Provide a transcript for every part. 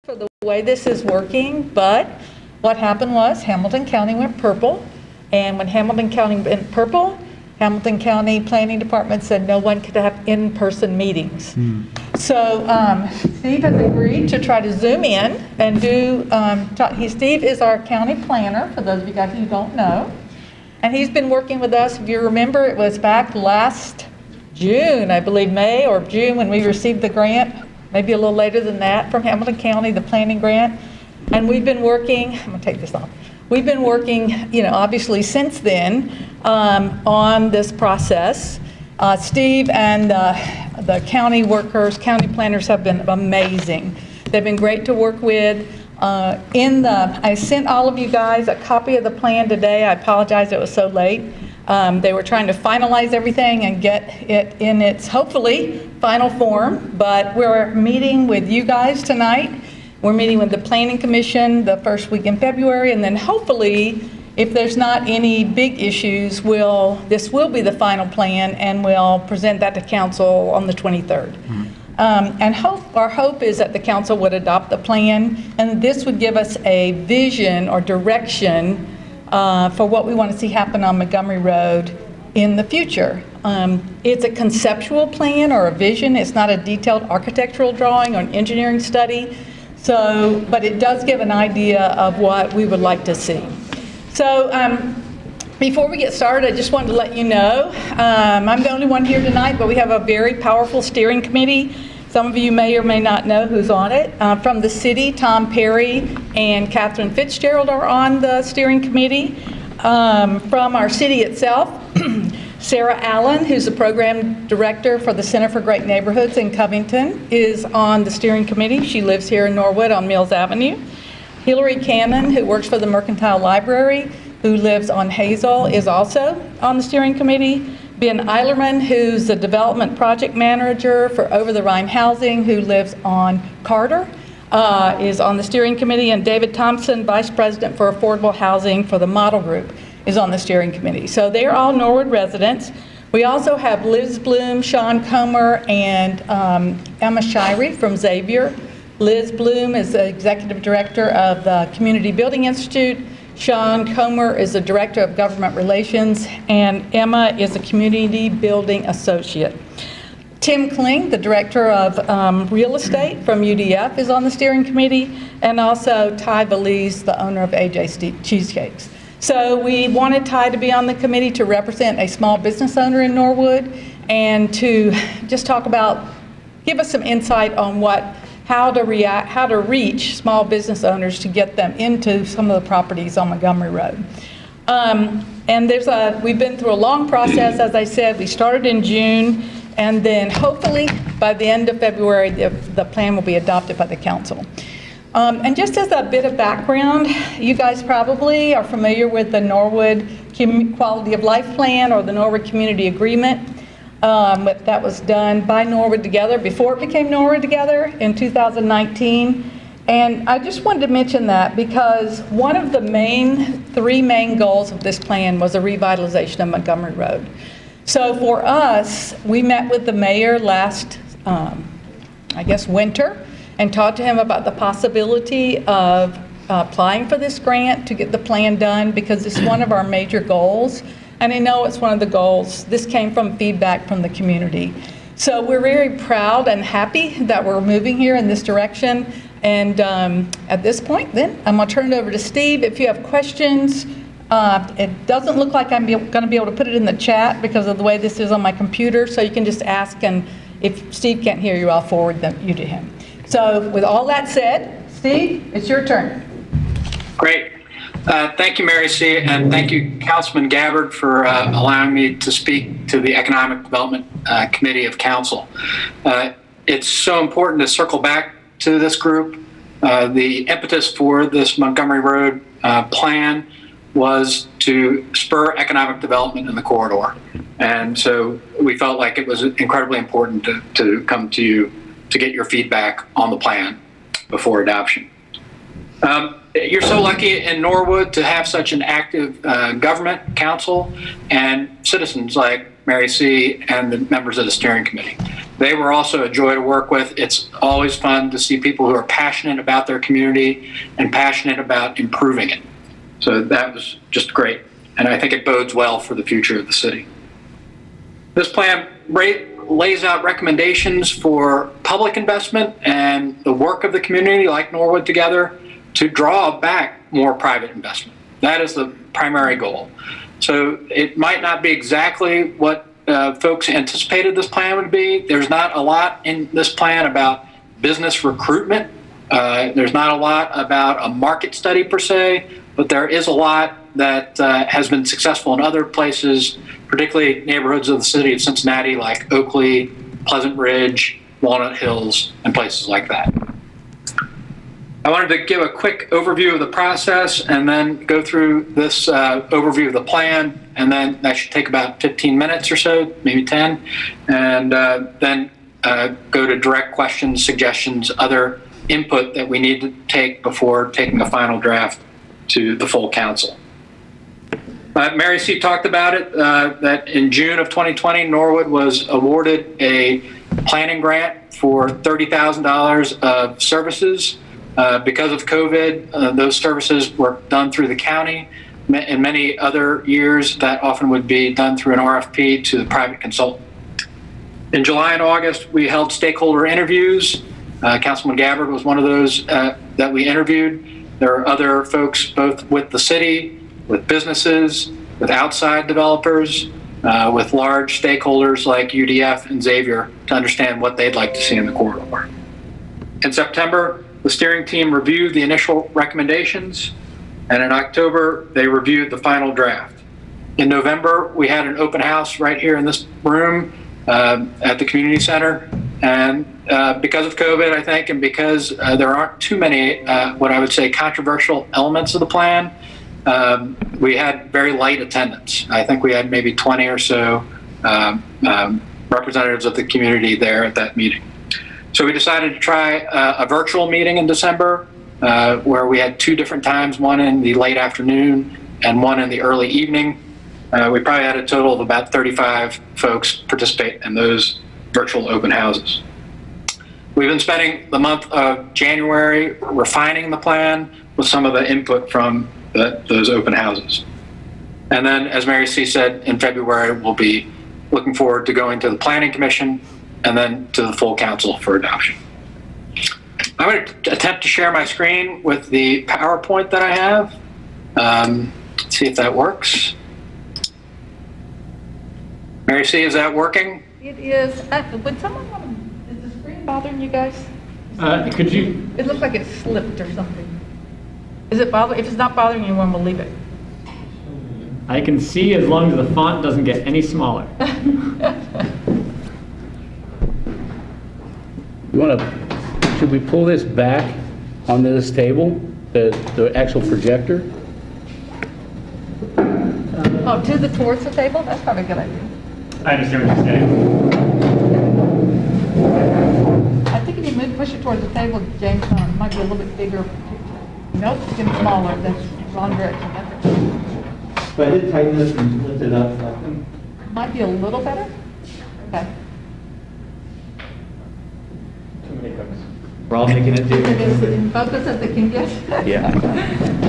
for the way this is working, but what happened was Hamilton County went purple, and when Hamilton County went purple, Hamilton County Planning Department said no one could have in-person meetings. So Steve has agreed to try to Zoom in and do, Steve is our county planner, for those of you guys who don't know. And he's been working with us. If you remember, it was back last June, I believe May or June, when we received the grant, maybe a little later than that, from Hamilton County, the planning grant. And we've been working, I'm gonna take this off. We've been working, obviously since then on this process. Steve and the county workers, county planners have been amazing. They've been great to work with. I sent all of you guys a copy of the plan today. I apologize it was so late. They were trying to finalize everything and get it in its, hopefully, final form, but we're meeting with you guys tonight. We're meeting with the Planning Commission the first week in February, and then hopefully, if there's not any big issues, this will be the final plan, and we'll present that to council on the 23rd. And our hope is that the council would adopt the plan, and this would give us a vision or direction for what we want to see happen on Montgomery Road in the future. It's a conceptual plan or a vision. It's not a detailed architectural drawing or an engineering study. But it does give an idea of what we would like to see. So before we get started, I just wanted to let you know, I'm the only one here tonight, but we have a very powerful steering committee. Some of you may or may not know who's on it. From the city, Tom Perry and Catherine Fitzgerald are on the steering committee. From our city itself, Sarah Allen, who's the program director for the Center for Great Neighborhoods in Covington, is on the steering committee. She lives here in Norwood on Mills Avenue. Hillary Cannon, who works for the Mercantile Library, who lives on Hazel, is also on the steering committee. Ben Eilerman, who's the development project manager for Over the Rhine Housing, who lives on Carter, is on the steering committee. And David Thompson, vice president for affordable housing for the Model Group, is on the steering committee. So they're all Norwood residents. We also have Liz Bloom, Sean Comer, and Emma Shirey from Xavier. Liz Bloom is the executive director of the Community Building Institute. Sean Comer is the director of government relations, and Emma is a community building associate. Tim Kling, the director of real estate from UDF, is on the steering committee, and also Ty Valise, the owner of AJ Cheesecakes. So we wanted Ty to be on the committee to represent a small business owner in Norwood and to just give us some insight on how to reach small business owners to get them into some of the properties on Montgomery Road. And we've been through a long process, as I said. We started in June, and then hopefully by the end of February, the plan will be adopted by the council. And just as a bit of background, you guys probably are familiar with the Norwood Quality of Life Plan or the Norwood Community Agreement that was done by Norwood Together before it became Norwood Together in 2019. And I just wanted to mention that because one of the three main goals of this plan was a revitalization of Montgomery Road. So for us, we met with the mayor last, winter, and talked to him about the possibility of applying for this grant to get the plan done, because it's one of our major goals. And I know it's one of the goals. This came from feedback from the community. So we're very proud and happy that we're moving here in this direction. And at this point, then, I'm going to turn it over to Steve. If you have questions, it doesn't look like I'm going to be able to put it in the chat because of the way this is on my computer. So you can just ask, and if Steve can't hear you, I'll forward you to him. So with all that said, Steve, it's your turn. Great. Thank you, Mary C., and thank you, Councilman Gabbard, for allowing me to speak to the Economic Development Committee of Council. It's so important to circle back to this group. The impetus for this Montgomery Road plan was to spur economic development in the corridor. And so we felt like it was incredibly important to come to you to get your feedback on the plan before adoption. You're so lucky in Norwood to have such an active government, council, and citizens like Mary C. and the members of the steering committee. They were also a joy to work with. It's always fun to see people who are passionate about their community and passionate about improving it. So that was just great. And I think it bodes well for the future of the city. This plan lays out recommendations for public investment and the work of the community, like Norwood Together, to draw back more private investment. That is the primary goal. So it might not be exactly what folks anticipated this plan would be. There's not a lot in this plan about business recruitment. There's not a lot about a market study per se, but there is a lot that has been successful in other places, particularly neighborhoods of the city of Cincinnati like Oakley, Pleasant Ridge, Walnut Hills, and places like that. I wanted to give a quick overview of the process and then go through this overview of the plan, and then that should take about 15 minutes or so, maybe 10, and then go to direct questions, suggestions, other input that we need to take before taking a final draft to the full council. Mary C. talked about it, that in June of 2020, Norwood was awarded a planning grant for $30,000 of services. Because of COVID, those services were done through the county. In many other years, that often would be done through an RFP to the private consultant. In July and August, we held stakeholder interviews. Councilman Gabbard was one of those that we interviewed. There are other folks both with the city, with businesses, with outside developers, with large stakeholders like UDF and Xavier to understand what they'd like to see in the corridor. In September, the steering team reviewed the initial recommendations, and in October, they reviewed the final draft. In November, we had an open house right here in this room at the community center. And because of COVID, I think, and because there aren't too many, what I would say, controversial elements of the plan, we had very light attendance. I think we had maybe 20 or so representatives of the community there at that meeting. So we decided to try a virtual meeting in December where we had two different times, one in the late afternoon and one in the early evening. We probably had a total of about 35 folks participate in those virtual open houses. We've been spending the month of January refining the plan with some of the input from those open houses. And then, as Mary C. said, in February, we'll be looking forward to going to the Planning Commission and then to the full council for adoption. I'm going to attempt to share my screen with the PowerPoint that I have. Let's see if that works. Mary C., is that working? It is. Would someone want to, is the screen bothering you guys? Could you? It looks like it slipped or something. Is it bothering? If it's not bothering anyone, we'll leave it. I can see as long as the font doesn't get any smaller. You want to, should we pull this back onto this table, the actual projector? Oh, towards the table? That's probably a good idea. I understand what you're saying. I think if you push it towards the table, James, it might be a little bit bigger. Nope, it's getting smaller. That's the wrong direction. So I did tighten this and lift it up. Might be a little better. Okay. Too many cooks. We're all making it It do. is in focus as they can get. Yeah.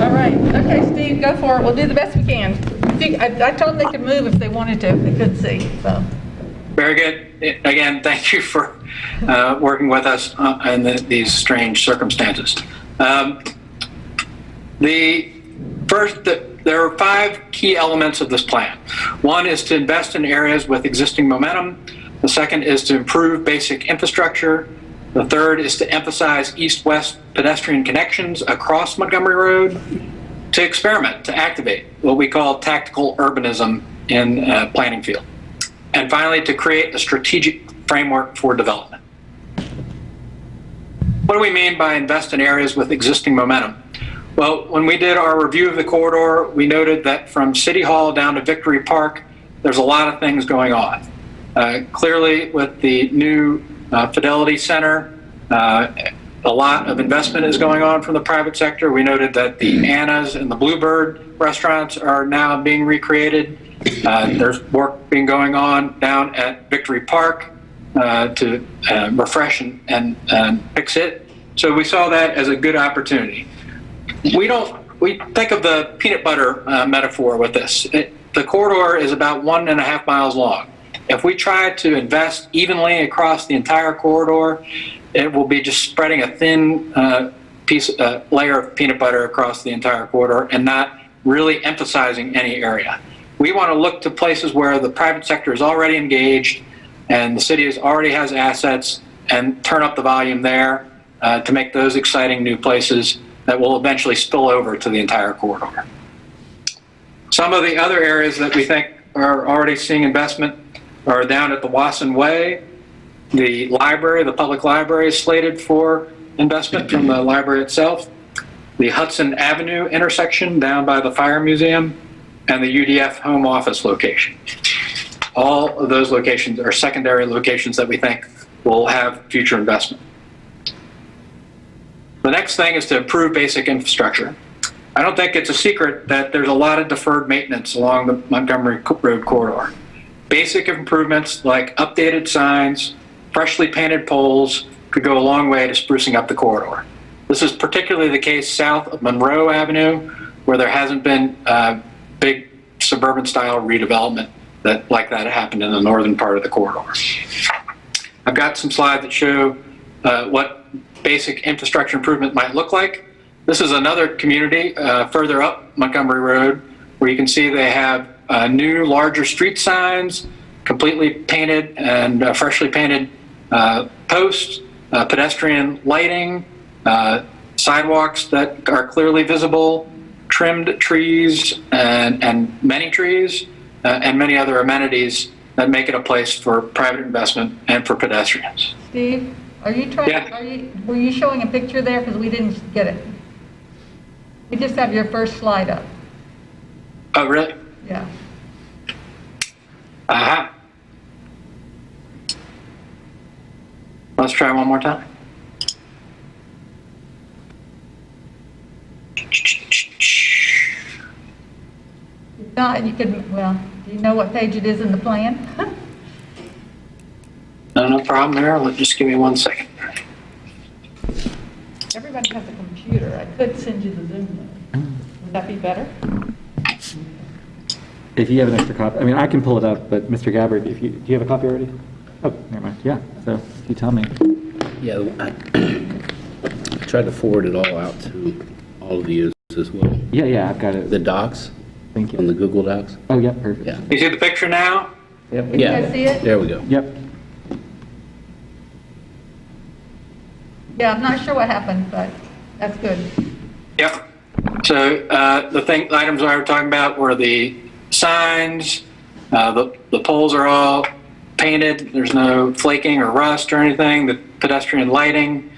All right. Okay, Steve, go for it. We'll do the best we can. I told them they could move if they wanted to. They couldn't see. So. Very good. Again, thank you for working with us in these strange circumstances. There are 5 key elements of this plan. One is to invest in areas with existing momentum. The second is to improve basic infrastructure. The third is to emphasize east-west pedestrian connections across Montgomery Road. To experiment, to activate what we call tactical urbanism in planning field. And finally, to create a strategic framework for development. What do we mean by invest in areas with existing momentum? Well, when we did our review of the corridor, we noted that from City Hall down to Victory Park, there's a lot of things going on. Clearly, with the new Fidelity Center, a lot of investment is going on from the private sector. We noted that the Anna's and the Bluebird restaurants are now being recreated. There's work being going on down at Victory Park. to refresh and fix it. So we saw that as a good opportunity. We think of the peanut butter metaphor with this. The corridor is about 1.5 miles long. If we try to invest evenly across the entire corridor, it will be just spreading a thin layer of peanut butter across the entire corridor and not really emphasizing any area. We want to look to places where the private sector is already engaged and the city already has assets, and turn up the volume there to make those exciting new places that will eventually spill over to the entire corridor. Some of the other areas that we think are already seeing investment are down at the Wasson Way. The library, the public library, is slated for investment from the library itself. The Hudson Avenue intersection down by the Fire Museum, and the UDF home office location. All of those locations are secondary locations that we think will have future investment. The next thing is to improve basic infrastructure. I don't think it's a secret that there's a lot of deferred maintenance along the Montgomery Road corridor. Basic improvements like updated signs, freshly painted poles could go a long way to sprucing up the corridor. This is particularly the case south of Monroe Avenue, where there hasn't been big suburban style redevelopment like that happened in the northern part of the corridor. I've got some slides that show what basic infrastructure improvement might look like. This is another community further up Montgomery Road, where you can see they have new, larger street signs, completely painted and freshly painted posts, pedestrian lighting, sidewalks that are clearly visible, trimmed trees and many trees, and many other amenities that make it a place for private investment and for pedestrians. Steve, are you trying? Yeah. Were you showing a picture there? Because we didn't get it. We just have your first slide up. Oh, really? Yeah. Aha. Let's try one more time. If not, you could, well, do you know what page it is in the plan? No problem there. Just give me 1 second. Everybody has a computer. I could send you the Zoom link. Would that be better? If you have an extra copy, I mean, I can pull it up, but Mr. Gabbard, do you have a copy already? Oh, never mind. Yeah, so if you tell me. Yeah, I tried to forward it all out to all of you as well. Yeah, I've got it. The docs? Thank you. On the Google Docs? Oh, yeah, perfect. Yeah. You see the picture now? Yep. Can you guys see it? There we go. Yep. Yeah, I'm not sure what happened, but that's good. Yep. So the items I were talking about were the signs. The poles are all painted. There's no flaking or rust or anything. The pedestrian lighting.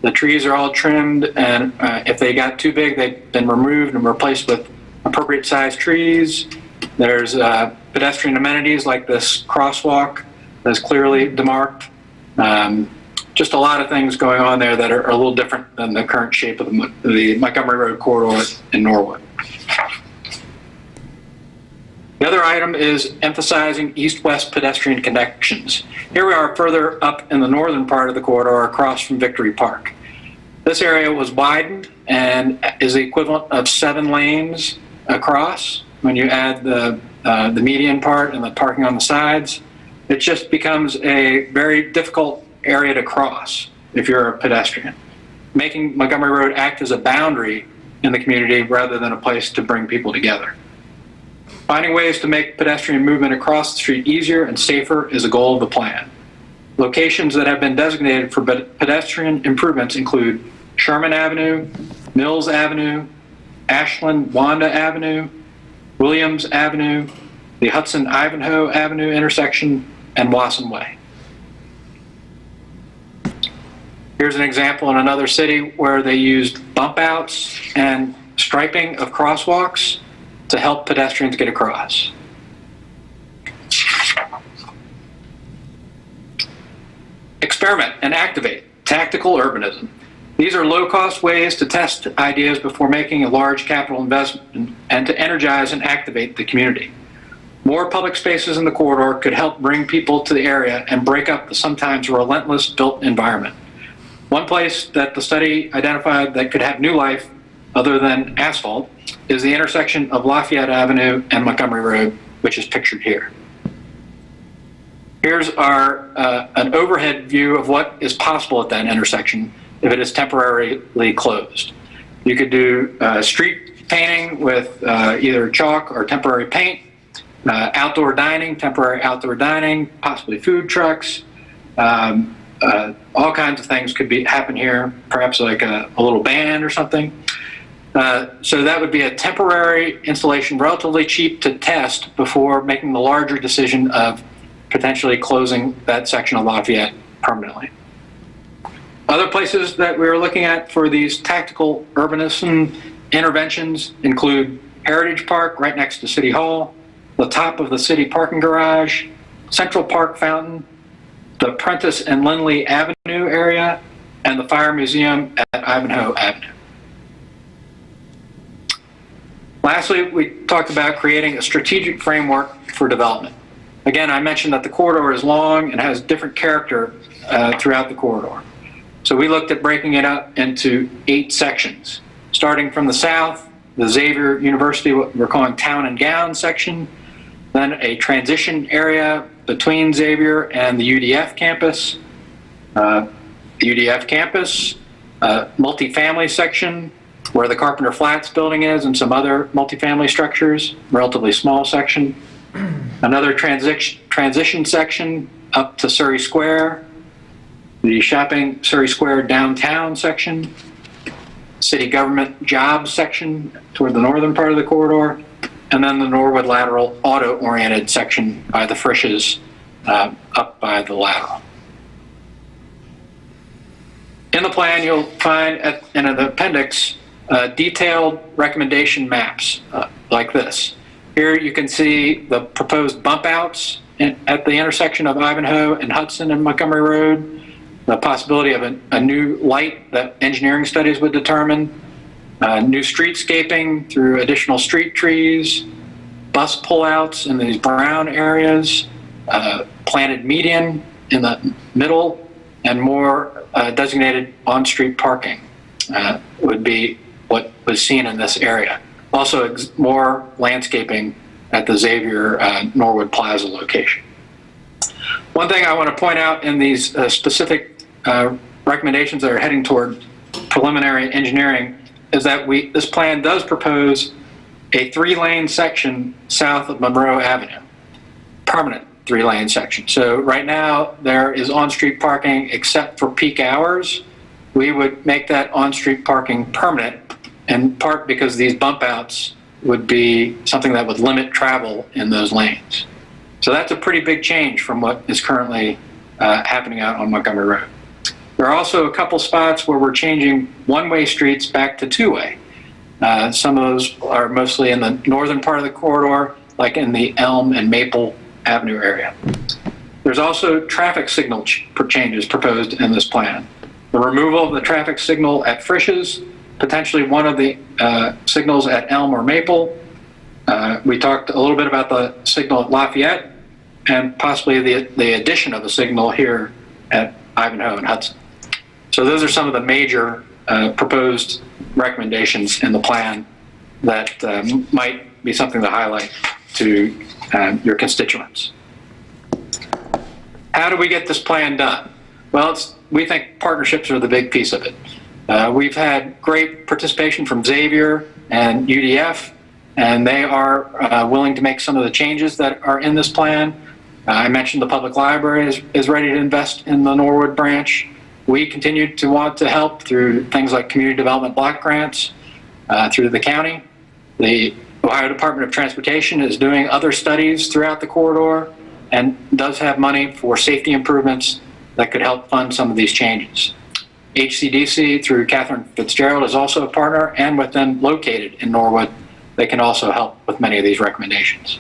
The trees are all trimmed, and if they got too big, they've been removed and replaced with appropriate sized trees. There's pedestrian amenities like this crosswalk that's clearly demarked. Just a lot of things going on there that are a little different than the current shape of the Montgomery Road corridor in Norwood. The other item is emphasizing east-west pedestrian connections. Here we are further up in the northern part of the corridor across from Victory Park. This area was widened and is the equivalent of 7 lanes across. When you add the median part and the parking on the sides, it just becomes a very difficult area to cross if you're a pedestrian, making Montgomery Road act as a boundary in the community rather than a place to bring people together. Finding ways to make pedestrian movement across the street easier and safer is a goal of the plan. Locations that have been designated for pedestrian improvements include Sherman Avenue, Mills Avenue, Ashland Wanda Avenue, Williams Avenue, the Hudson Ivanhoe Avenue intersection, and Wasson Way. Here's an example in another city where they used bump outs and striping of crosswalks to help pedestrians get across. Experiment and activate tactical urbanism. These are low-cost ways to test ideas before making a large capital investment and to energize and activate the community. More public spaces in the corridor could help bring people to the area and break up the sometimes relentless built environment. One place that the study identified that could have new life other than asphalt is the intersection of Lafayette Avenue and Montgomery Road, which is pictured here. Here's an overhead view of what is possible at that intersection if it is temporarily closed. You could do street painting with either chalk or temporary paint, outdoor dining, temporary outdoor dining, possibly food trucks. All kinds of things could happen here, perhaps like a little band or something. So that would be a temporary installation, relatively cheap to test before making the larger decision of potentially closing that section of Lafayette permanently. Other places that we are looking at for these tactical urbanism interventions include Heritage Park right next to City Hall, the top of the city parking garage, Central Park Fountain, the Prentice and Lindley Avenue area, and the Fire Museum at Ivanhoe Avenue. Lastly, we talked about creating a strategic framework for development. Again, I mentioned that the corridor is long and has different character throughout the corridor. So we looked at breaking it up into 8 sections, starting from the south, the Xavier University, what we're calling Town and Gown section, then a transition area between Xavier and the UDF campus, multifamily section where the Carpenter Flats building is and some other multifamily structures, relatively small section. Another transition section up to Surrey Square, the shopping Surrey Square downtown section, city government jobs section toward the northern part of the corridor, and then the Norwood lateral auto-oriented section by the Frisch's up by the lateral. In the plan, you'll find in an appendix detailed recommendation maps like this. Here you can see the proposed bump outs at the intersection of Ivanhoe and Hudson and Montgomery Road, the possibility of a new light that engineering studies would determine, new streetscaping through additional street trees, bus pullouts in these brown areas, planted median in the middle, and more designated on-street parking would be what was seen in this area. Also, more landscaping at the Xavier Norwood Plaza location. One thing I want to point out in these specific recommendations that are heading toward preliminary engineering is that this plan does propose a 3-lane section south of Monroe Avenue, permanent 3-lane section. So right now there is on-street parking except for peak hours. We would make that on-street parking permanent, in part because these bump outs would be something that would limit travel in those lanes. So that's a pretty big change from what is currently happening out on Montgomery Road. There are also a couple spots where we're changing one-way streets back to 2-way. Some of those are mostly in the northern part of the corridor, like in the Elm and Maple Avenue area. There's also traffic signal changes proposed in this plan. The removal of the traffic signal at Frisch's, potentially one of the signals at Elm or Maple. We talked a little bit about the signal at Lafayette and possibly the addition of a signal here at Ivanhoe and Hudson. So those are some of the major proposed recommendations in the plan that might be something to highlight to your constituents. How do we get this plan done? Well, we think partnerships are the big piece of it. We've had great participation from Xavier and UDF, and they are willing to make some of the changes that are in this plan. I mentioned the public library is ready to invest in the Norwood branch. We continue to want to help through things like community development block grants through the county. The Ohio Department of Transportation is doing other studies throughout the corridor and does have money for safety improvements that could help fund some of these changes. HCDC through Catherine Fitzgerald is also a partner, and with them located in Norwood, they can also help with many of these recommendations.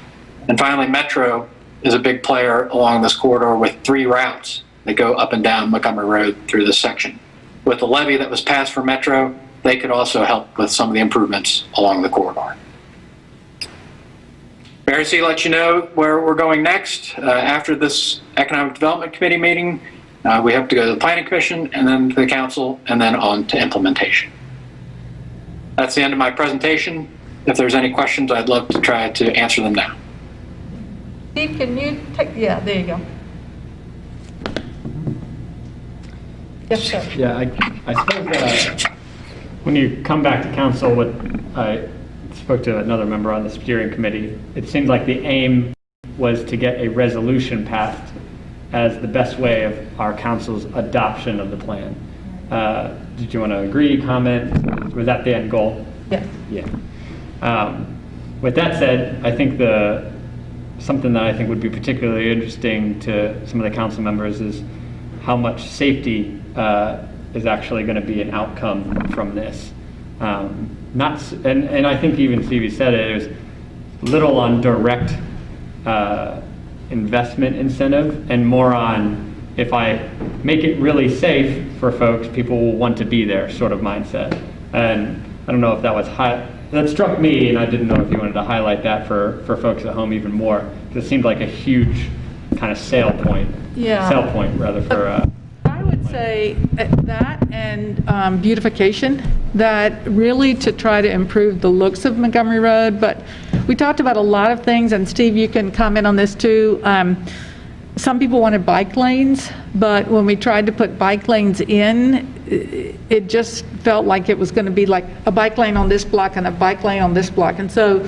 And finally, Metro is a big player along this corridor with 3 routes that go up and down Montgomery Road through this section. With the levy that was passed for Metro, they could also help with some of the improvements along the corridor. Mary C. let you know where we're going next. After this Economic Development Committee meeting, we have to go to the Planning Commission and then to the Council and then on to implementation. That's the end of my presentation. If there's any questions, I'd love to try to answer them now. Steve, can you take, yeah, there you go. Yes, sir. Yeah, I suppose when you come back to council, what I spoke to another member on the steering committee, it seemed like the aim was to get a resolution passed as the best way of our council's adoption of the plan. Did you want to agree, comment? Was that the end goal? Yes. Yeah. With that said, I think something that I think would be particularly interesting to some of the council members is how much safety is actually going to be an outcome from this. And I think even Stevie said it, there's little on direct investment incentive and more on if I make it really safe for folks, people will want to be there sort of mindset. And I don't know if that was that struck me, and I didn't know if you wanted to highlight that for folks at home even more, because it seemed like a huge kind of sell point rather for. I would say that and beautification, that really to try to improve the looks of Montgomery Road. But we talked about a lot of things, and Steve, you can comment on this too. Some people wanted bike lanes, but when we tried to put bike lanes in, it just felt like it was going to be like a bike lane on this block and a bike lane on this block. And so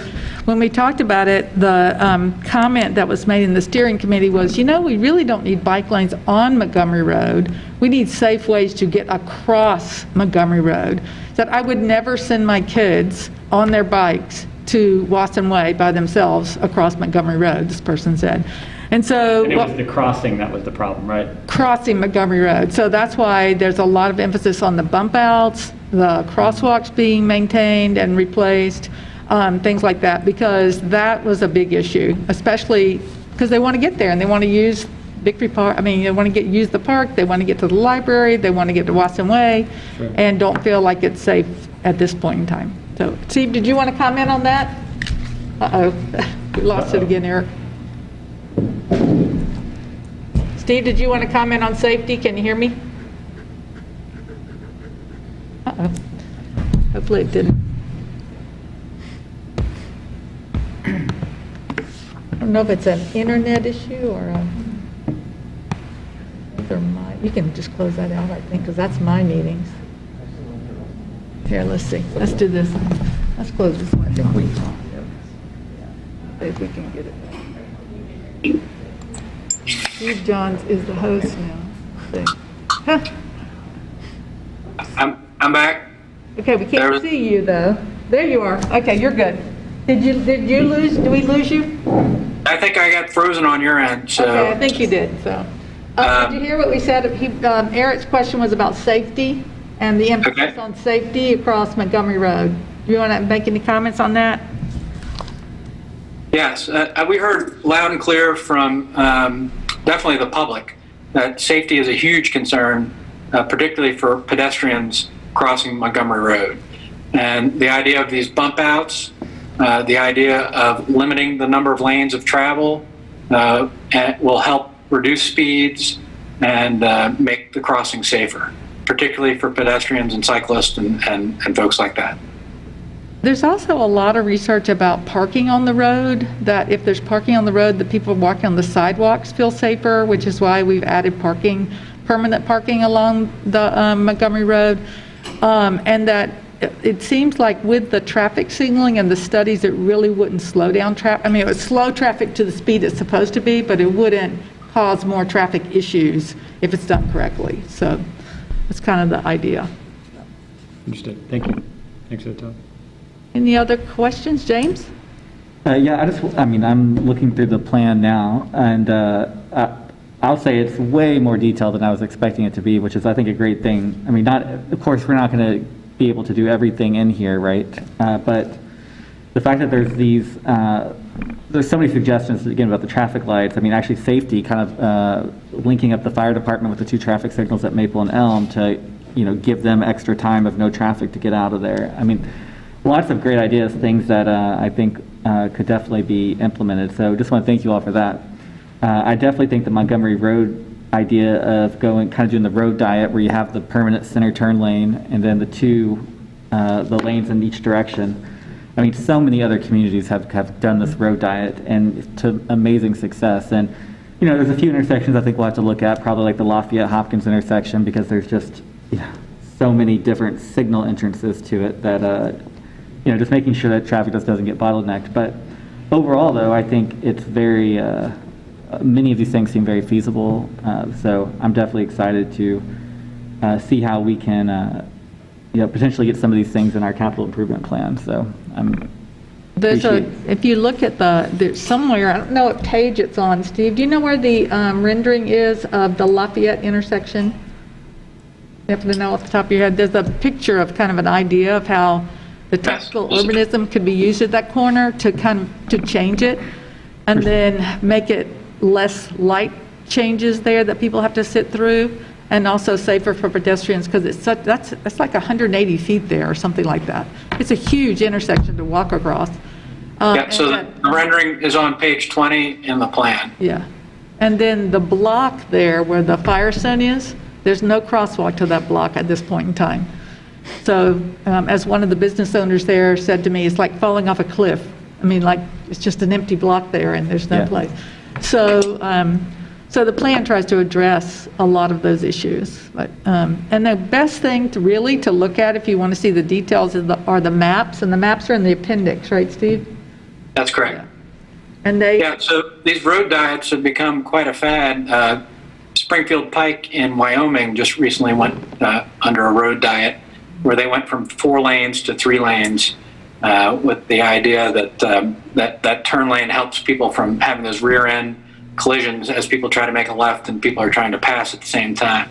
when we talked about it, the comment that was made in the steering committee was, we really don't need bike lanes on Montgomery Road. We need safe ways to get across Montgomery Road. That I would never send my kids on their bikes to Wasson Way by themselves across Montgomery Road, this person said. And so it was the crossing that was the problem, right? Crossing Montgomery Road. So that's why there's a lot of emphasis on the bump outs, the crosswalks being maintained and replaced, things like that, because that was a big issue, especially because they want to get there and they want to use Victory Park. I mean, they want to use the park, they want to get to the library, they want to get to Wasson Way, sure, and don't feel like it's safe at this point in time. So, Steve, did you want to comment on that? We lost it again, Eric. Steve, did you want to comment on safety? Can you hear me? Hopefully it didn't. I don't know if it's an internet issue or you can just close that out, I think, because that's my meetings. Here, let's see. Let's do this. Let's close this one. See if we can get it back. Steve Johns is the host now. Huh. I'm back. Okay, we can't see you though. There you are. Okay, you're good. Did you lose? Did we lose you? I think I got frozen on your end. So. Okay, I think you did. So, did you hear what we said? Eric's question was about safety and the emphasis on safety across Montgomery Road. Do you want to make any comments on that? Yes, we heard loud and clear from definitely the public that safety is a huge concern, particularly for pedestrians crossing Montgomery Road. And the idea of these bump outs, the idea of limiting the number of lanes of travel will help reduce speeds and make the crossing safer, particularly for pedestrians and cyclists and folks like that. There's also a lot of research about parking on the road, that if there's parking on the road, the people walking on the sidewalks feel safer, which is why we've added permanent parking along the Montgomery Road. And that it seems like with the traffic signaling and the studies, it really wouldn't slow down traffic. I mean, it would slow traffic to the speed it's supposed to be, but it wouldn't cause more traffic issues if it's done correctly. So that's kind of the idea. Understood. Thank you. Thanks for the talk. Any other questions, James? Yeah, I'm looking through the plan now, and I'll say it's way more detailed than I was expecting it to be, which is, I think, a great thing. I mean, of course, we're not going to be able to do everything in here, right? But the fact that there's so many suggestions, again, about the traffic lights. I mean, actually, safety, kind of linking up the fire department with the 2 traffic signals at Maple and Elm to, give them extra time of no traffic to get out of there. I mean, lots of great ideas, things that I think could definitely be implemented. So just want to thank you all for that. I definitely think the Montgomery Road idea of going, kind of doing the road diet where you have the permanent center turn lane and then the lanes in each direction. I mean, so many other communities have done this road diet and to amazing success. And, you know, there's a few intersections I think we'll have to look at, probably like the Lafayette-Hopkins intersection, because there's just, you know, so many different signal entrances to it that, you know, just making sure that traffic just doesn't get bottlenecked. But overall, though, I think it's very, many of these things seem very feasible. So I'm definitely excited to see how we can, you know, potentially get some of these things in our capital improvement plan. So if you look at there's somewhere, I don't know what page it's on, Steve, do you know where the rendering is of the Lafayette intersection? You have to know off the top of your head. There's a picture of kind of an idea of how the tactical urbanism could be used at that corner to change it and then make it less light changes there that people have to sit through, and also safer for pedestrians, because that's like 180 feet there or something like that. It's a huge intersection to walk across. Yeah, so the rendering is on page 20 in the plan. Yeah. And then the block there where the Firestone is, there's no crosswalk to that block at this point in time. So as one of the business owners there said to me, it's like falling off a cliff. I mean, like, it's just an empty block there and there's no place. So so the plan tries to address a lot of those issues. But, and the best thing to look at if you want to see the details are the maps, and the maps are in the appendix, right, Steve? That's correct. Yeah. And so these road diets have become quite a fad. Springfield Pike in Wyoming just recently went under a road diet where they went from 4 lanes to 3 lanes with the idea that that turn lane helps people from having those rear end collisions as people try to make a left and people are trying to pass at the same time.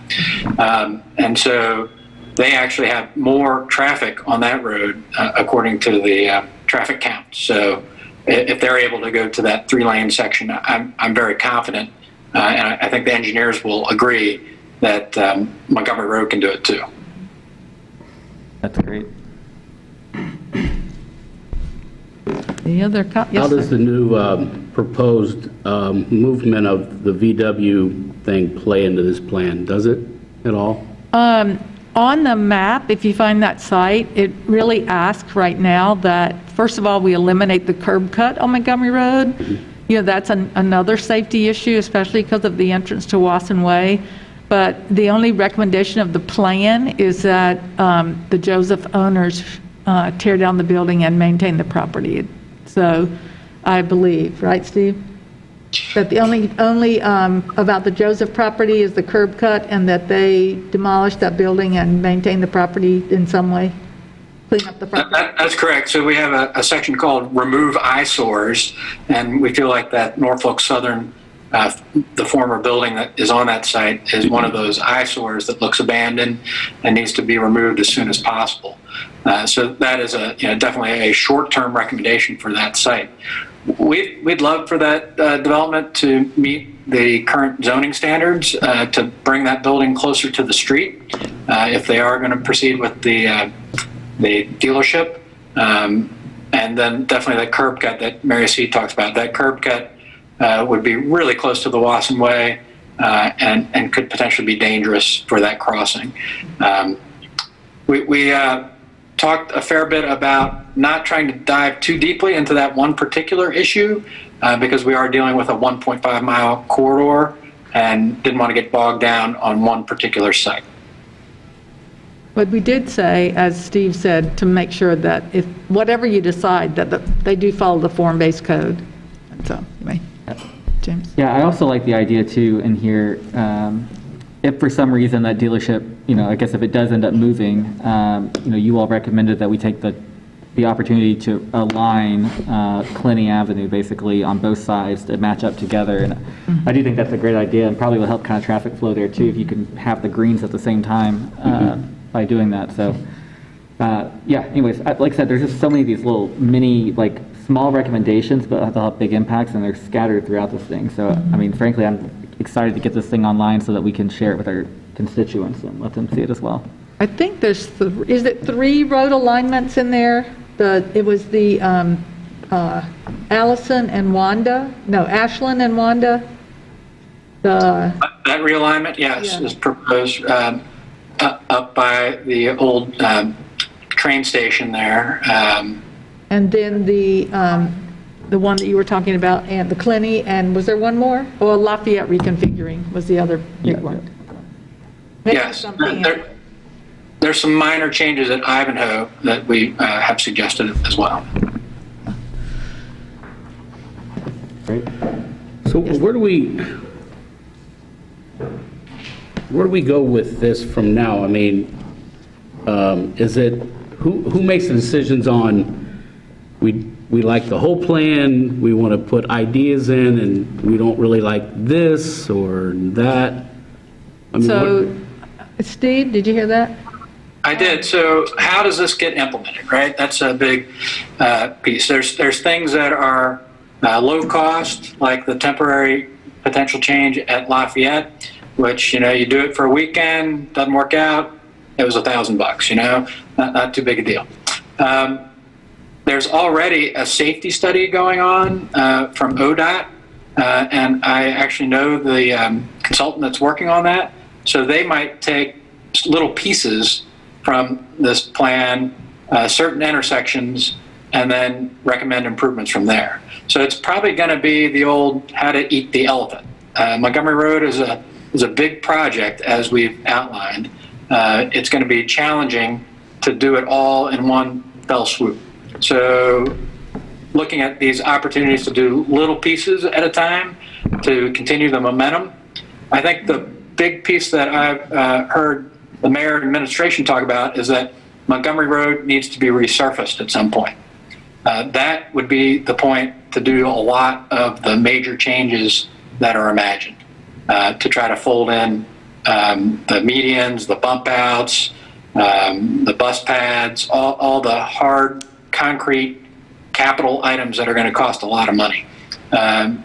And so they actually have more traffic on that road according to the traffic count. So if they're able to go to that 3-lane section, I'm very confident, and I think the engineers will agree that Montgomery Road can do it too. That's great. the other, How does the new proposed movement of the VW thing play into this plan? Does it at all? On the map, if you find that site, it really asks right now that, first of all, we eliminate the curb cut on Montgomery Road. Mm-hmm. You know, that's another safety issue, especially because of the entrance to Wasson Way. But the only recommendation of the plan is that the Joseph owners tear down the building and maintain the property. So I believe, right, Steve? That the only about the Joseph property is the curb cut, and that they demolish that building and maintain the property in some way, clean up the property. That's correct. So we have a section called Remove Eyesores, and we feel like that Norfolk Southern, the former building that is on that site, is one of those eyesores that looks abandoned and needs to be removed as soon as possible. So that is definitely a short-term recommendation for that site. We'd love for that development to meet the current zoning standards, to bring that building closer to the street if they are going to proceed with the dealership. And then definitely that curb cut that Mary C. talks about. That curb cut would be really close to the Wasson Way and could potentially be dangerous for that crossing. We talked a fair bit about not trying to dive too deeply into that one particular issue because we are dealing with a 1.5-mile corridor and didn't want to get bogged down on one particular site. But we did say, as Steve said, to make sure that if whatever you decide, that they do follow the form-based code. And so, anyway, James. Yeah, I also like the idea too in here, if for some reason that dealership, I guess if it does end up moving, you all recommended that we take the opportunity to align Clinty Avenue basically on both sides to match up together. And I do think that's a great idea, and probably will help kind of traffic flow there too if you can have the greens at the same time by doing that. So yeah, anyways, like I said, there's just so many of these little mini, small recommendations, but they'll have big impacts, and they're scattered throughout this thing. So, I mean, frankly, I'm excited to get this thing online so that we can share it with our constituents and let them see it as well. I think there's, is it 3 road alignments in there? It was the Allison and Wanda, no, Ashlyn and Wanda, the, That realignment, yes, Yeah. is proposed up by the old train station there. and then the one that you were talking about, and the Clinny, and was there one more? Oh, Lafayette reconfiguring was the other big one. Maybe Yes, something- there's some minor changes at Ivanhoe that we have suggested as well. Great. So where do we go with this from now? I mean, is it, who makes the decisions on, we like the whole plan, we want to put ideas in, and we don't really like this or that? I mean, So, Steve, did you hear that? I did. So how does this get implemented, right? That's a big piece. There's things that are low cost, like the temporary potential change at Lafayette, which, you do it for a weekend, doesn't work out, it was $1,000, not too big a deal. There's already a safety study going on from ODOT, and I actually know the consultant that's working on that. So they might take little pieces from this plan, certain intersections, and then recommend improvements from there. So it's probably going to be the old how to eat the elephant. Montgomery Road is a big project, as we've outlined. It's going to be challenging to do it all in one fell swoop. So looking at these opportunities to do little pieces at a time to continue the momentum. I think the big piece that I've heard the mayor and administration talk about is that Montgomery Road needs to be resurfaced at some point. That would be the point to do a lot of the major changes that are imagined, to try to fold in the medians, the bump outs, the bus pads, all the hard concrete capital items that are going to cost a lot of money. And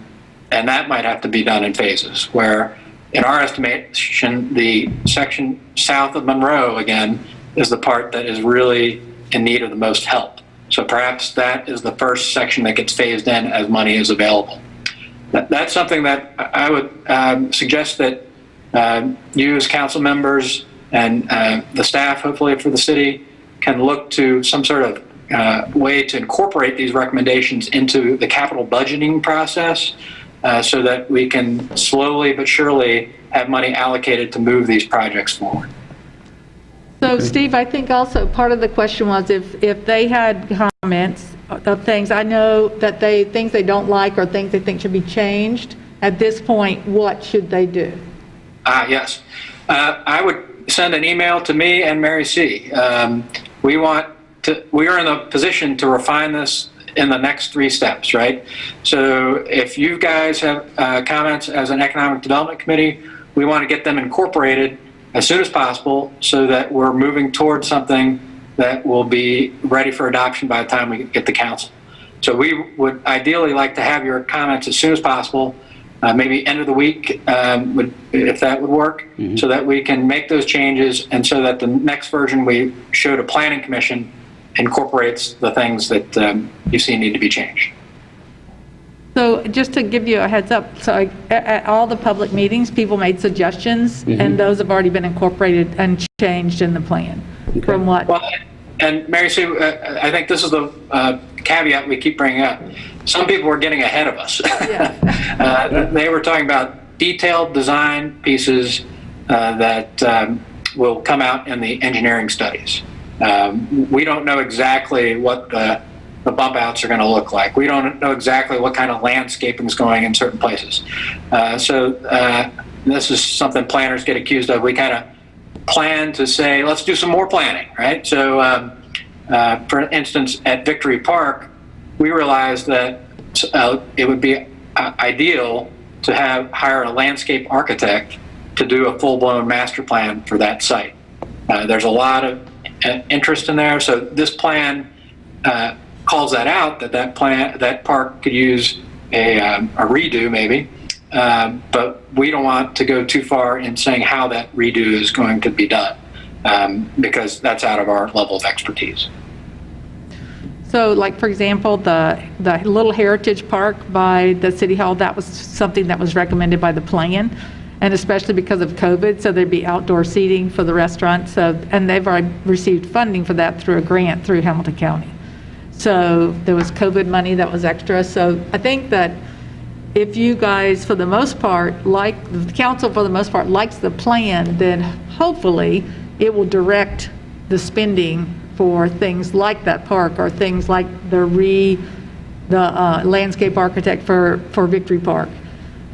that might have to be done in phases, where in our estimation, the section south of Monroe, again, is the part that is really in need of the most help. So perhaps that is the first section that gets phased in as money is available. That's something that I would suggest that you as council members and the staff, hopefully for the city, can look to some sort of way to incorporate these recommendations into the capital budgeting process, so that we can slowly but surely have money allocated to move these projects forward. So Steve, I think also part of the question was if they had comments of things, I know that things they don't like or things they think should be changed, at this point, what should they do? Yes. I would send an email to me and Mary C. We are in the position to refine this in the next 3 steps, right? So if you guys have comments as an economic development committee, we want to get them incorporated as soon as possible so that we're moving towards something that will be ready for adoption by the time we get to council. So we would ideally like to have your comments as soon as possible, maybe end of the week, if that would work, so that we can make those changes and so that the next version we show to Planning Commission incorporates the things that you see need to be changed. So just to give you a heads up, so at all the public meetings, people made suggestions, and those have already been incorporated and changed in the plan from what? Well, and Mary Sue, I think this is the caveat we keep bringing up. Some people are getting ahead of us. Yeah. They were talking about detailed design pieces that will come out in the engineering studies. We don't know exactly what the bump outs are going to look like. We don't know exactly what kind of landscaping is going in certain places. So this is something planners get accused of. We kind of plan to say, let's do some more planning, right? So for instance, at Victory Park, we realized that it would be ideal to hire a landscape architect to do a full-blown master plan for that site. There's a lot of interest in there. So this plan calls that out, that park could use a redo maybe, but we don't want to go too far in saying how that redo is going to be done, because that's out of our level of expertise. So like, for example, the little heritage park by the city hall, that was something that was recommended by the plan, and especially because of COVID, so there'd be outdoor seating for the restaurants. So, and they've already received funding for that through a grant through Hamilton County. So there was COVID money that was extra. So I think that if you guys, for the most part, the council for the most part likes the plan, then hopefully it will direct the spending for things like that park, or things like the landscape architect for Victory Park.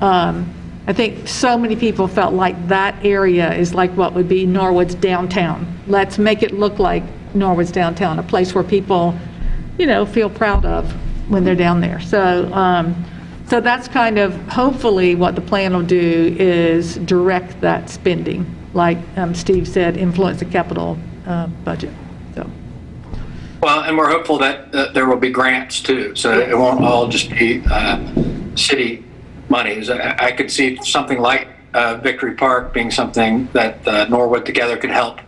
I think so many people felt like that area is like what would be Norwood's downtown. Let's make it look like Norwood's downtown, a place where people, feel proud of when they're down there. So that's kind of hopefully what the plan will do, is direct that spending, like Steve said, influence the capital budget. So. Well, and we're hopeful that there will be grants too, so it won't all just be city monies. I could see something like Victory Park being something that Norwood together could help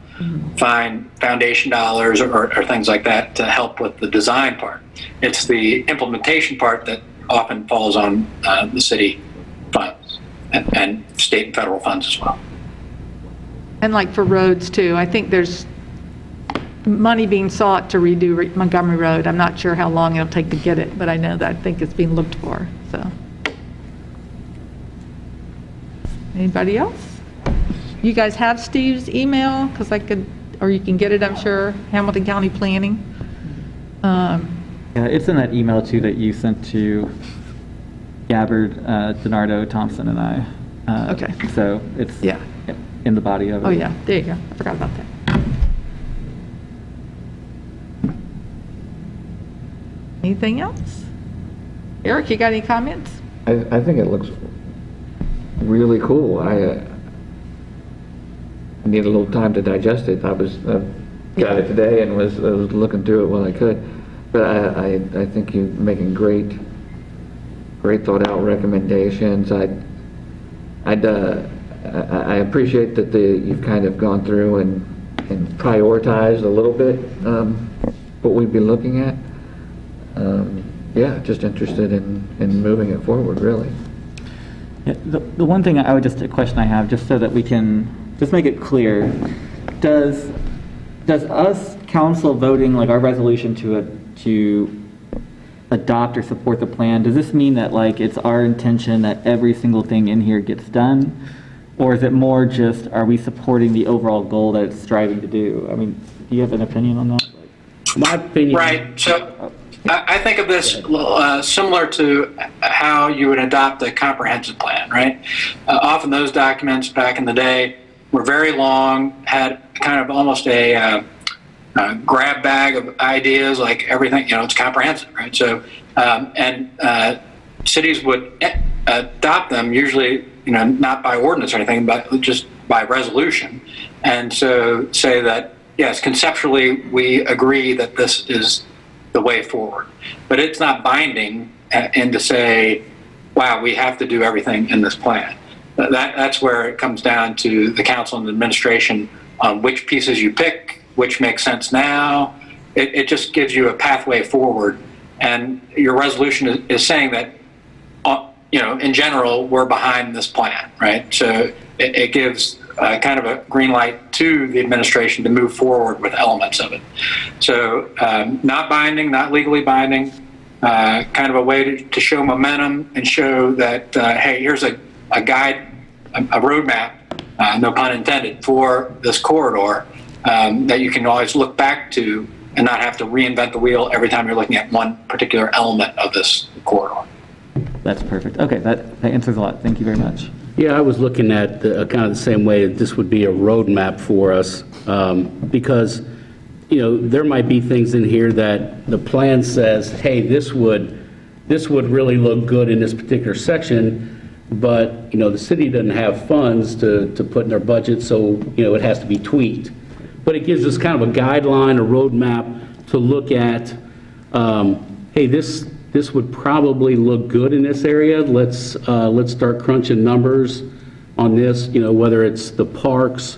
find foundation dollars or things like that to help with the design part. It's the implementation part that often falls on the city funds and state and federal funds as well. And like for roads too, I think there's money being sought to redo Montgomery Road. I'm not sure how long it'll take to get it, but I know that I think it's being looked for, so. Anybody else? You guys have Steve's email? Because I could, or you can get it, I'm sure, Hamilton County Planning. Yeah, it's in that email too that you sent to Gabbard, DiNardo, Thompson, and I. Okay. So it's in the body of it. Oh yeah, there you go. I forgot about that. Anything else? Eric, you got any comments? I think it looks really cool. I need a little time to digest it. I got it today and was looking through it when I could. But I think you're making great thought out recommendations. I appreciate that you've kind of gone through and prioritized a little bit what we'd be looking at. Yeah, just interested in moving it forward, really. Yeah, the one thing a question I have, just so that we can just make it clear, does us council voting, like our resolution to adopt or support the plan, does this mean that like it's our intention that every single thing in here gets done? Or is it more just, are we supporting the overall goal that it's striving to do? I mean, do you have an opinion on that? My opinion. Right. So I think of this similar to how you would adopt a comprehensive plan, right? Often those documents back in the day were very long, had kind of almost a grab bag of ideas, like everything, it's comprehensive, right? So, cities would adopt them usually, not by ordinance or anything, but just by resolution. And so say that, yes, conceptually, we agree that this is the way forward, but it's not binding and to say, wow, we have to do everything in this plan. That's where it comes down to the council and the administration on which pieces you pick, which makes sense now. It just gives you a pathway forward. And your resolution is saying that, in general, we're behind this plan, right? So it gives kind of a green light to the administration to move forward with elements of it. So not binding, not legally binding, kind of a way to show momentum and show that, hey, here's a guide, a roadmap, no pun intended, for this corridor that you can always look back to and not have to reinvent the wheel every time you're looking at one particular element of this corridor. That's perfect. Okay, that answers a lot. Thank you very much. Yeah, I was looking at kind of the same way, that this would be a roadmap for us, because, there might be things in here that the plan says, hey, this would really look good in this particular section, but, the city doesn't have funds to put in their budget, so, it has to be tweaked. But it gives us kind of a guideline, a roadmap to look at, hey, this would probably look good in this area. Let's start crunching numbers on this, whether it's the parks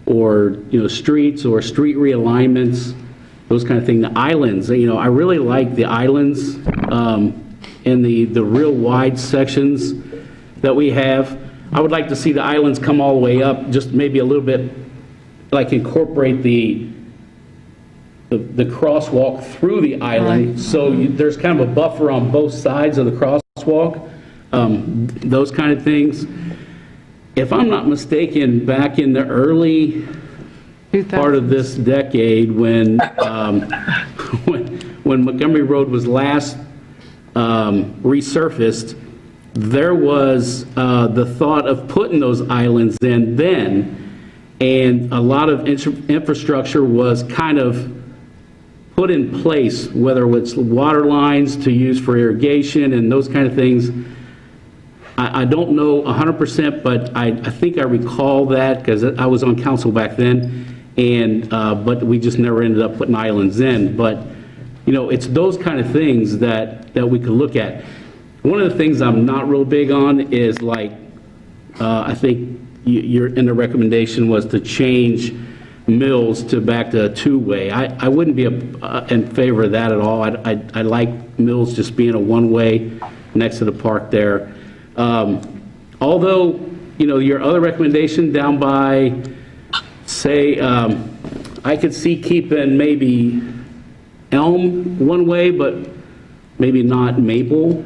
or, streets or street realignments. those kind of things. The islands, I really like the islands in the real wide sections that we have. I would like to see the islands come all the way up, just maybe a little bit, like incorporate the crosswalk through the island. So there's kind of a buffer on both sides of the crosswalk, those kind of things. If I'm not mistaken, back in the early part of this decade, when when Montgomery Road was last resurfaced, there was the thought of putting those islands in then, and a lot of infrastructure was kind of put in place, whether it's water lines to use for irrigation and those kind of things. I don't know 100%, but I think I recall that because I was on council back then, and but we just never ended up putting islands in. But it's those kind of things that we could look at. One of the things I'm not real big on is I think you're in the recommendation was to change Mills to back to a two-way. I wouldn't be in favor of that at all. I like Mills just being a one-way next to the park there. Although, your other recommendation down by, say, I could see keeping maybe Elm one way, but maybe not Maple.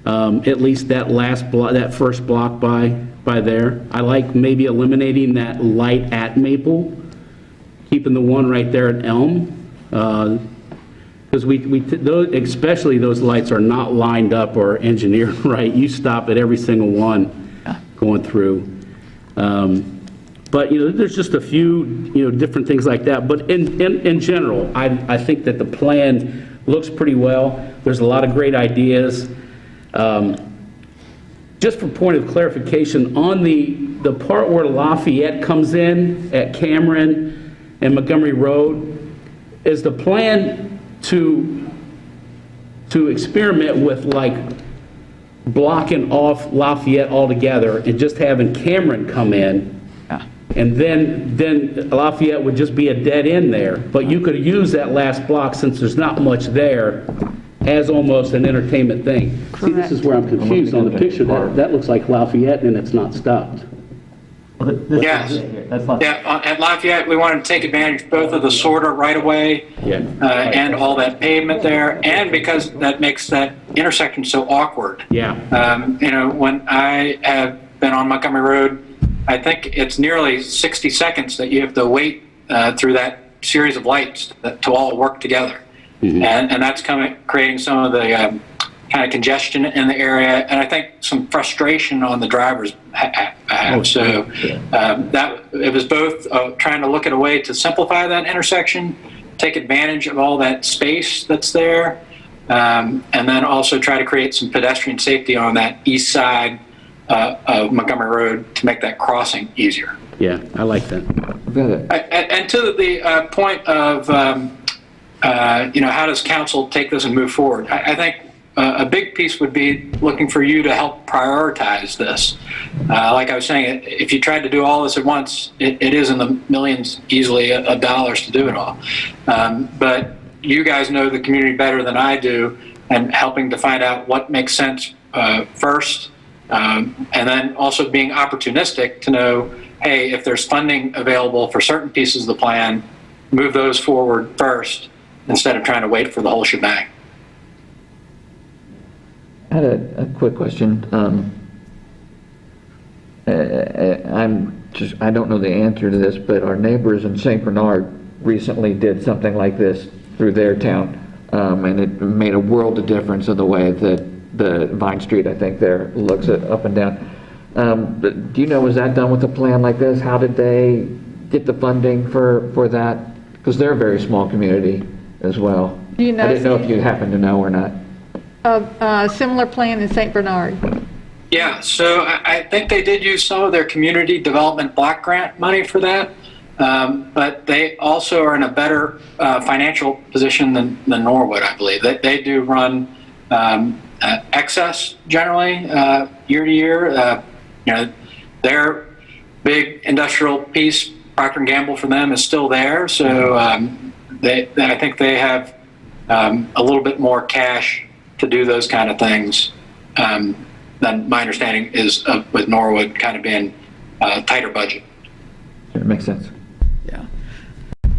At least that last block, that first block by there. I like maybe eliminating that light at Maple, keeping the one right there at Elm. Because especially those lights are not lined up or engineered right. You stop at every single one going through. But there's just a few different things like that. But in general, I think that the plan looks pretty well. There's a lot of great ideas. Just for point of clarification, on the part where Lafayette comes in at Cameron and Montgomery Road, is the plan to experiment with blocking off Lafayette altogether and just having Cameron come in, and then Lafayette would just be a dead end there. But you could use that last block, since there's not much there, as almost an entertainment thing. See, this is where I'm confused on the picture. That looks like Lafayette and it's not stopped. Yes. At Lafayette, we wanted to take advantage both of the sorter right away and all that pavement there, and because that makes that intersection so awkward. Yeah. When I have been on Montgomery Road, I think it's nearly 60 seconds that you have to wait through that series of lights to all work together. Mm-hmm. And that's creating some of the kind of congestion in the area, and I think some frustration on the drivers. So that it was both trying to look at a way to simplify that intersection, take advantage of all that space that's there, and then also try to create some pedestrian safety on that east side of Montgomery Road to make that crossing easier. Yeah, I like that. And to the point of how does council take this and move forward? I think a big piece would be looking for you to help prioritize this. Like I was saying, if you tried to do all this at once, it is in the millions easily of dollars to do it all. But you guys know the community better than I do, and helping to find out what makes sense first, and then also being opportunistic to know, hey, if there's funding available for certain pieces of the plan, move those forward first instead of trying to wait for the whole shebang. I had a quick question. I don't know the answer to this, but our neighbors in St. Bernard recently did something like this through their town, and it made a world of difference in the way that the Vine Street, I think, there looks up and down. But do you know, was that done with a plan like this? How did they get the funding for that? Because they're a very small community as well. I didn't know if you happen to know or not. A similar plan in St. Bernard. Yeah, so I think they did use some of their community development block grant money for that, but they also are in a better financial position than Norwood, I believe. They do run excess generally year to year. Their big industrial piece, Procter & Gamble, for them is still there, so I think they have a little bit more cash to do those kind of things than my understanding is with Norwood kind of being a tighter budget. It makes sense. Yeah.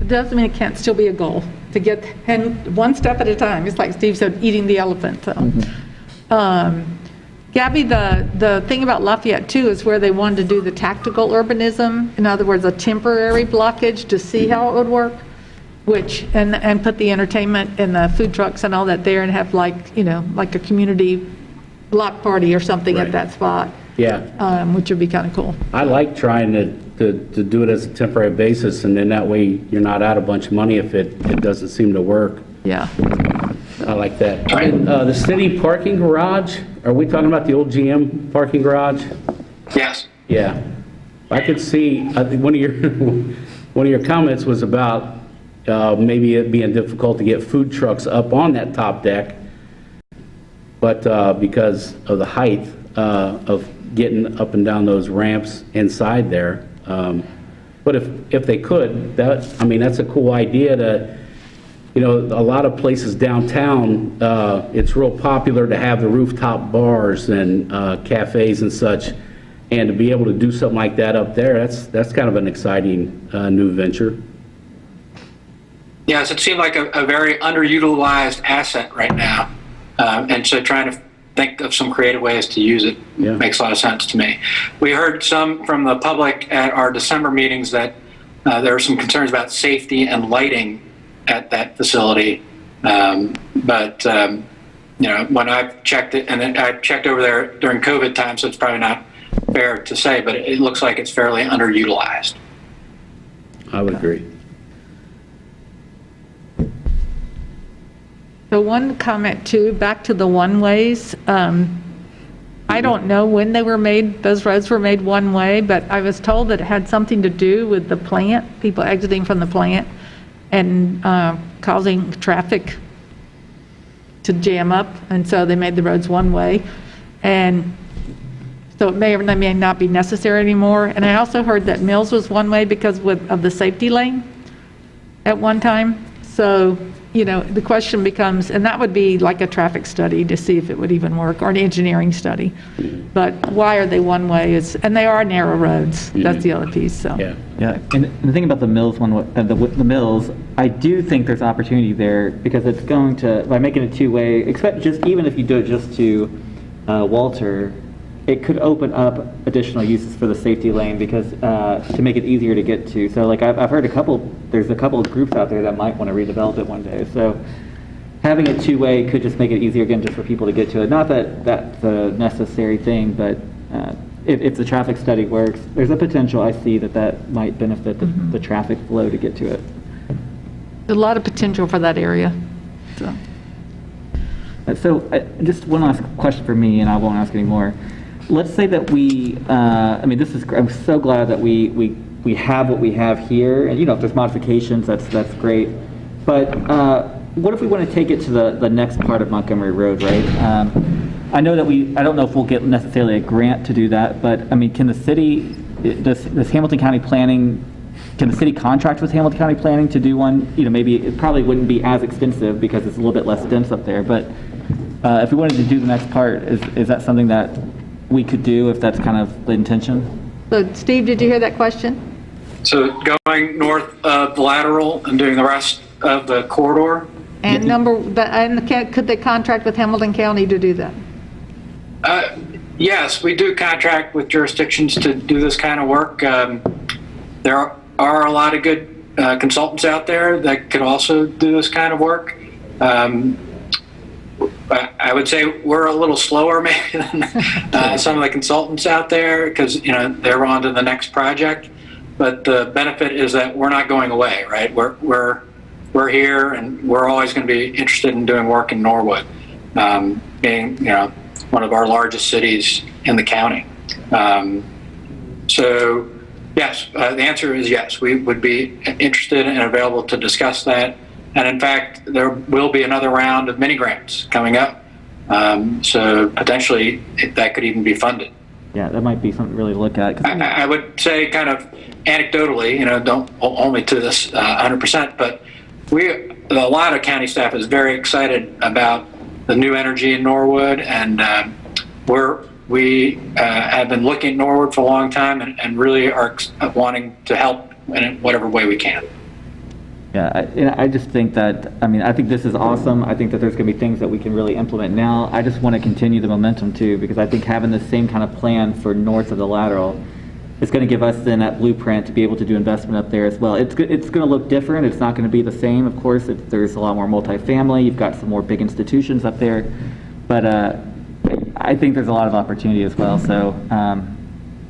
It doesn't mean it can't still be a goal to get, and one step at a time. It's like Steve said, eating the elephant. So. Gabby, the thing about Lafayette too is where they wanted to do the tactical urbanism. In other words, a temporary blockage to see how it would work, and put the entertainment and the food trucks and all that there and have like a community block party or something at that spot. Yeah. Which would be kind of cool. I like trying to do it as a temporary basis, and then that way you're not out a bunch of money if it doesn't seem to work. Yeah. I like that. The city parking garage, are we talking about the old GM parking garage? Yes. Yeah. I could see, one of your comments was about maybe it being difficult to get food trucks up on that top deck, but because of the height of getting up and down those ramps inside there. But if they could, that's a cool idea to, a lot of places downtown, it's real popular to have the rooftop bars and cafes and such, and to be able to do something like that up there, that's kind of an exciting new venture. Yes, it seemed like a very underutilized asset right now, and so trying to think of some creative ways to use it makes a lot of sense to me. We heard some from the public at our December meetings that there are some concerns about safety and lighting at that facility, but when I've checked it, and I checked over there during COVID time, so it's probably not fair to say, but it looks like it's fairly underutilized. I would agree. So one comment too, back to the one-ways. I don't know when they were made, those roads were made one-way, but I was told that it had something to do with the plant, people exiting from the plant and causing traffic to jam up, and so they made the roads one-way. And so it may or may not be necessary anymore. And I also heard that Mills was one-way because of the safety lane at one time. So the question becomes, and that would be like a traffic study to see if it would even work, or an engineering study. But why are they one way? And they are narrow roads. That's the other piece. So. Yeah, and the thing about the Mills the Mills, I do think there's opportunity there because it's going to, by making it two-way, even if you do it just to Walter, it could open up additional uses for the safety lane because to make it easier to get to. So like I've heard there's a couple of groups out there that might want to redevelop it one day. So having it two-way could just make it easier again just for people to get to it. Not that that's a necessary thing, but if the traffic study works, there's a potential I see that might benefit the traffic flow to get to it. There's a lot of potential for that area. So just one last question for me, and I won't ask any more. Let's say that I'm so glad that we have what we have here, and if there's modifications, that's great. But what if we want to take it to the next part of Montgomery Road, right? I know that I don't know if we'll get necessarily a grant to do that, but can the city, does Hamilton County Planning, can the city contract with Hamilton County Planning to do one? Maybe it probably wouldn't be as extensive because it's a little bit less dense up there, but if we wanted to do the next part, is that something that we could do if that's kind of the intention? So Steve, did you hear that question? So going north of the lateral and doing the rest of the corridor? And could they contract with Hamilton County to do that? Yes, we do contract with jurisdictions to do this kind of work. There are a lot of good consultants out there that could also do this kind of work. I would say we're a little slower maybe than some of the consultants out there because they're on to the next project. But the benefit is that we're not going away, right? We're here, and we're always going to be interested in doing work in Norwood, being one of our largest cities in the county. So yes, the answer is yes. We would be interested and available to discuss that. And in fact, there will be another round of mini grants coming up. So potentially that could even be funded. Yeah, that might be something really to look at. I would say kind of anecdotally, don't hold me to this 100%, but a lot of county staff is very excited about the new energy in Norwood, and we have been looking at Norwood for a long time and really are wanting to help in whatever way we can. Yeah, I just think that, I mean, I think this is awesome. I think that there's going to be things that we can really implement now. I just want to continue the momentum too, because I think having the same kind of plan for north of the lateral is going to give us then that blueprint to be able to do investment up there as well. It's going to look different. It's not going to be the same, of course. There's a lot more multifamily. You've got some more big institutions up there. But I think there's a lot of opportunity as well. So,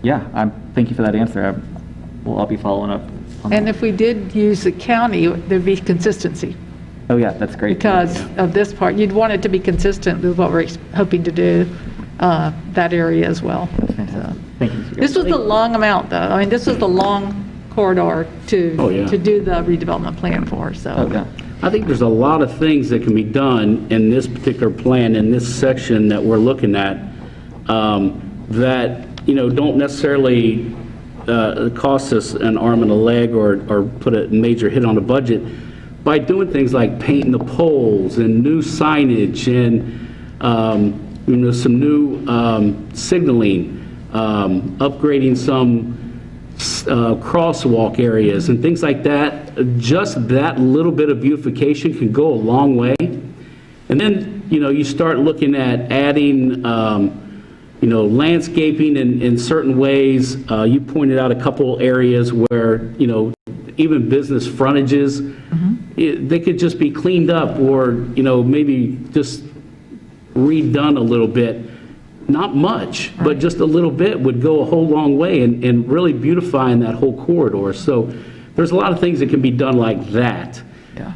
yeah, thank you for that answer. I'll be following up. And if we did use the county, there'd be consistency. Oh, yeah, that's great. Because of this part, you'd want it to be consistent with what we're hoping to do, that area as well. So, thank you. this was the long amount, though. I mean, this was the long corridor to do the redevelopment plan for, so. Oh, yeah. I think there's a lot of things that can be done in this particular plan, in this section that we're looking at, that, don't necessarily cost us an arm and a leg or put a major hit on the budget by doing things like painting the poles and new signage and some new signaling, upgrading some crosswalk areas and things like that. Just that little bit of beautification can go a long way. And then you start looking at adding landscaping in certain ways. You pointed out a couple areas where, even business frontages, they could just be cleaned up or, maybe just redone a little bit. Not much, but just a little bit would go a whole long way in really beautifying that whole corridor. So there's a lot of things that can be done like that,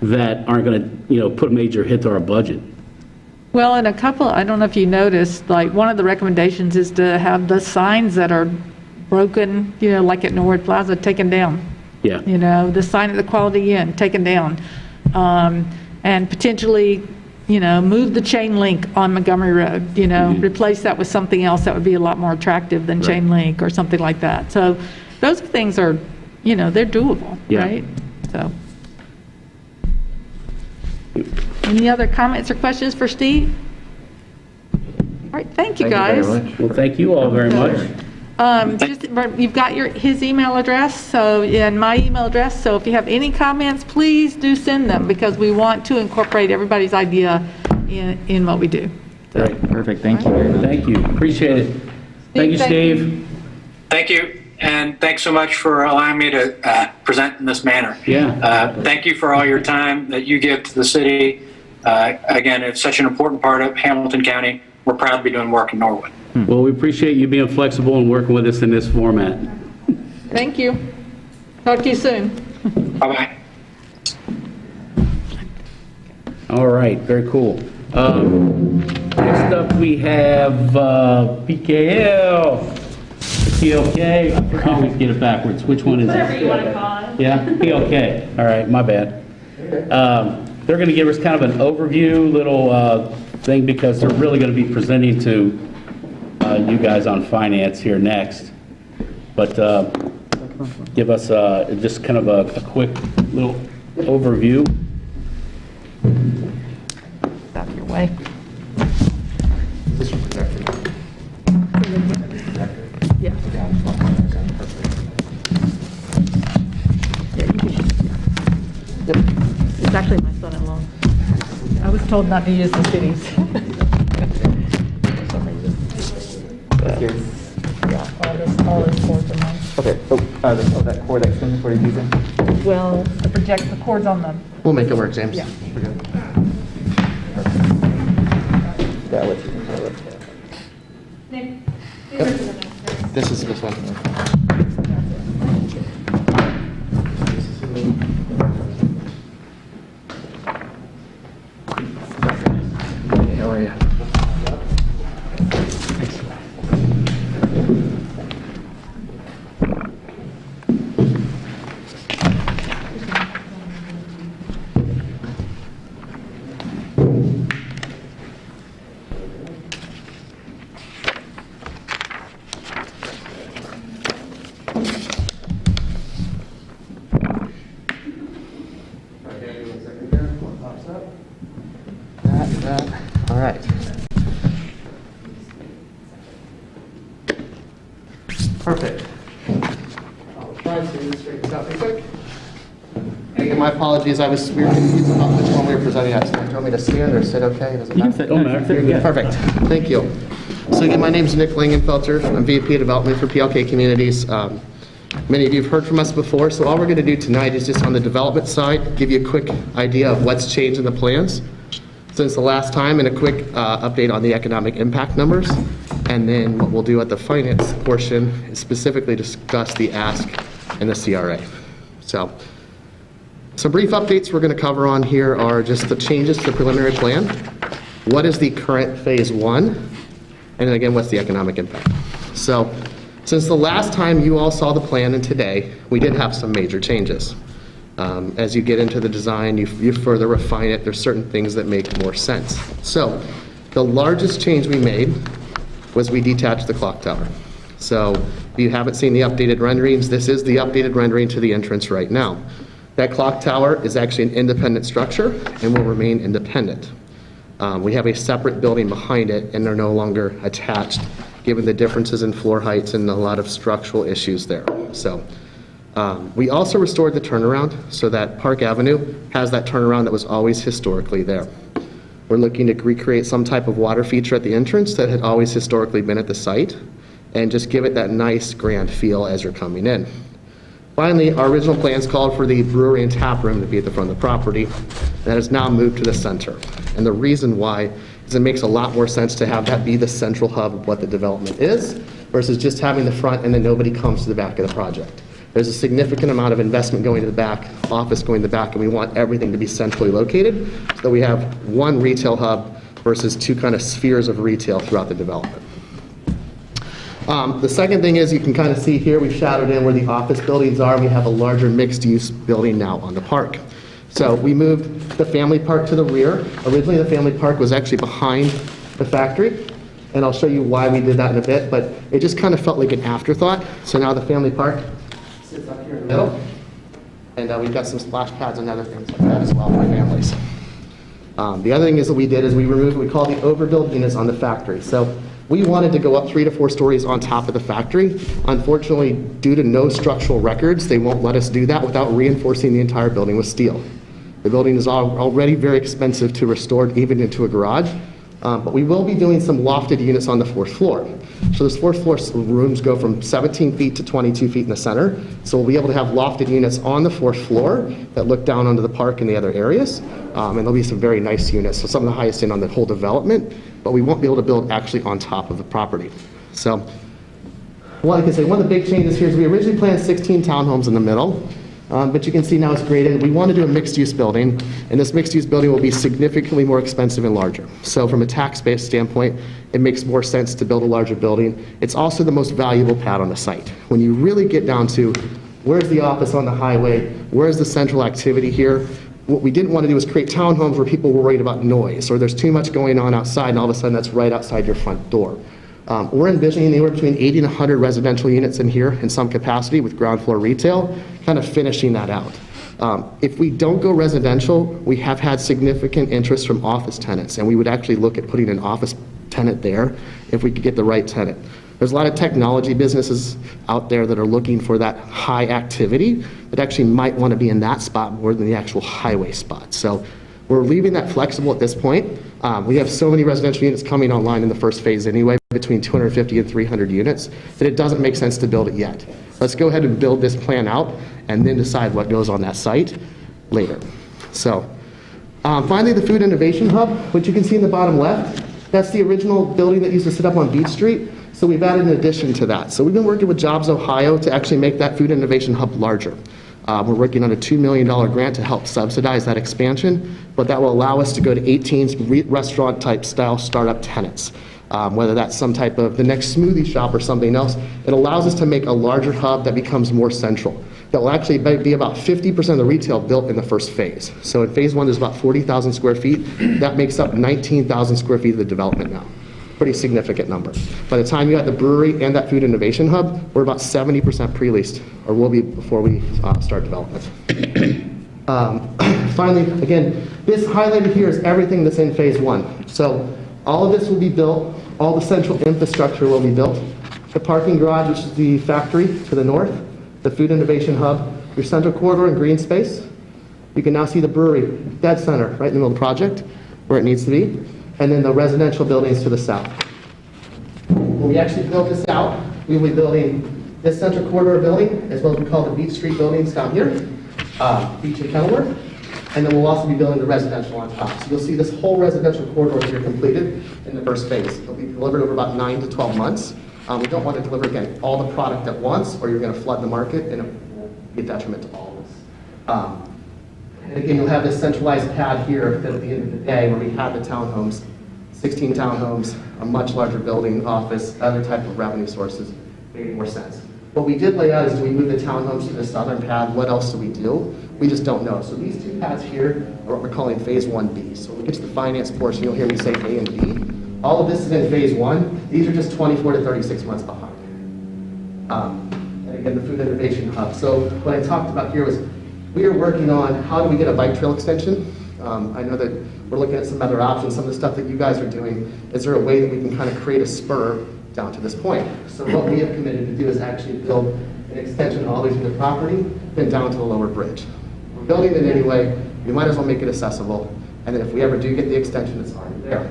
that aren't going to, put a major hit to our budget. Well, and a couple, I don't know if you noticed, like one of the recommendations is to have the signs that are broken, like at Norwood Plaza, taken down. Yeah. The sign at the Quality Inn, taken down. And potentially, move the chain link on Montgomery Road, replace that with something else that would be a lot more attractive than chain link or something like that. So those things are, they're doable, right? So. Any other comments or questions for Steve? All right, thank you guys. Thank you very much. Well, thank you all very much. You've got his email address, and my email address, so if you have any comments, please do send them, because we want to incorporate everybody's idea in what we do. Great. Perfect, thank you very much. Thank you, appreciate it. Thank you, Steve. Thank you, and thanks so much for allowing me to present in this manner. Yeah. Thank you for all your time that you give to the city. Again, it's such an important part of Hamilton County. We're proud to be doing work in Norwood. Well, we appreciate you being flexible and working with us in this format. Thank you. Talk to you soon. Bye-bye. All right, very cool. Next up, we have PKL. PLK. I always get it backwards. Which one is it? Whatever you want to call it. Yeah, PLK. All right, my bad. They're going to give us kind of an overview, little thing, because they're really going to be presenting to you guys on finance here next. But give us just kind of a quick little overview. Out of your way. Yeah. Yep. It's actually my son-in-law. I was told not to use the cities. For some reason. Yeah, all this cords are mine. Okay, that cord extension, what are you using? Well, to project the cords on them. We'll make it work, James. Yeah. Yeah, I'll let you control it. Nick, these are for the next. This is this one. How are you? All right. Perfect. I'll try to straighten this out real quick. And again, my apologies, we were confused about which one we were presenting at. So do you want me to stand or sit okay? Does it You can matter? sit. Don't matter. Sit, yeah. Perfect. Thank you. So again, my name is Nick Langenfelter. I'm VP of Development for PLK Communities. Many of you have heard from us before, so all we're going to do tonight is just on the development side, give you a quick idea of what's changed in the plans since the last time and a quick update on the economic impact numbers. And then what we'll do at the finance portion is specifically discuss the ask and the CRA. So some brief updates we're going to cover on here are just the changes to the preliminary plan. What is the current phase 1? And then again, what's the economic impact? So since the last time you all saw the plan and today, we did have some major changes. As you get into the design, you further refine it, there's certain things that make more sense. So the largest change we made was we detached the clock tower. So if you haven't seen the updated renderings, this is the updated rendering to the entrance right now. That clock tower is actually an independent structure and will remain independent. We have a separate building behind it and they're no longer attached given the differences in floor heights and a lot of structural issues there. So we also restored the turnaround so that Park Avenue has that turnaround that was always historically there. We're looking to recreate some type of water feature at the entrance that had always historically been at the site and just give it that nice grand feel as you're coming in. Finally, our original plans called for the brewery and tap room to be at the front of the property. That has now moved to the center. And the reason why is it makes a lot more sense to have that be the central hub of what the development is versus just having the front and then nobody comes to the back of the project. There's a significant amount of investment going to the back, office going to the back, and we want everything to be centrally located so that we have one retail hub versus two kind of spheres of retail throughout the development. The second thing is you can kind of see here, we've shadowed in where the office buildings are. We have a larger mixed-use building now on the park. So we moved the family park to the rear. Originally, the family park was actually behind the factory, and I'll show you why we did that in a bit, but it just kind of felt like an afterthought. So now the family park sits up here in the middle, and we've got some splash pads and other things like that as well for families. The other thing is that we did is we removed what we call the overbuild units on the factory. So we wanted to go up 3 to 4 stories on top of the factory. Unfortunately, due to no structural records, they won't let us do that without reinforcing the entire building with steel. The building is already very expensive to restore, even into a garage. But we will be doing some lofted units on the 4th floor. So this 4th floor rooms go from 17 feet to 22 feet in the center. So we'll be able to have lofted units on the 4th floor that look down onto the park and the other areas. And there'll be some very nice units, so some of the highest end on the whole development, but we won't be able to build actually on top of the property. So, well, like I say, one of the big changes here is we originally planned 16 townhomes in the middle. But you can see now it's graded. We want to do a mixed-use building, and this mixed-use building will be significantly more expensive and larger. So from a tax base standpoint, it makes more sense to build a larger building. It's also the most valuable pad on the site. When you really get down to where's the office on the highway, where's the central activity here, what we didn't want to do is create townhomes where people were worried about noise, or there's too much going on outside, and all of a sudden that's right outside your front door. We're envisioning anywhere between 80 and 100 residential units in here in some capacity with ground floor retail, kind of finishing that out. If we don't go residential, we have had significant interest from office tenants, and we would actually look at putting an office tenant there if we could get the right tenant. There's a lot of technology businesses out there that are looking for that high activity that actually might want to be in that spot more than the actual highway spot. So we're leaving that flexible at this point. We have so many residential units coming online in the first phase anyway, between 250 and 300 units, that it doesn't make sense to build it yet. Let's go ahead and build this plan out and then decide what goes on that site later. So finally, the Food Innovation Hub, which you can see in the bottom left, that's the original building that used to sit up on Beach Street. So we've added an addition to that. So we've been working with Jobs Ohio to actually make that Food Innovation Hub larger. We're working on a $2 million grant to help subsidize that expansion, but that will allow us to go to 18 restaurant-type style startup tenants. Whether that's some type of the next smoothie shop or something else, it allows us to make a larger hub that becomes more central. That will actually be about 50% of the retail built in the first phase. So in phase 1, there's about 40,000 square feet. That makes up 19,000 square feet of the development now. Pretty significant number. By the time you got the brewery and that Food Innovation Hub, we're about 70% pre-leased, or will be before we start development. Finally, again, this highlighted here is everything that's in phase one. So all of this will be built, all the central infrastructure will be built. The parking garage, which is the factory to the north, the food innovation hub, your central corridor and green space. You can now see the brewery, dead center, right in the middle of the project, where it needs to be, and then the residential buildings to the south. When we actually build this out, we will be building this central corridor building, as well as we call the Beach Street buildings down here, Beach and Kenilworth, and then we'll also be building the residential on top. So you'll see this whole residential corridor here completed in the first phase. It'll be delivered over about 9 to 12 months. We don't want to deliver, again, all the product at once, or you're going to flood the market, and it will be a detriment to all of us. And again, you'll have this centralized pad here that at the end of the day, where we have the townhomes, 16 townhomes, a much larger building, office, other type of revenue sources, made more sense. What we did lay out is, do we move the townhomes to the southern pad? What else do we do? We just don't know. So these two pads here are what we're calling phase 1B. So when we get to the finance portion, you'll hear me say A and B. All of this is in phase 1. These are just 24 to 36 months behind. And again, the food innovation hub. So what I talked about here was, we are working on how do we get a bike trail extension. I know that we're looking at some other options, some of the stuff that you guys are doing. Is there a way that we can kind of create a spur down to this point? So what we have committed to do is actually build an extension all the way to the property, then down to the lower bridge. We're building it anyway, we might as well make it accessible, and then if we ever do get the extension, it's already there.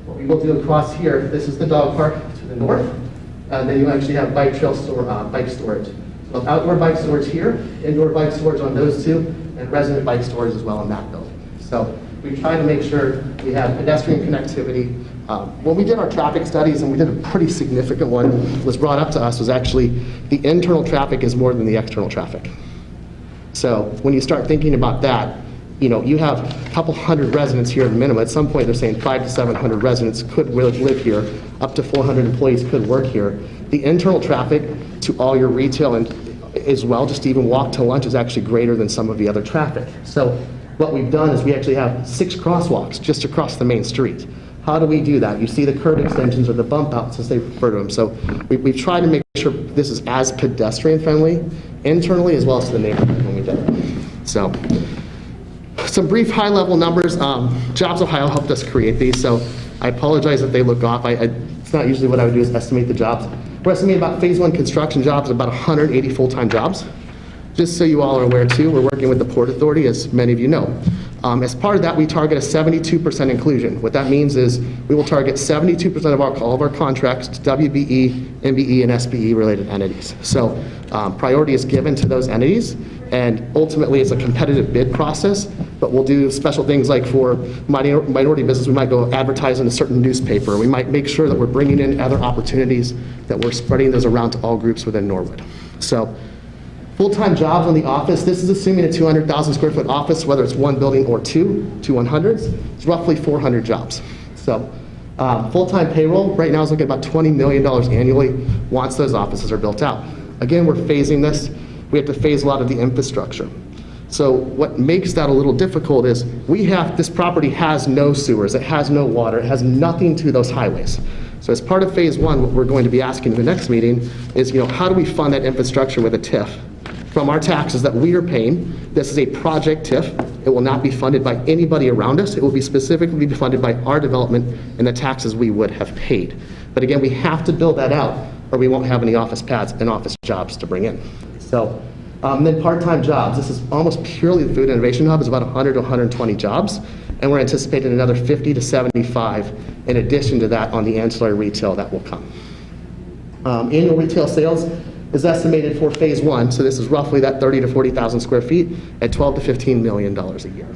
What we will do across here, this is the dog park to the north, and then you actually have bike trail bike storage. So outdoor bike storage here, indoor bike storage on those two, and resident bike storage as well in that building. So we try to make sure we have pedestrian connectivity. When we did our traffic studies, and we did a pretty significant one, was brought up to us was actually the internal traffic is more than the external traffic. So when you start thinking about that, you know, you have a couple hundred residents here at minimum. At some point, they're saying 500 to 700 residents could live here, up to 400 employees could work here. The internal traffic to all your retail and as well, just to even walk to lunch, is actually greater than some of the other traffic. So what we've done is we actually have 6 crosswalks just across the main street. How do we do that? You see the curb extensions or the bump outs, as they refer to them. So we've tried to make sure this is as pedestrian friendly internally as well as to the neighborhood when we do it. So some brief high level numbers. Jobs Ohio helped us create these, so I apologize if they look off. It's not usually what I would do is estimate the jobs. We're estimating about phase 1 construction jobs, about 180 full-time jobs. Just so you all are aware too, we're working with the Port Authority, as many of you know. As part of that, we target a 72% inclusion. What that means is we will target 72% of all of our contracts to WBE, MBE, and SBE related entities. So priority is given to those entities, and ultimately it's a competitive bid process, but we'll do special things like for minority business, we might go advertise in a certain newspaper. We might make sure that we're bringing in other opportunities, that we're spreading those around to all groups within Norwood. So full-time jobs on the office, this is assuming a 200,000 square foot office, whether it's one building or two 100s, it's roughly 400 jobs. So full-time payroll right now is looking at about $20 million annually once those offices are built out. Again, we're phasing this. We have to phase a lot of the infrastructure. So what makes that a little difficult is this property has no sewers, it has no water, it has nothing to those highways. So as part of phase 1, what we're going to be asking in the next meeting is, how do we fund that infrastructure with a TIF? From our taxes that we are paying. This is a project TIF. It will not be funded by anybody around us. It will be specifically funded by our development and the taxes we would have paid. But again, we have to build that out or we won't have any office pads and office jobs to bring in. So then part-time jobs. This is almost purely the Food Innovation Hub. It's about 100 to 120 jobs. And we're anticipating another 50 to 75 in addition to that on the ancillary retail that will come. Annual retail sales is estimated for phase 1, so this is roughly that 30 to 40,000 square feet at $12 to $15 million a year.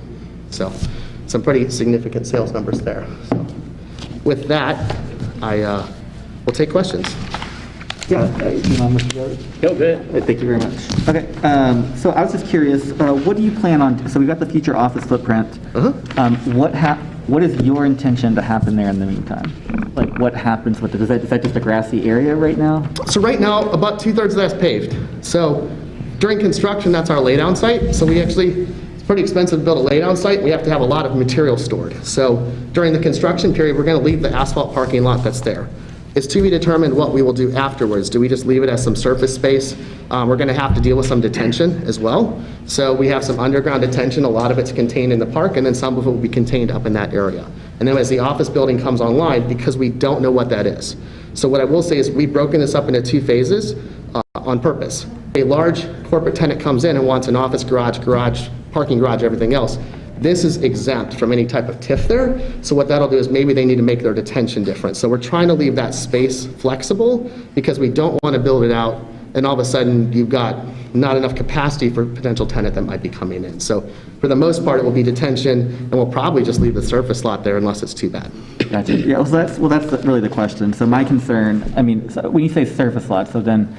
So some pretty significant sales numbers there. So with that, I will take questions. Yeah, you want Mr. George? Go good. Thank you very much. Okay, so I was just curious, what do you plan on, so we've got the future office footprint. What is your intention to happen there in the meantime? Like what happens with it? Is that just a grassy area right now? So right now, about 2/3 of that's paved. So during construction, that's our laydown site. So it's pretty expensive to build a laydown site. We have to have a lot of material stored. So during the construction period, we're going to leave the asphalt parking lot that's there. It's to be determined what we will do afterwards. Do we just leave it as some surface space? We're going to have to deal with some detention as well. So we have some underground detention. A lot of it's contained in the park, and then some of it will be contained up in that area. And then as the office building comes online, because we don't know what that is. So what I will say is we've broken this up into 2 phases on purpose. A large corporate tenant comes in and wants an office garage, parking garage, everything else. This is exempt from any type of TIF there. So what that'll do is maybe they need to make their detention different. So we're trying to leave that space flexible because we don't want to build it out and all of a sudden you've got not enough capacity for a potential tenant that might be coming in. So for the most part, it will be detention, and we'll probably just leave the surface lot there unless it's too bad. Gotcha. Yeah, that's really the question. So my concern, I mean, so when you say surface lot, so then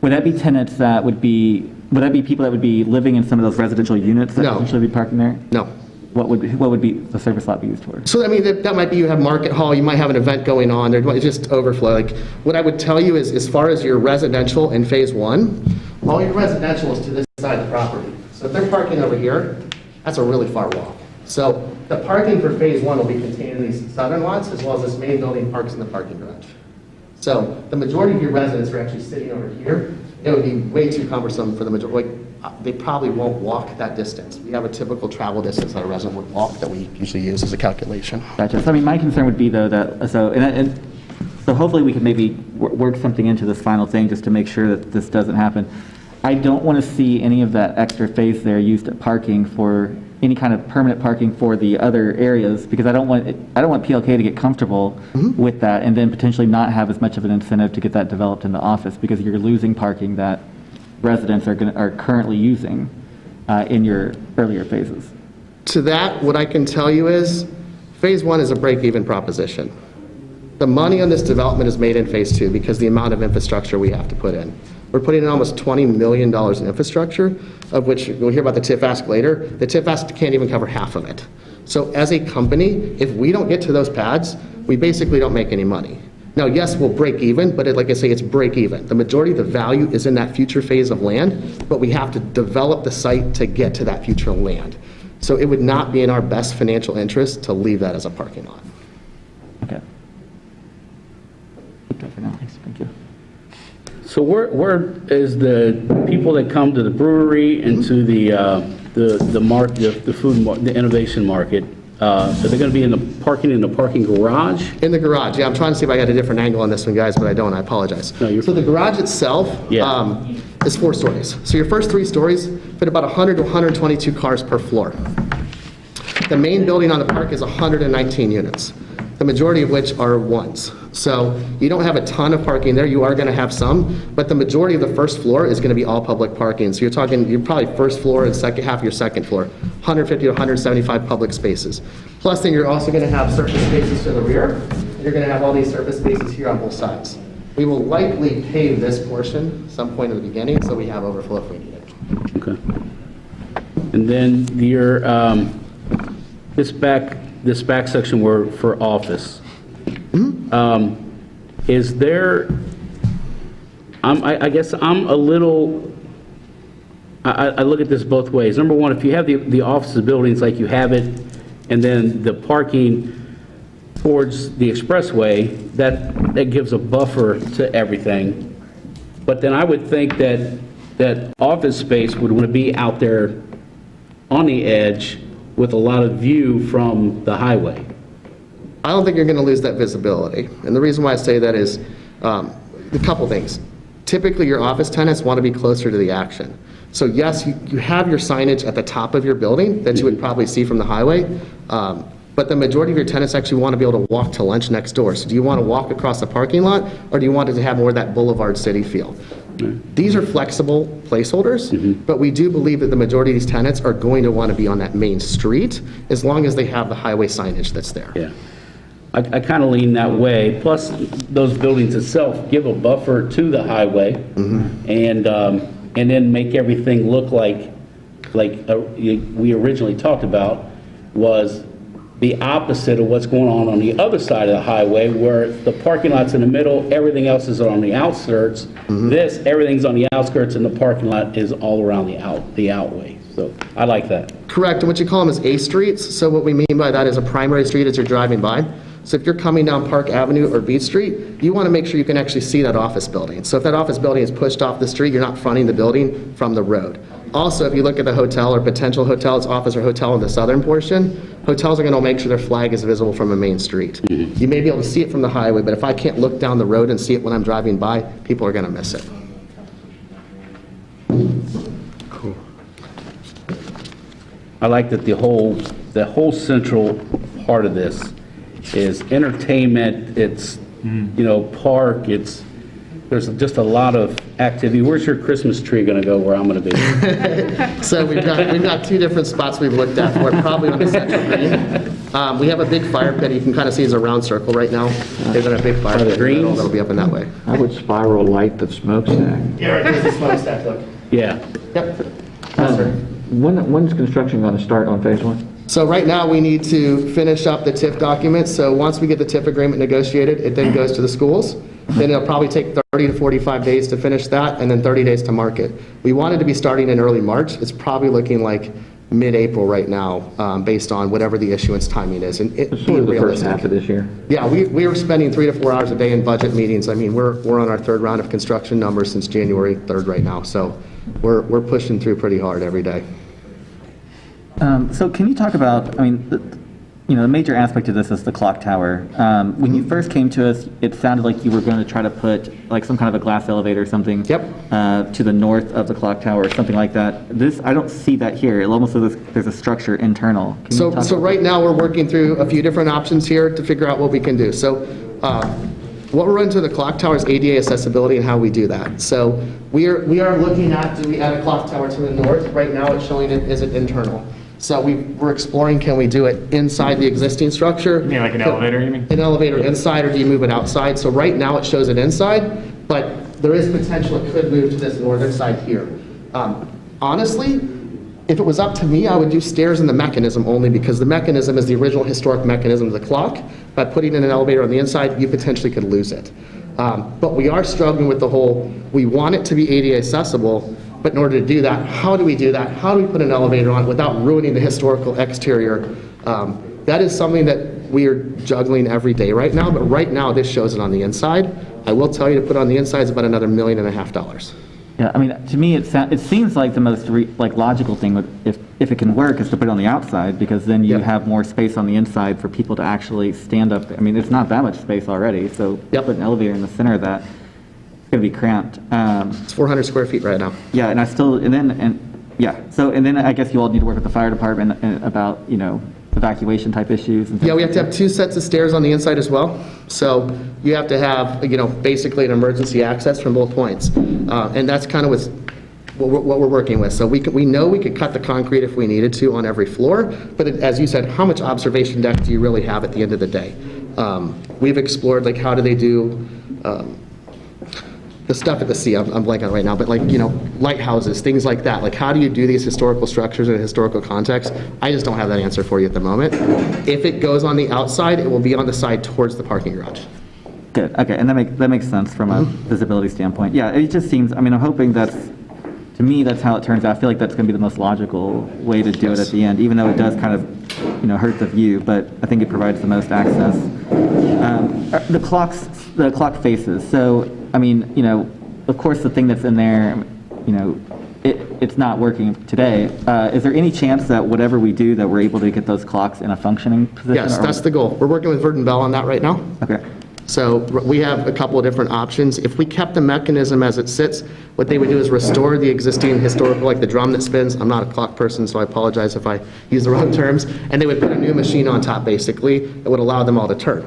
would that be tenants that would that be people that would be living in some of those residential units that No. potentially be parking there? No. What would be the surface lot be used for? So, I mean, that might be you have market hall, you might have an event going on, there might just overflow. Like, what I would tell you is, as far as your residential in phase 1, all your residential is to this side of the property. So if they're parking over here, that's a really far walk. So the parking for phase 1 will be contained in these southern lots, as well as this main building parks in the parking garage. So the majority of your residents are actually sitting over here. It would be way too cumbersome for the majority. They probably won't walk that distance. We have a typical travel distance that a resident would walk that we usually use as a calculation. Gotcha. So I mean, my concern would be though that, so hopefully we can maybe work something into this final thing just to make sure that this doesn't happen. I don't want to see any of that extra space there used at parking for any kind of permanent parking for the other areas, because I don't want PLK to get comfortable with that and then potentially not have as much of an incentive to get that developed in the office, because you're losing parking that residents are currently using in your earlier phases. To that, what I can tell you is, phase 1 is a break-even proposition. The money on this development is made in phase 2 because the amount of infrastructure we have to put in. We're putting in almost $20 million in infrastructure, of which we'll hear about the TIF ask later. The TIF ask can't even cover half of it. So as a company, if we don't get to those pads, we basically don't make any money. Now, yes, we'll break even, but like I say, it's break even. The majority of the value is in that future phase of land, but we have to develop the site to get to that future land. So it would not be in our best financial interest to leave that as a parking lot. Okay. For now. Thank you. So where is the people that come to the brewery and to the market, the food, the innovation market? Are they going to be in the parking garage? In the garage, yeah. I'm trying to see if I got a different angle on this one, guys, but I don't. I apologize. No, you're so the garage itself Yeah. is 4 stories. So your first 3 stories fit about 100 to 122 cars per floor. The main building on the park is 119 units, the majority of which are ones. So you don't have a ton of parking there. You are going to have some, but the majority of the first floor is going to be all public parking. So you're probably first floor and second half of your second floor, 150 to 175 public spaces. Plus, then you're also going to have surface spaces to the rear. You're going to have all these surface spaces here on both sides. We will likely pave this portion some point in the beginning, so we have overflow if we need it. Okay. And then your this back section were for office. Is there? I guess I'm a little. I look at this both ways. Number one, if you have the offices buildings like you have it, and then the parking towards the expressway, that gives a buffer to everything. But then I would think that office space would want to be out there on the edge with a lot of view from the highway. I don't think you're going to lose that visibility. And the reason why I say that is a couple things. Typically, your office tenants want to be closer to the action. So yes, you have your signage at the top of your building that you would probably see from the highway, but the majority of your tenants actually want to be able to walk to lunch next door. So do you want to walk across the parking lot, or do you want it to have more of that boulevard city feel? These are flexible placeholders, but we do believe that the majority of these tenants are going to want to be on that main street as long as they have the highway signage that's there. Yeah. I kind of lean that way. Plus, those buildings itself give a buffer to the highway, and then make everything look like we originally talked about, was the opposite of what's going on the other side of the highway, where the parking lot's in the middle, everything else is on the outskirts. This, everything's on the outskirts, and the parking lot is all around the outway. So I like that. Correct, and what you call them is A streets. So what we mean by that is a primary street as you're driving by. So if you're coming down Park Avenue or Beach Street, you want to make sure you can actually see that office building. So if that office building is pushed off the street, you're not fronting the building from the road. Also, if you look at the hotel or potential hotels, office or hotel in the southern portion, hotels are going to make sure their flag is visible from a main street. You may be able to see it from the highway, but if I can't look down the road and see it when I'm driving by, people are going to miss it. Cool. I like that the whole central part of this is entertainment, it's, you know, park, there's just a lot of activity. Where's your Christmas tree going to go where I'm going to be? So we've got two different spots we've looked at for it, probably on the central green. We have a big fire pit. You can kind of see it's a round circle right now. There's a big fire pit that'll be up in that way. I would spiral light the smokestack. Yeah, right, there's the smokestack, look. Yeah. Yep. Yes, sir. When's construction going to start on phase 1? So right now, we need to finish up the TIF document. So once we get the TIF agreement negotiated, it then goes to the schools. Then it'll probably take 30 to 45 days to finish that, and then 30 days to market. We wanted to be starting in early March. It's probably looking like mid-April right now, based on whatever the issuance timing is. And it being The first realistic. half of this year. Yeah, we were spending 3 to 4 hours a day in budget meetings. I mean, we're on our third round of construction numbers since January 3rd right now. So we're pushing through pretty hard every day. So can you talk about, I mean, the major aspect of this is the clock tower. When you first came to us, it sounded like you were going to try to put like some kind of a glass elevator or something to the north of the clock tower or something like that. This, I don't see that here. It almost looks like there's a structure internal. Can you talk So about right that? now, we're working through a few different options here to figure out what we can do. So what we're into the clock tower is ADA accessibility and how we do that. So we are looking at, do we add a clock tower to the north? Right now, it's showing it, is it internal? So we're exploring, can we do it inside the existing structure? You mean like an elevator, you mean? An elevator inside, or do you move it outside? So right now, it shows it inside, but there is potential it could move to this northern side here. Honestly, if it was up to me, I would do stairs in the mechanism only because the mechanism is the original historic mechanism of the clock. By putting in an elevator on the inside, you potentially could lose it. But we are struggling with the whole, we want it to be ADA accessible, but in order to do that, how do we do that? How do we put an elevator on without ruining the historical exterior? That is something that we are juggling every day right now, but right now this shows it on the inside. I will tell you to put it on the inside is about another $1.5 million. Yeah, I mean, to me, it seems like the most logical thing, if it can work, is to put it on the outside, because then you have more space on the inside for people to actually stand up. I mean, it's not that much space already, so put an elevator in the center of that. It's going to be cramped. It's 400 square feet right now. Yeah, and then I guess you all need to work with the fire department about, evacuation type issues and things. Yeah, we have to have 2 sets of stairs on the inside as well. So you have to have, basically an emergency access from both points. And that's kind of what we're working with. So we know we could cut the concrete if we needed to on every floor, but as you said, how much observation deck do you really have at the end of the day? We've explored, like, how do they do the stuff at the sea, I'm blanking on it right now, but lighthouses, things like that. Like, how do you do these historical structures in a historical context? I just don't have that answer for you at the moment. If it goes on the outside, it will be on the side towards the parking garage. Good, okay, and that makes sense from a visibility standpoint. Yeah, it just seems, I'm hoping to me, that's how it turns out. I feel like that's going to be the most logical way to do it at the end, even though it does kind of, hurt the view, but I think it provides the most access. The clock faces, so, of course, the thing that's in there, it's not working today. Is there any chance that whatever we do, that we're able to get those clocks in a functioning position? Yes, that's the goal. We're working with Verdon Bell on that right now. Okay. So we have a couple of different options. If we kept the mechanism as it sits, what they would do is restore the existing historical, like the drum that spins. I'm not a clock person, so I apologize if I use the wrong terms. And they would put a new machine on top, basically, that would allow them all to turn.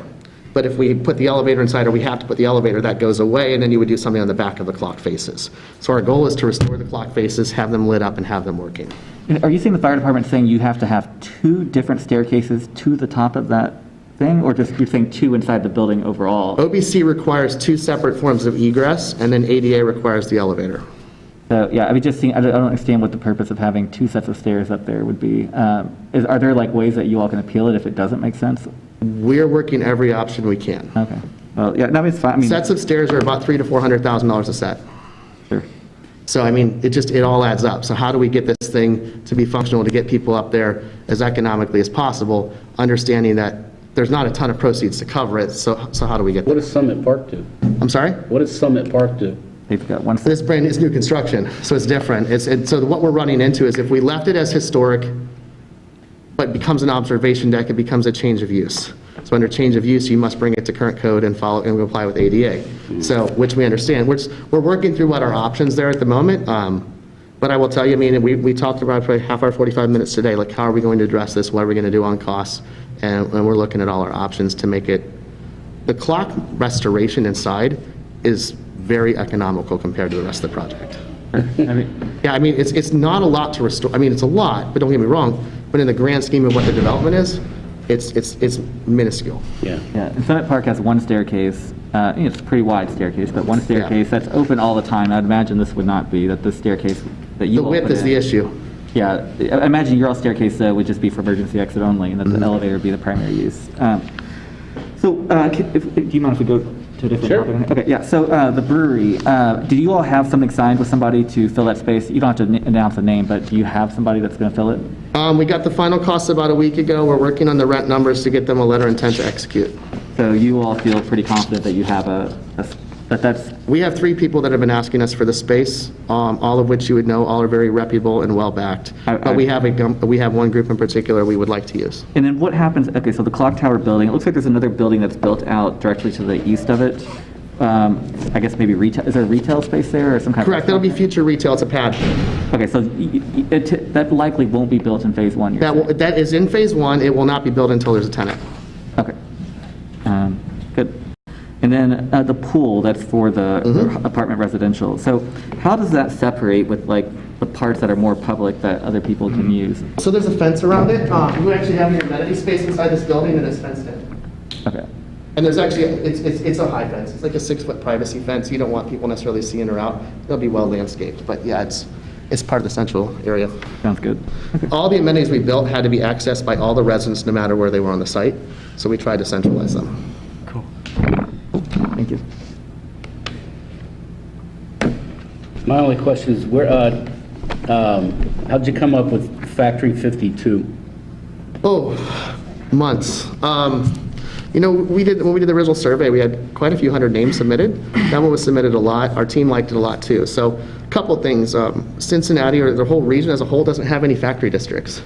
But if we put the elevator inside, or we have to put the elevator, that goes away, and then you would do something on the back of the clock faces. So our goal is to restore the clock faces, have them lit up, and have them working. And are you saying the fire department saying you have to have 2 different staircases to the top of that thing, or just you're saying 2 inside the building overall? OBC requires 2 separate forms of egress, and then ADA requires the elevator. So, yeah, I don't understand what the purpose of having 2 sets of stairs up there would be. Are there ways that you all can appeal it if it doesn't make sense? We're working every option we can. Okay. Well, yeah, it's fine. Sets of stairs are about $300,000 to $400,000 a set. Sure. So, it all adds up. So how do we get this thing to be functional, to get people up there as economically as possible, understanding that there's not a ton of proceeds to cover it, so how do we get What there? does Summit Park do? I'm sorry? What does Summit Park do? They've got one. This brand is new construction, so it's different. So what we're running into is if we left it as historic, but becomes an observation deck, it becomes a change of use. So under change of use, you must bring it to current code and follow and comply with ADA. So, which we understand. We're working through what our options there at the moment. But I will tell you, I mean, we talked about it for half hour, 45 minutes today, like how are we going to address this? What are we going to do on costs? And we're looking at all our options to make it, the clock restoration inside is very economical compared to the rest of the project. Yeah, I mean, it's not a lot to restore. I mean, it's a lot, but don't get me wrong. But in the grand scheme of what the development is, it's minuscule. Yeah. Yeah, and Summit Park has one staircase. It's a pretty wide staircase, but one staircase that's open all the time. I'd imagine this would not be, that the staircase that you The all width put is in- the issue. Yeah, I imagine your all staircase would just be for emergency exit only, and that the elevator would be the primary use. So, do you mind if we go to a different Sure. topic? Okay, yeah, so the brewery, do you all have something signed with somebody to fill that space? You don't have to announce a name, but do you have somebody that's going to fill it? We got the final costs about a week ago. We're working on the rent numbers to get them a letter of intent to execute. So you all feel pretty confident that you have that's, We have 3 people that have been asking us for the space, all of which you would know, all are very reputable and well-backed. But we have one group in particular we would like to use. and then what happens, okay, so the clock tower building, it looks like there's another building that's built out directly to the east of it. I guess maybe retail, is there a retail space there or some kind of? Correct, that'll be future retail, it's a pad. Okay, so that likely won't be built in phase one, you're saying? That is in phase 1, it will not be built until there's a tenant. Okay. Good. And then the pool, that's for the apartment residential. So how does that separate with like the parts that are more public that other people can use? So there's a fence around it. You actually have your amenity space inside this building and it's fenced in. Okay. And there's actually, it's a high fence. It's like a 6-foot privacy fence. You don't want people necessarily seeing her out. It'll be well landscaped, but yeah, it's part of the central area. Sounds good. All the amenities we built had to be accessed by all the residents, no matter where they were on the site. So we tried to centralize them. Cool. Thank you. My only question is, how'd you come up with Factory 52? Oh, months. When we did the original survey, we had quite a few hundred names submitted. That one was submitted a lot. Our team liked it a lot too. So a couple things. Cincinnati, or the whole region as a whole, doesn't have any factory districts.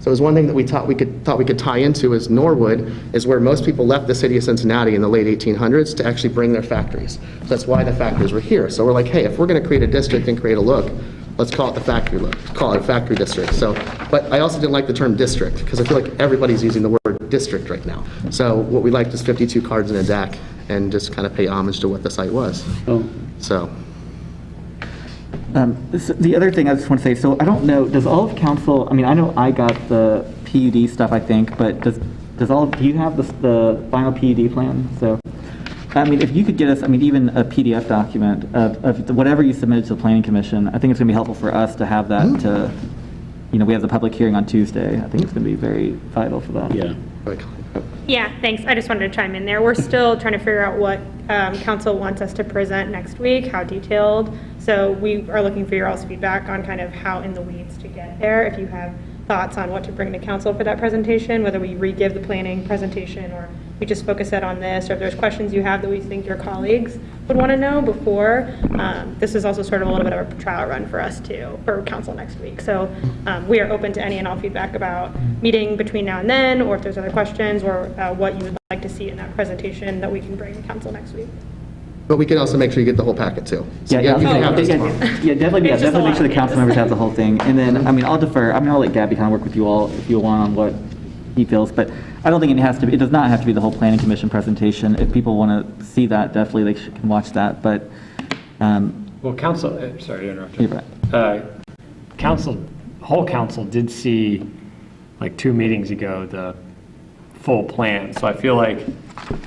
So it was one thing that we thought we could tie into is Norwood is where most people left the city of Cincinnati in the late 1800s to actually bring their factories. So that's why the factories were here. So we're like, hey, if we're going to create a district and create a look, let's call it the factory look, call it a factory district. So, but I also didn't like the term district because I feel like everybody's using the word district right now. So what we liked is 52 cards in a deck and just kind of pay homage to what the site was. Oh. So. The other thing I just want to say, so I don't know, does all of council, I mean, I know I got the PUD stuff, I think, but do you have the final PUD plan? So, I mean, if you could get us, I mean, even a PDF document of whatever you submitted to the Planning Commission, I think it's going to be helpful for us to have that to, we have the public hearing on Tuesday. I think it's going to be very vital for that. Yeah. Yeah, thanks. I just wanted to chime in there. We're still trying to figure out what council wants us to present next week, how detailed. So we are looking for your all's feedback on kind of how in the weeds to get there. If you have thoughts on what to bring to council for that presentation, whether we re-give the planning presentation or we just focus it on this, or if there's questions you have that we think your colleagues would want to know before. This is also sort of a little bit of a trial run for us too, for council next week. So we are open to any and all feedback about meeting between now and then, or if there's other questions, or what you would like to see in that presentation that we can bring to council next week. But we can also make sure you get the whole packet too. So Yeah, you can have this tomorrow. definitely It's just a make sure lot, the council members have the whole thing. And then, I mean, I'll defer, I mean, I'll let Gabby kind of work with you all if you want on what he feels, but I don't think it does not have to be the whole planning commission presentation. If people want to see that, definitely they can watch that, but. Well, council, sorry to interrupt you. You're Whole council did see, like 2 meetings ago, the full plan. So I feel like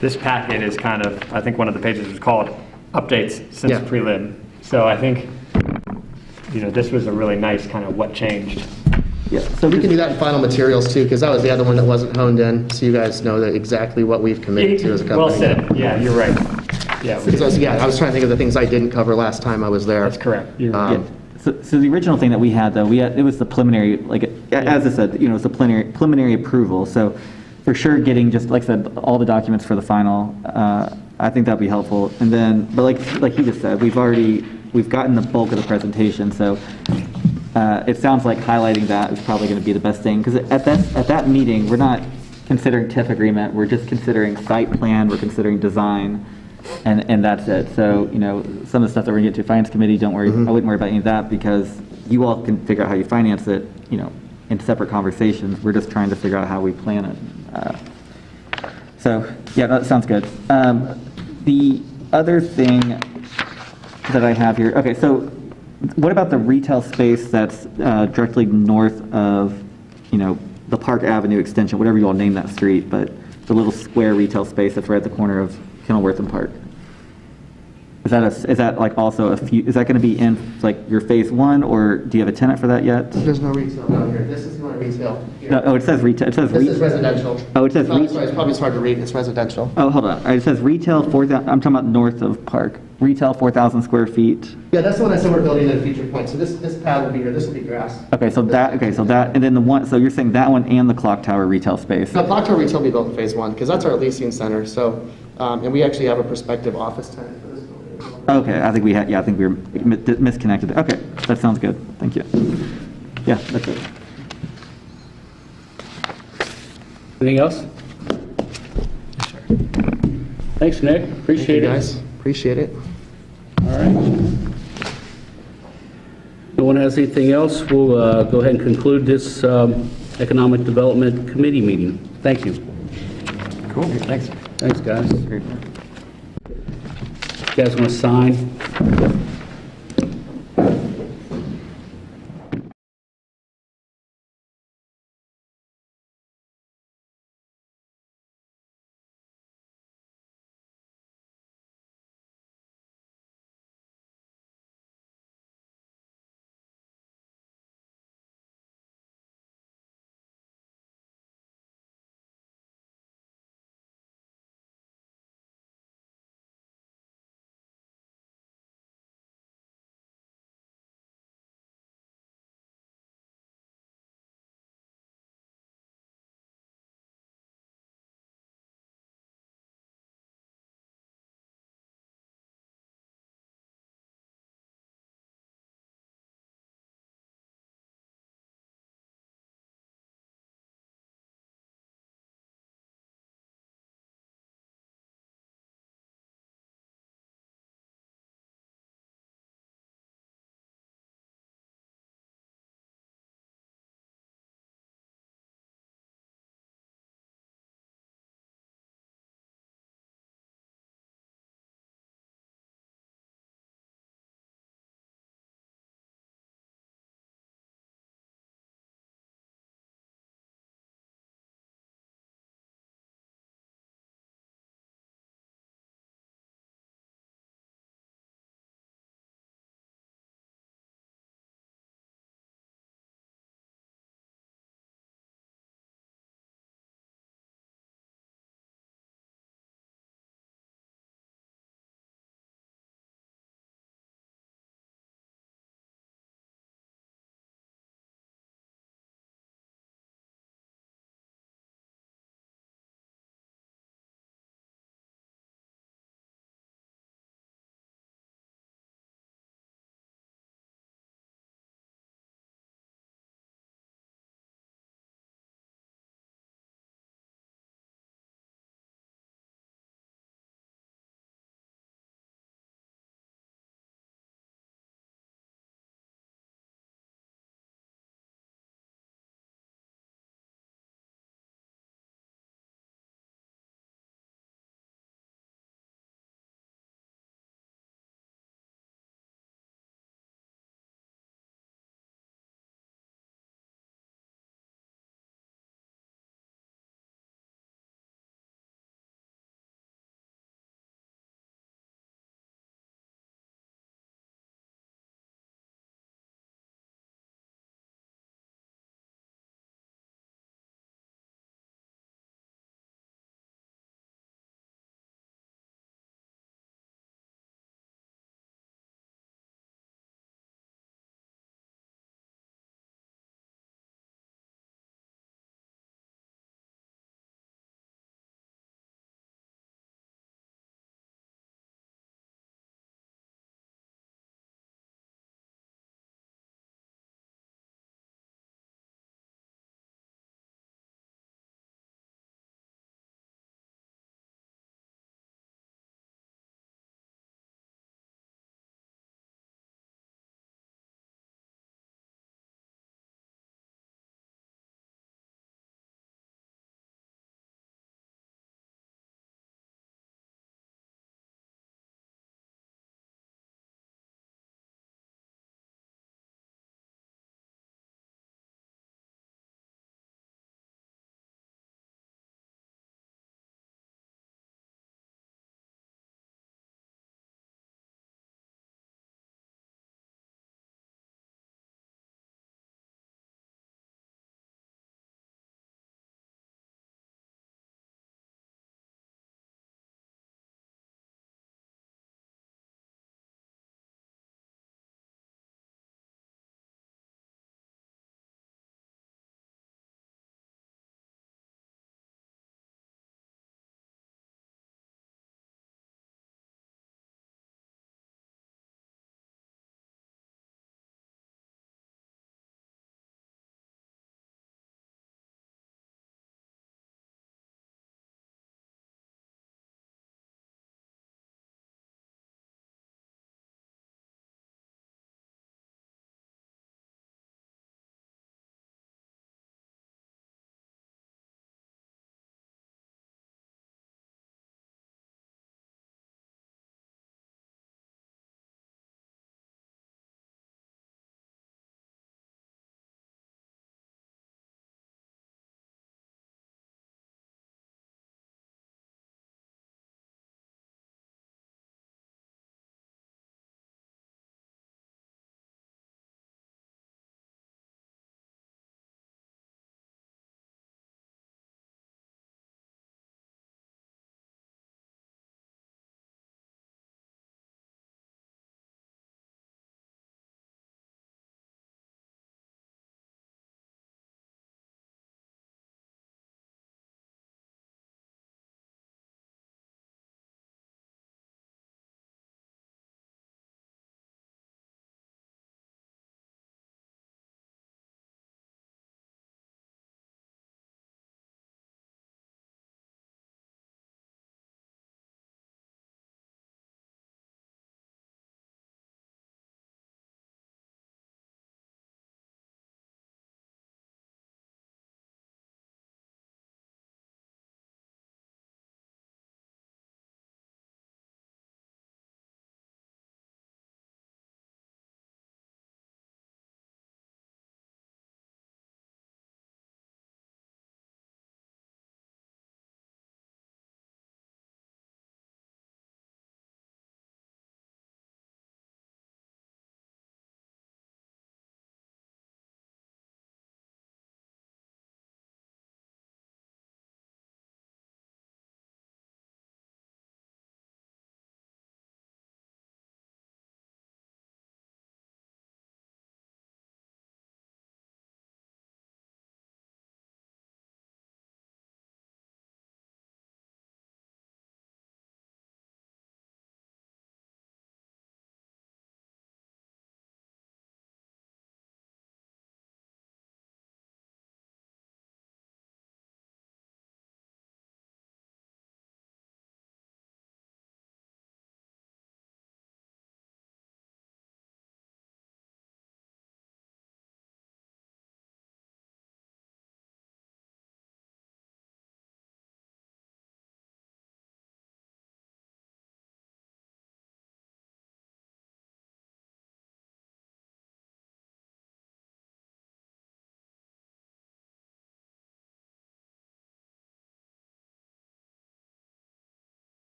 this packet is kind of, I think one of the pages was called updates since Yeah. prelim. So I think, this was a really nice kind of what changed. Yeah, so We can do that in final materials too, because that was the other one that wasn't honed in, so you guys know that exactly what we've committed to as a company. Well said. Yeah, you're right. Yeah, Yeah, I was trying to think of the things I didn't cover last time I was there. that's correct. You're Yeah. So the original thing that we had, though, it was the preliminary, like, as I said, it was the preliminary approval. So for sure getting just, like I said, all the documents for the final, I think that'd be helpful. And then, but like he just said, we've gotten the bulk of the presentation, so it sounds like highlighting that is probably going to be the best thing, because at that meeting, we're not considering TIF agreement, we're just considering site plan, we're considering design, and that's it. So, you know, some of the stuff that we're going to get to finance committee, don't worry, I wouldn't worry about any of that, because you all can figure out how you finance it, you know, in separate conversations. We're just trying to figure out how we plan it. So, yeah, that sounds good. The other thing that I have here, okay, so what about the retail space that's directly north of, you know, the Park Avenue extension, whatever you all name that street, but the little square retail space that's right at the corner of Kenilworth and Park? Is that like also is that going to be in like your phase one, or do you have a tenant for that yet? There's no retail down here. This is the only retail here. No, oh, it says retail. It says This is residential. Oh, it says Sorry, retail. it's probably hard to read. It's residential. Oh, hold on. It says retail 4,000. I'm talking about north of Park. Retail 4,000 square feet. Yeah, that's the one I said we're building at a future point. So this pad will be here. This will be grass. Okay, so that, and then the one, so you're saying that one and the clock tower retail space? No, Clock Tower Retail will be built in phase one, because that's our leasing center. So, and we actually have a prospective office tenant for this building as well. Okay, I think we had, yeah, I think we were misconnected. Okay, that sounds good. Thank you. Yeah, that's it. Anything else? Thanks, Nick. Appreciate it. Guys, appreciate it. All right. No one has anything else? We'll go ahead and conclude this Economic Development Committee meeting. Thank you. Cool, thanks. Thanks, guys. Great. You guys want to sign?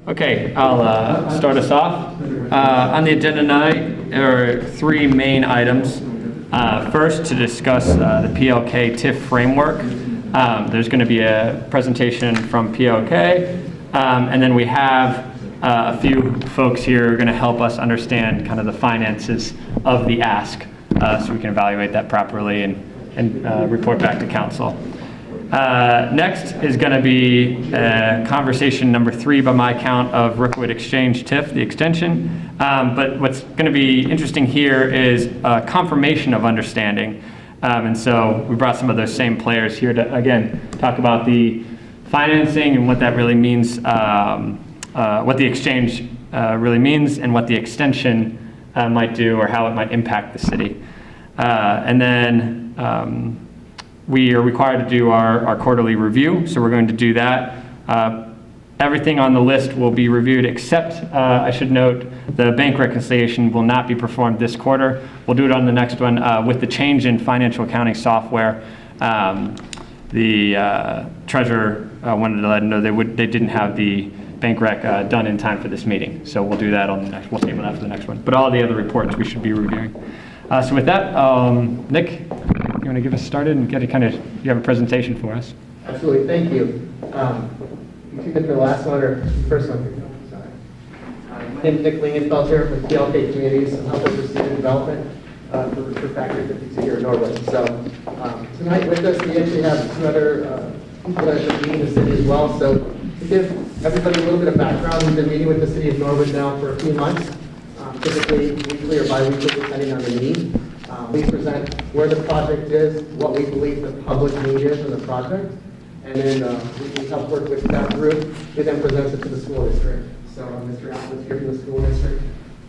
Okay, I'll start us off. On the agenda tonight, there are three main items. First, to discuss the PLK TIF framework. There's going to be a presentation from PLK, and then we have a few folks here who are going to help us understand kind of the finances of the ask, so we can evaluate that properly and report back to council. Next is going to be conversation number 3 by my count of Rookwood Exchange TIF, the extension. But what's going to be interesting here is confirmation of understanding. And so we brought some of those same players here to, again, talk about the financing and what that really means, what the exchange really means and what the extension might do or how it might impact the city. And then we are required to do our quarterly review, so we're going to do that. Everything on the list will be reviewed except, I should note, the bank reconciliation will not be performed this quarter. We'll do it on the next one. With the change in financial accounting software, the treasurer wanted to let them know they didn't have the bank rec done in time for this meeting. So we'll do that on the next, we'll table that for the next one. But all the other reports we should be reviewing. So with that, Nick, you want to get us started and get a you have a presentation for us? Absolutely, thank you. You took it for the last one or first one? Sorry. My name is Nick Lingenfelter with PLK Communities. I'm helping with student development for Factory 52 here in Norwood. So tonight with us, we actually have 2 other people that are meeting the city as well. So to give everybody a little bit of background, we've been meeting with the city of Norwood now for a few months, typically weekly or bi-weekly depending on the need. We present where the project is, what we believe the public need is in the project, and then we help work with that group. We then present it to the school district. So Mr. Allen is here from the school district.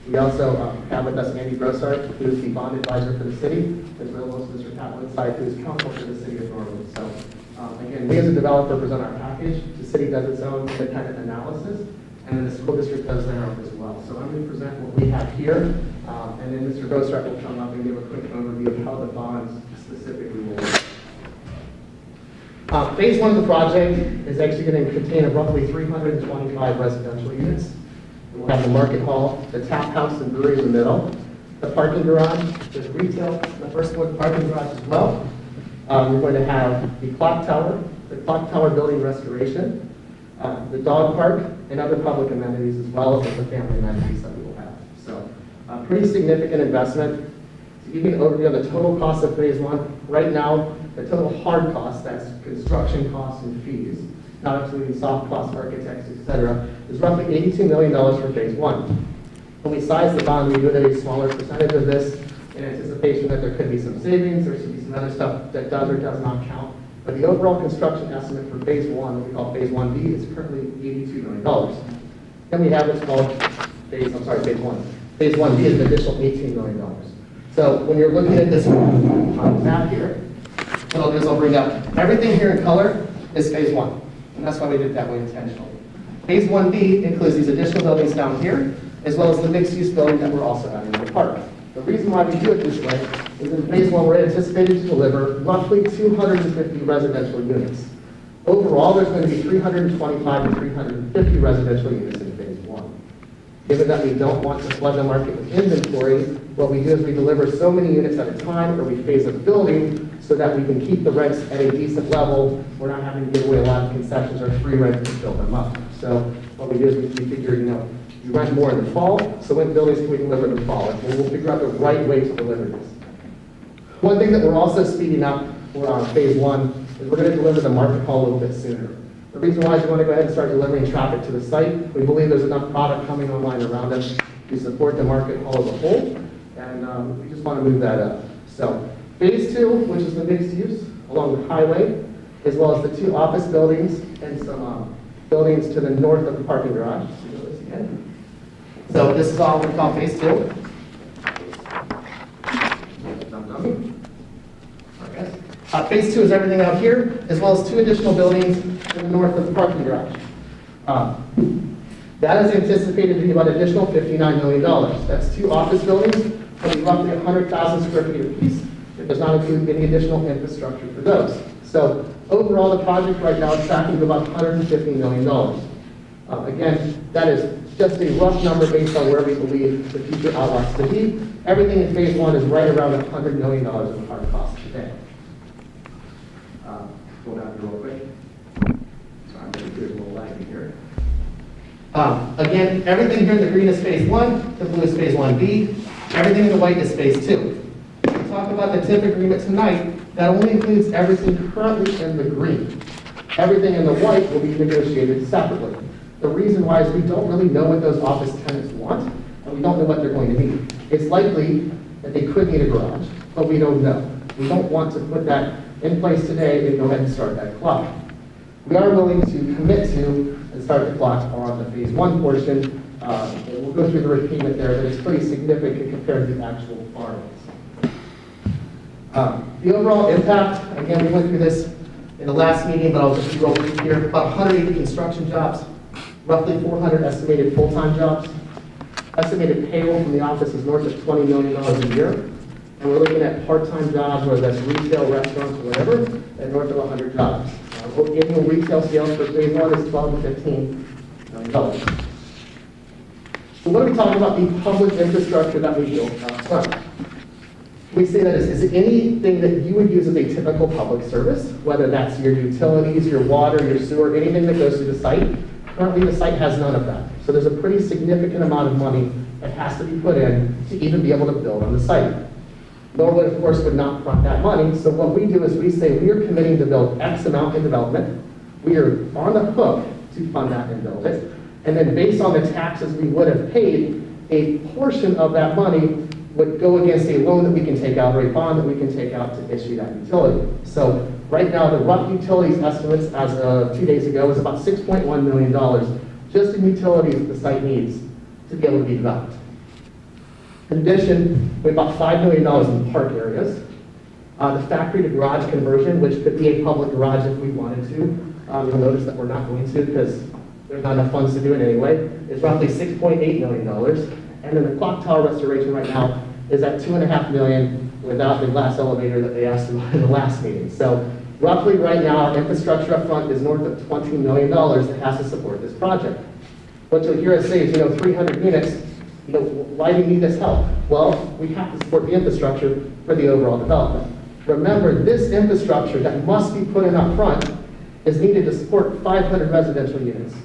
We also have with us Andy Grossart, who is the bond advisor for the city, as well as Mr. Pat Woodside, who is counsel for the city of Norwood. So again, we as a developer present our package. The city does its own independent analysis, and then the school district does their own as well. So I'm going to present what we have here, and then Mr. Grossart will come up and give a quick overview of how the bonds specifically will work. Phase 1 of the project is actually going to contain roughly 325 residential units. We'll have the market hall, the tap house and brewery in the middle, the parking garage, there's retail in the first one, parking garage as well. We're going to have the clock tower building restoration, the dog park, and other public amenities as well as the family amenities that we will have. So pretty significant investment. To give you an overview of the total cost of phase 1, right now, the total hard cost, that's construction costs and fees, not including soft costs, architects, etc., is roughly $82 million for phase 1. When we size the bond, we do it at a smaller percentage of this in anticipation that there could be some savings, there should be some other stuff that does or does not count. But the overall construction estimate for phase 1, what we call phase 1B, is currently $82 million. Then we have what's called phase 1. Phase 1B is an additional $18 million. So when you're looking at this on the map here, what I'll do is I'll bring up everything here in color is phase 1. And that's why we did it that way intentionally. Phase 1B includes these additional buildings down here, as well as the mixed-use building that we're also adding in the park. The reason why we do it this way is in phase 1, we're anticipated to deliver roughly 250 residential units. Overall, there's going to be 325 to 350 residential units in phase 1. Given that we don't want to flood the market with inventory, what we do is we deliver so many units at a time, or we phase a building, so that we can keep the rents at a decent level. We're not having to give away a lot of concessions or free rent to fill them up. So what we do is we figure, you rent more in the fall, so when buildings can we deliver in the fall? And we'll figure out the right way to deliver this. One thing that we're also speeding up for phase 1 is we're going to deliver the market hall a little bit sooner. The reason why is we want to go ahead and start delivering traffic to the site. We believe there's enough product coming online around us to support the market hall as a whole, and we just want to move that up. So phase 2, which is the mixed use along the highway, as well as the 2 office buildings and some buildings to the north of the parking garage. So this is all we call phase 2. Phase 2 is everything out here, as well as 2 additional buildings to the north of the parking garage. That is anticipated to be about an additional $59 million. That's 2 office buildings, that'll be roughly 100,000 square feet apiece. It does not include any additional infrastructure for those. So overall, the project right now is tracking to about $150 million. Again, that is just a rough number based on where we believe the future outlots to be. Everything in phase one is right around $100 million of hard costs today. Go down here real quick. Sorry, I'm going to do a little laggy here. Again, everything here in the green is phase one, the blue is phase 1B, everything in the white is phase two. We talk about the TIF agreement tonight, that only includes everything currently in the green. Everything in the white will be negotiated separately. The reason why is we don't really know what those office tenants want, and we don't know what they're going to need. It's likely that they could need a garage, but we don't know. We don't want to put that in place today and go ahead and start that clock. We are willing to commit to and start the clock on the phase one portion. And we'll go through the repayment there, but it's pretty significant compared to the actual borrowings. The overall impact, again, we went through this in the last meeting, but I'll just roll through here. About 180 construction jobs, roughly 400 estimated full-time jobs. Estimated payroll from the office is north of $20 million a year. And we're looking at part-time jobs, whether that's retail, restaurants, or whatever, at north of 100 jobs. Annual retail sales for phase one is $12 to $15 million. So what are we talking about the public infrastructure that we build up front? We say that is anything that you would use as a typical public service, whether that's your utilities, your water, your sewer, anything that goes through the site. Currently, the site has none of that. So there's a pretty significant amount of money that has to be put in to even be able to build on the site. Norwood, of course, would not front that money. So what we do is we say we are committing to build X amount in development. We are on the hook to fund that and build it. And then based on the taxes we would have paid, a portion of that money would go against a loan that we can take out or a bond that we can take out to issue that utility. So right now, the rough utilities estimates as of 2 days ago is about $6.1 million just in utilities that the site needs to be able to be developed. In addition, we have about $5 million in park areas. The factory to garage conversion, which could be a public garage if we wanted to. You'll notice that we're not going to because there's not enough funds to do it anyway. It's roughly $6.8 million. And then the clock tower restoration right now is at $2.5 million without the glass elevator that they asked about in the last meeting. So roughly right now, our infrastructure up front is north of $20 million that has to support this project. What you'll hear us say is, 300 units, why do you need this help? Well, we have to support the infrastructure for the overall development. Remember, this infrastructure that must be put in up front is needed to support 500 residential units,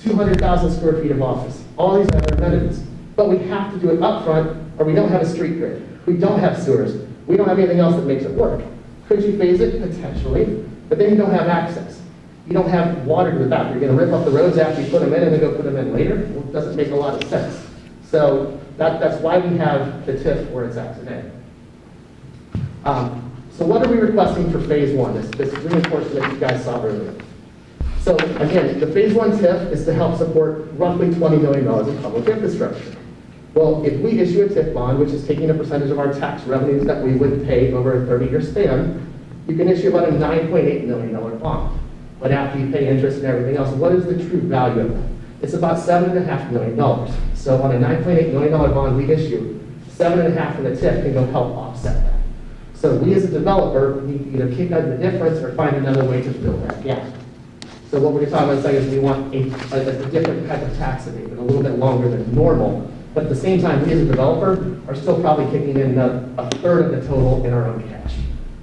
200,000 square feet of office, all these other amenities. But we have to do it up front, or we don't have a street grid. We don't have sewers. We don't have anything else that makes it work. Could you phase it? Potentially. But then you don't have access. You don't have water to the back. You're going to rip up the roads after you put them in and then go put them in later? Well, it doesn't make a lot of sense. So that's why we have the TIF where it's at today. So what are we requesting for phase one, this reinforcement that you guys saw earlier? So again, the phase one TIF is to help support roughly $20 million in public infrastructure. Well, if we issue a TIF bond, which is taking a percentage of our tax revenues that we would pay over a 30-year span, you can issue about a $9.8 million bond. But after you pay interest and everything else, what is the true value of that? It's about $7.5 million. So on a $9.8 million bond we issue, 7.5 from the TIF can go help offset that. So we as a developer need to either kick out the difference or find another way to fill that gap. So what we're talking about saying is we want a different type of tax abatement, a little bit longer than normal. But at the same time, we as a developer are still probably kicking in a third of the total in our own cash.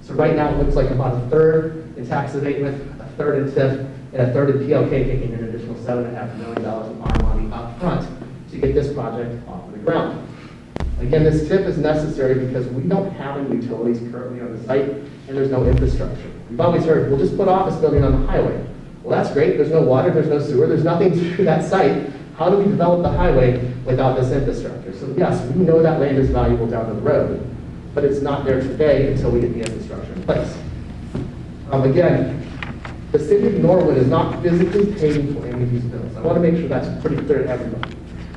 So right now it looks like about a third in tax abatement, a third in TIF, and a third in PLK taking an additional $7.5 million of our money up front to get this project off the ground. Again, this TIF is necessary because we don't have any utilities currently on the site and there's no infrastructure. We've always heard, we'll just put office building on the highway. Well, that's great. There's no water, there's no sewer, there's nothing to that site. How do we develop the highway without this infrastructure? So yes, we know that land is valuable down the road, but it's not there today until we get the infrastructure in place. Again, the city of Norwood is not physically paying for any of these bills. I want to make sure that's pretty clear to everyone.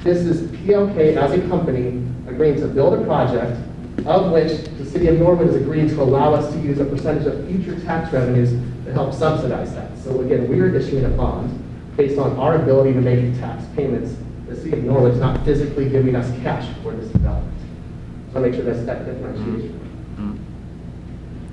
This is PLK as a company agreeing to build a project of which the city of Norwood is agreeing to allow us to use a percentage of future tax revenues to help subsidize that. So again, we are issuing a bond based on our ability to make tax payments. The city of Norwood is not physically giving us cash for this development. So make sure that's that differentiation.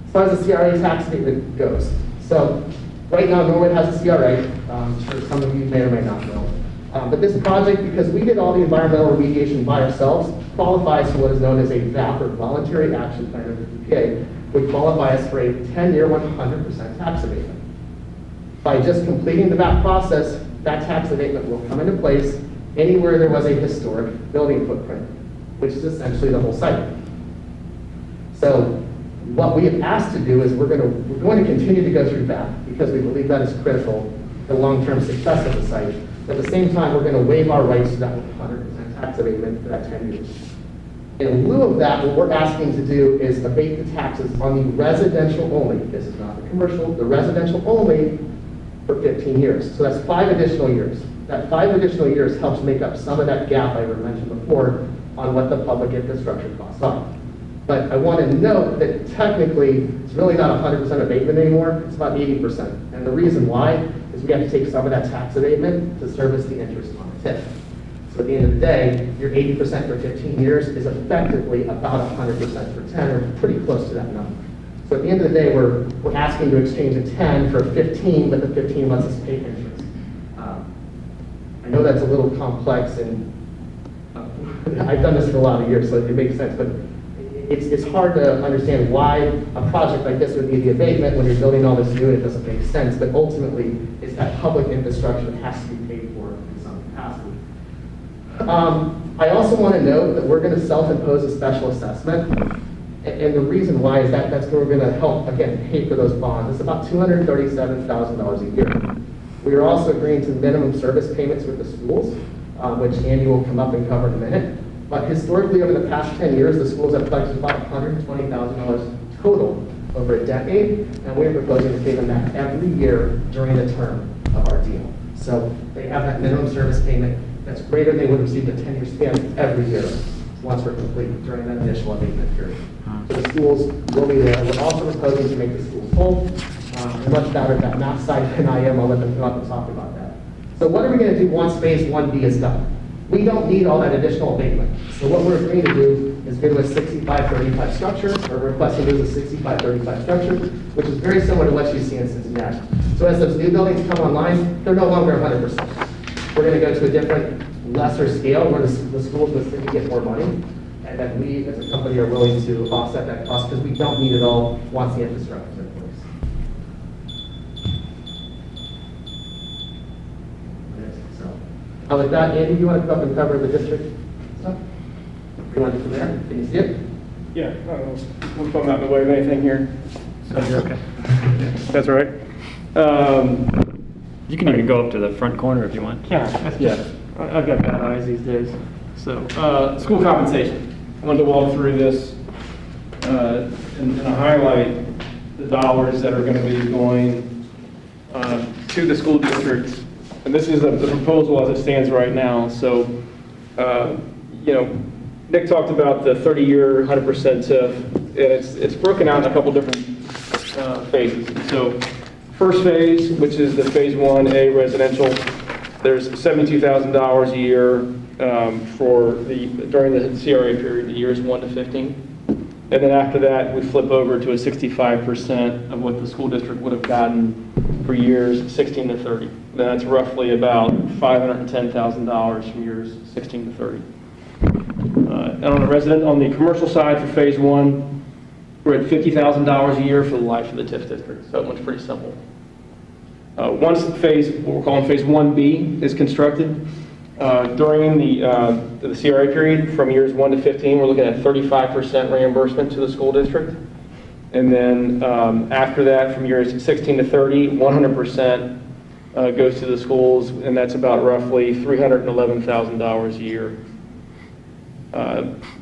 As far as the CRA tax statement goes, so right now Norwood has a CRA. I'm sure some of you may or may not know. But this project, because we did all the environmental remediation by ourselves, qualifies for what is known as a VAP, or Voluntary Action Plan under EPA, would qualify us for a 10-year, 100% tax abatement. By just completing the VAP process, that tax abatement will come into place anywhere there was a historic building footprint, which is essentially the whole site. So what we have asked to do is we're going to continue to go through VAP because we believe that is critical to the long-term success of the site. At the same time, we're going to waive our rights to that 100% tax abatement for that 10 years. In lieu of that, what we're asking to do is abate the taxes on the residential only. This is not the commercial, the residential only for 15 years. So that's 5 additional years. That 5 additional years helps make up some of that gap I mentioned before on what the public infrastructure costs are. But I want to note that technically, it's really not 100% abatement anymore, it's about 80%. And the reason why is we have to take some of that tax abatement to service the interest on the TIF. So at the end of the day, your 80% for 15 years is effectively about 100% for 10, or pretty close to that number. So at the end of the day, we're asking to exchange a 10 for a 15, but the 15 lets us pay interest. I know that's a little complex, and I've done this for a lot of years, so it makes sense, but it's hard to understand why a project like this would need the abatement when you're building all this new and it doesn't make sense, but ultimately, it's that public infrastructure that has to be paid for in some capacity. I also want to note that we're going to self-impose a special assessment, and the reason why is that that's where we're going to help, again, pay for those bonds. It's about $237,000 a year. We are also agreeing to minimum service payments with the schools, which Andy will come up and cover in a minute. But historically, over the past 10 years, the schools have collected about $120,000 total over a decade, and we're proposing to pay them that every year during the term of our deal. So they have that minimum service payment that's greater than they would receive a 10-year span every year once we're complete during that initial abatement period. So the schools will be there. We're also proposing to make the schools whole. They're much better at that math side than I am. I'll let them come up and talk about that. So what are we going to do once phase 1B is done? We don't need all that additional abatement. So what we're agreeing to do is go to a 65-35 structure, or requesting to do a 65-35 structure, which is very similar to what you see in Cincinnati. So as those new buildings come online, they're no longer 100%. We're going to go to a different, lesser scale where the schools in the city get more money, and that we as a company are willing to offset that cost because we don't need it all once the infrastructure is in place. With that, Andy, you want to come up and cover the district stuff? You want to from there? Can you see it? Yeah, if I'm not in the way of anything here. So you're okay. That's all right. You can even go up to the front corner if you want. Yeah, I've got bad eyes these days. So, school compensation. I wanted to walk through this and highlight the dollars that are going to be going to the school districts. And this is the proposal as it stands right now. So, you know, Nick talked about the 30-year 100% TIF, and it's broken out in a couple different phases. So, first phase, which is the phase 1A residential, there's $72,000 a year during the CRA period, the years 1 to 15. And then after that, we flip over to a 65% of what the school district would have gotten for years 16 to 30. And that's roughly about $510,000 from years 16 to 30. And on the commercial side for phase 1, we're at $50,000 a year for the life of the TIF district. So that one's pretty simple. Once what we're calling phase 1B is constructed, during the CRA period from years 1 to 15, we're looking at 35% reimbursement to the school district. And then after that, from years 16 to 30, 100% goes to the schools, and that's about roughly $311,000 a year.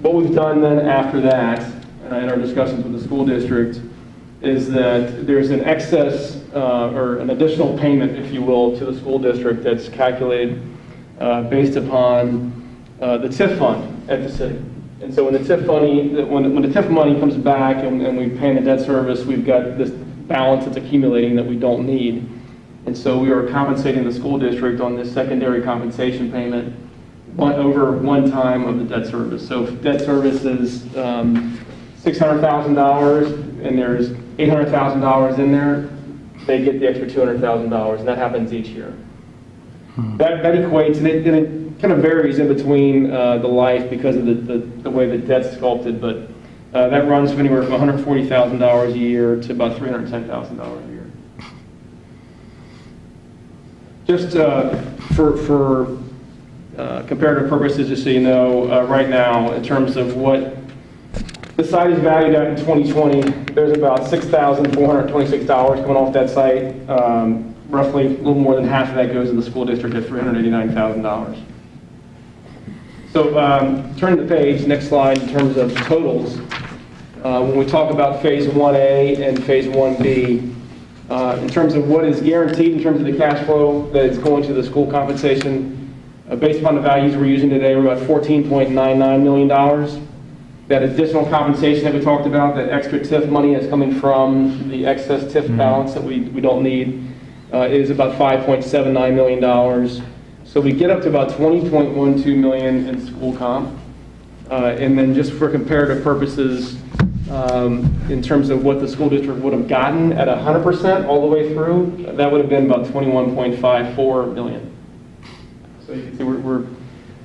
What we've done then after that, in our discussions with the school district, is that there's an excess or an additional payment, if you will, to the school district that's calculated based upon the TIF fund at the city. And so when the TIF money comes back and we pay the debt service, we've got this balance that's accumulating that we don't need. And so we are compensating the school district on this secondary compensation payment over one time of the debt service. So if debt service is $600,000 and there's $800,000 in there, they get the extra $200,000, and that happens each year. That equates, and it kind of varies in between the life because of the way the debt's sculpted, but that runs from anywhere from $140,000 a year to about $310,000 a year. Just for comparative purposes, just so you know, right now, in terms of what the site is valued at in 2020, there's about $6,426 coming off that site. Roughly a little more than half of that goes to the school district at $389,000. So turning the page, next slide, in terms of totals, when we talk about Phase 1A and Phase 1B, in terms of what is guaranteed in terms of the cash flow that is going to the school compensation, based upon the values we're using today, we're about $14.99 million. That additional compensation that we talked about, that extra TIF money that's coming from the excess TIF balance that we don't need, is about $5.79 million. So we get up to about $20.12 million in school comp. And then just for comparative purposes, in terms of what the school district would have gotten at 100% all the way through, that would have been about $21.54 million. So you can see we're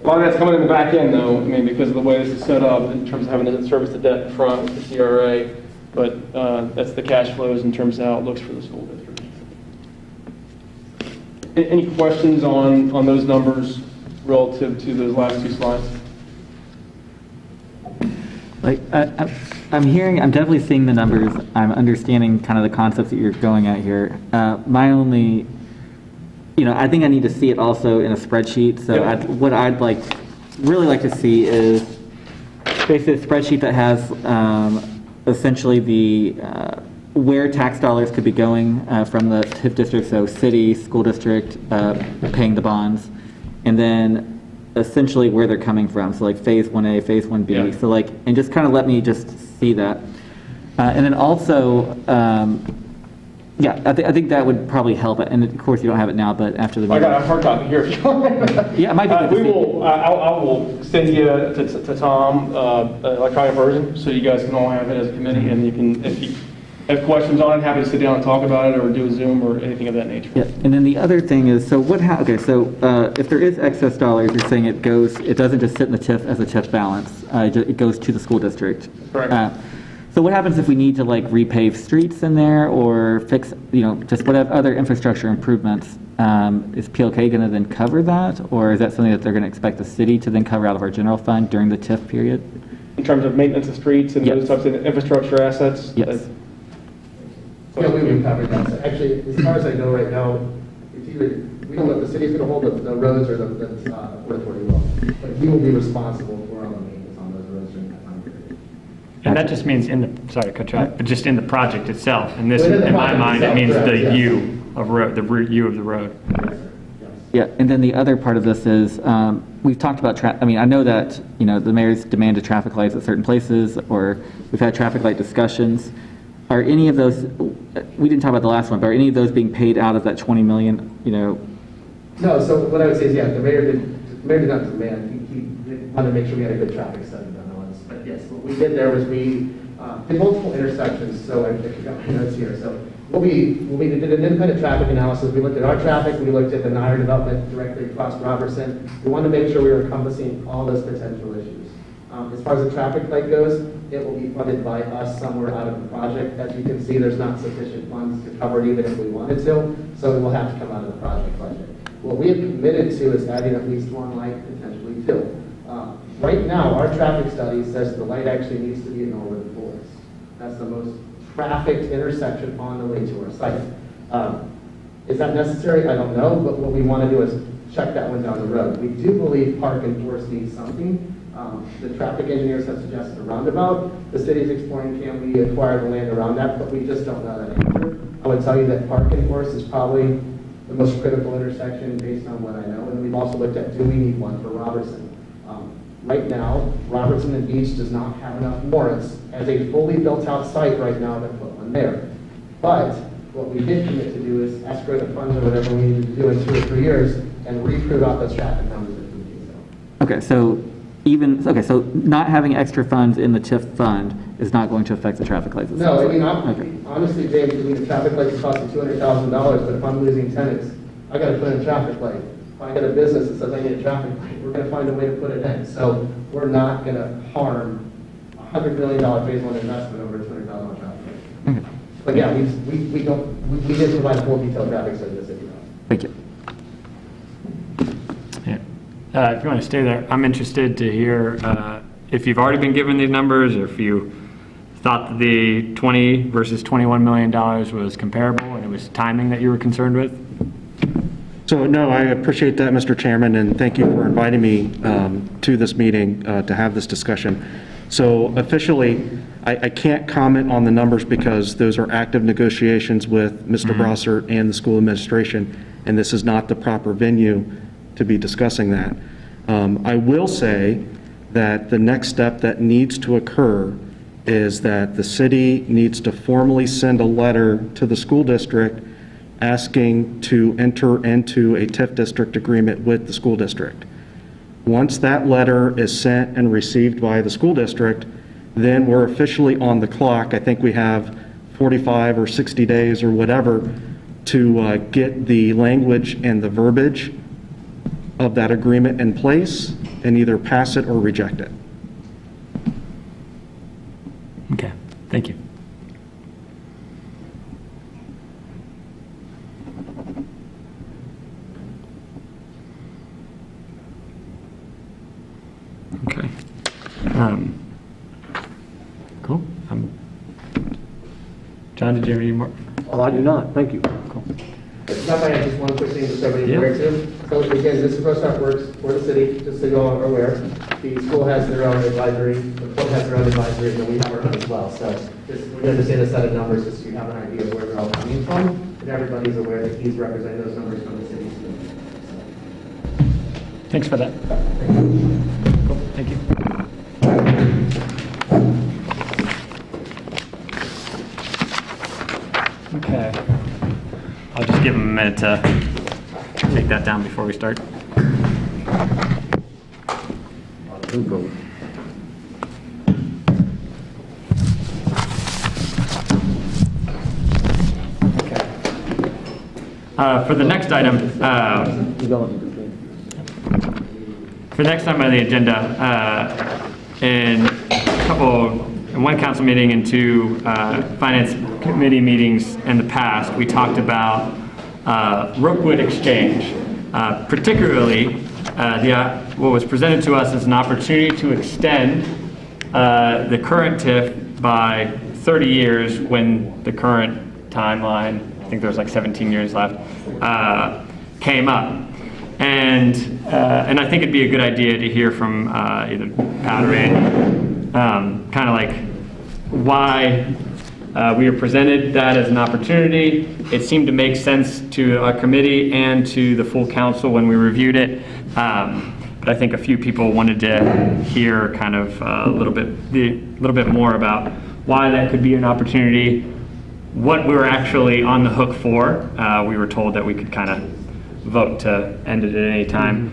a lot of that's coming in the back end, though, I mean, because of the way this is set up in terms of having to service the debt in front with the CRA. But that's the cash flows in terms of how it looks for the school district. Any questions on those numbers relative to those last two slides? Like, I'm definitely seeing the numbers. I'm understanding kind of the concepts that you're going at here. My only, I think I need to see it also in a spreadsheet. So Yeah. what I'd really like to see is basically a spreadsheet that has essentially the where tax dollars could be going from the TIF district, so city, school district, paying the bonds, and then essentially where they're coming from. So like Phase 1A, Phase 1B. Yeah. So and just kind of let me just see that. And then also, I think that would probably help. And of course you don't have it now, but after the I meeting. got a hard copy here. If you want. Yeah, it might be good to we see. will. I will send you to Tom electronic version, so you guys can all have it as a committee, and you can, if you have questions on it, happy to sit down and talk about it, or do a Zoom or anything of that nature. Yeah, and then the other thing is, so if there is excess dollars, you're saying it doesn't just sit in the TIF as a TIF balance, it goes to the school district. Correct. So what happens if we need to repave streets in there or fix, just whatever other infrastructure improvements? Is PLK going to then cover that, or is that something that they're going to expect the city to then cover out of our general fund during the TIF period? In terms of maintenance of streets and Yes. those types of infrastructure assets? Yes. Yeah, we would cover that. So actually, as far as I know right now, it's either, we don't know if the city's going to hold the roads or the Port Authority will, but he will be responsible for all the maintenance on those roads during that time period. And that just means sorry to cut you off, but just in the project itself. And this, Within the in my project mind, it itself, means correct, the yes. U of road, the U of the road. Yeah, and then the other part of this is, we've talked about, I know that, the mayor's demanded traffic lights at certain places, or we've had traffic light discussions. Are any of those, we didn't talk about the last one, but are any of those being paid out of that 20 million, No, so what I would say is, yeah, the mayor did not demand, he wanted to make sure we had a good traffic study done on this. But yes, what we did there was we did multiple intersections, so I got my notes here. So what we did an independent traffic analysis. We looked at our traffic, we looked at the Nyer development directly across Robertson. We wanted to make sure we were encompassing all those potential issues. As far as the traffic light goes, it will be funded by us somewhere out of the project. As you can see, there's not sufficient funds to cover it even if we wanted to, so it will have to come out of the project budget. What we have committed to is adding at least one light, potentially two. Right now, our traffic study says the light actually needs to be in Norwood Forest. That's the most trafficked intersection on the way to our site. Is that necessary? I don't know, but what we want to do is check that one down the road. We do believe Park and Forest needs something. The traffic engineers have suggested a roundabout. The city is exploring, can we acquire the land around that, but we just don't know that answer. I would tell you that Park and Forest is probably the most critical intersection based on what I know, and we've also looked at, do we need one for Robertson? Right now, Robertson and Beach does not have enough warrants as a fully built out site right now to put one there. But what we did commit to do is escrow the funds or whatever we need to do in 2 or 3 years and reprove out those traffic numbers if we do so. okay, so not having extra funds in the TIF fund is not going to affect the traffic lights. No, I mean, Okay. honestly, James, the traffic lights cost me $200,000, but if I'm losing tenants, I got to put in a traffic light. If I get a business that says I need a traffic light, we're gonna find a way to put it in. So we're not gonna harm $100 million phase one investment over a $200 traffic light. But yeah, we did provide a full detailed traffic study this city. Thank you. Yeah. If you want to stay there, I'm interested to hear if you've already been given these numbers, or if you thought that the 20 versus $21 million was comparable and it was timing that you were concerned with. So no, I appreciate that, Mr. Chairman, and thank you for inviting me to this meeting to have this discussion. So officially, I can't comment on the numbers because those are active negotiations with Mr. Brossart and the school administration, and this is not the proper venue to be discussing that. I will say that the next step that needs to occur is that the city needs to formally send a letter to the school district asking to enter into a TIF district agreement with the school district. Once that letter is sent and received by the school district, then we're officially on the clock. I think we have 45 or 60 days or whatever to get the language and the verbiage of that agreement in place and either pass it or reject it. Okay, thank you. Okay. Cool. John, did you have any more? Oh, I do not. Thank you. Cool. If I have just one quick thing just so everybody's aware too. So again, this is how it works for the city, just so you all are aware. The school has their own advisory, the club has their own advisory, and then we have our own as well. So we're going to say a set of numbers just so you have an idea of where they're all coming from, and everybody's aware that he's representing those numbers from the city. Thanks for that. Cool. Thank you. Okay. I'll just give him a minute to take that down before we start. Okay. For the next item, on the agenda, in one council meeting and two finance committee meetings in the past, we talked about Rookwood Exchange, particularly what was presented to us as an opportunity to extend the current TIF by 30 years when the current timeline, I think there's like 17 years left, came up. And I think it'd be a good idea to hear from either Pat or Andy, kind of like why we were presented that as an opportunity. It seemed to make sense to our committee and to the full council when we reviewed it. But I think a few people wanted to hear kind of a little bit more about why that could be an opportunity, what we were actually on the hook for. We were told that we could kind of vote to end it at any time.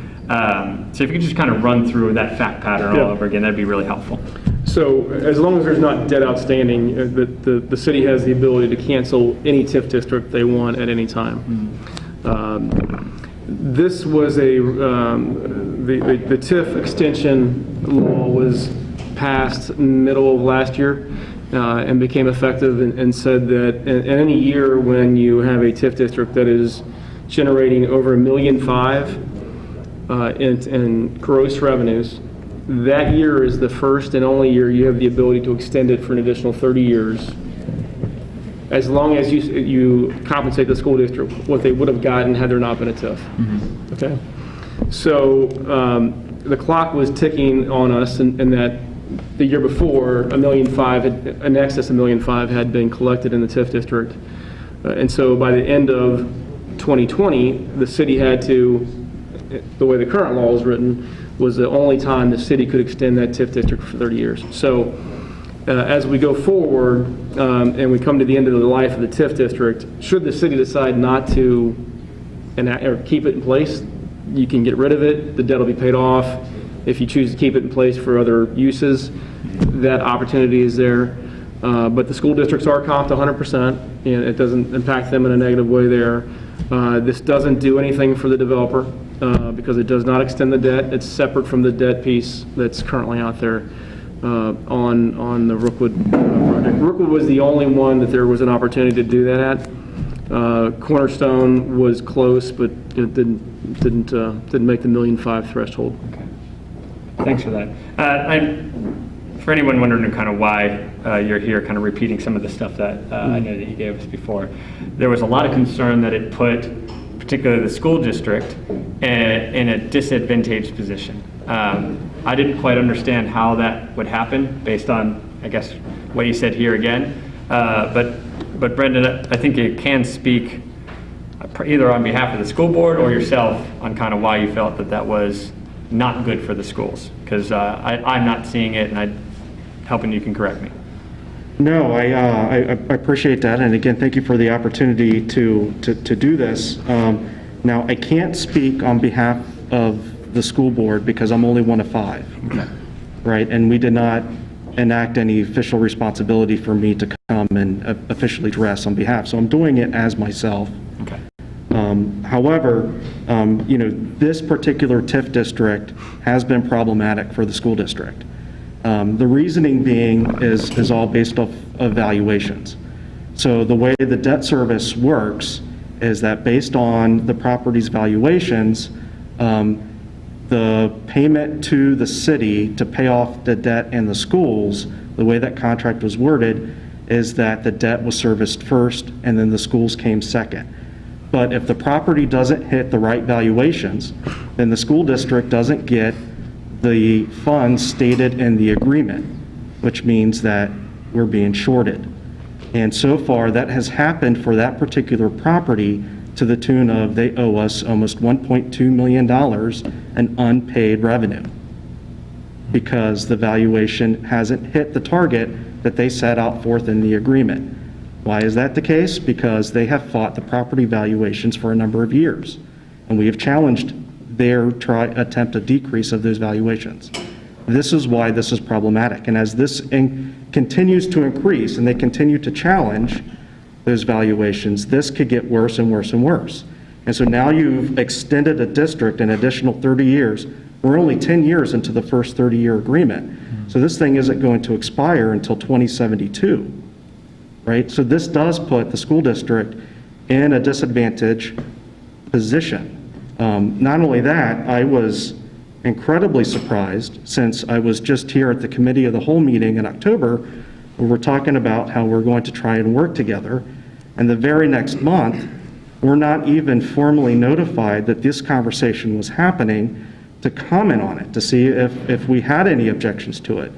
So if you could just kind of run through that fact pattern all over again, that'd be really helpful. So as long as there's not debt outstanding, the city has the ability to cancel any TIF district they want at any time. This was the TIF extension law was passed middle of last year and became effective and said that in any year when you have a TIF district that is generating over $1.5 million in gross revenues, that year is the first and only year you have the ability to extend it for an additional 30 years, as long as you compensate the school district what they would have gotten had there not been a TIF. Okay? So the clock was ticking on us, and that the year before, $1.5 million, in excess of $1.5 million had been collected in the TIF district. And so by the end of 2020, the city had to, the way the current law is written, was the only time the city could extend that TIF district for 30 years. So as we go forward and we come to the end of the life of the TIF district, should the city decide not to or keep it in place, you can get rid of it, the debt will be paid off. If you choose to keep it in place for other uses, that opportunity is there. But the school districts are comped 100%, and it doesn't impact them in a negative way there. This doesn't do anything for the developer because it does not extend the debt. It's separate from the debt piece that's currently out there on the Rookwood project. Rookwood was the only one that there was an opportunity to do that at. Cornerstone was close, but it didn't make the $1.5 million threshold. Okay. Thanks for that. For anyone wondering kind of why you're here, kind of repeating some of the stuff that I know that you gave us before, there was a lot of concern that it put, particularly the school district, in a disadvantaged position. I didn't quite understand how that would happen based on, I guess, what you said here again. But Brendan, I think you can speak either on behalf of the school board or yourself on kind of why you felt that that was not good for the schools, because I'm not seeing it, and I'm hoping you can correct me. No, I appreciate that, and again, thank you for the opportunity to do this. Now, I can't speak on behalf of the school board because I'm only one of 5, okay. Right? And we did not enact any official responsibility for me to come and officially address on behalf, so I'm doing it as myself. Okay. However, you know, this particular TIF district has been problematic for the school district. The reasoning being is all based off of valuations. So the way the debt service works is that based on the property's valuations, the payment to the city to pay off the debt and the schools, the way that contract was worded is that the debt was serviced first and then the schools came second. But if the property doesn't hit the right valuations, then the school district doesn't get the funds stated in the agreement, which means that we're being shorted. And so far, that has happened for that particular property to the tune of they owe us almost $1.2 million in unpaid revenue because the valuation hasn't hit the target that they set out forth in the agreement. Why is that the case? Because they have fought the property valuations for a number of years, and we have challenged their attempt at decrease of those valuations. This is why this is problematic, and as this continues to increase and they continue to challenge those valuations, this could get worse and worse and worse. And so now you've extended a district an additional 30 years. We're only 10 years into the first 30-year agreement, so this thing isn't going to expire until 2072. Right? So this does put the school district in a disadvantaged position. Not only that, I was incredibly surprised since I was just here at the committee of the whole meeting in October where we're talking about how we're going to try and work together. And the very next month, we're not even formally notified that this conversation was happening to comment on it, to see if we had any objections to it.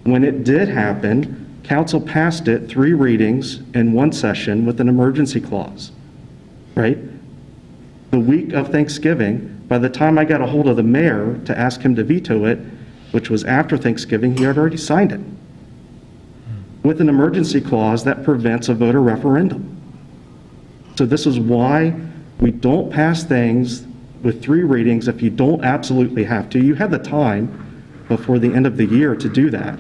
When it did happen, Council passed it 3 readings in 1 session with an emergency clause, right? The week of Thanksgiving, by the time I got a hold of the mayor to ask him to veto it, which was after Thanksgiving, he had already signed it with an emergency clause that prevents a voter referendum. So this is why we don't pass things with 3 readings if you don't absolutely have to. You have the time before the end of the year to do that.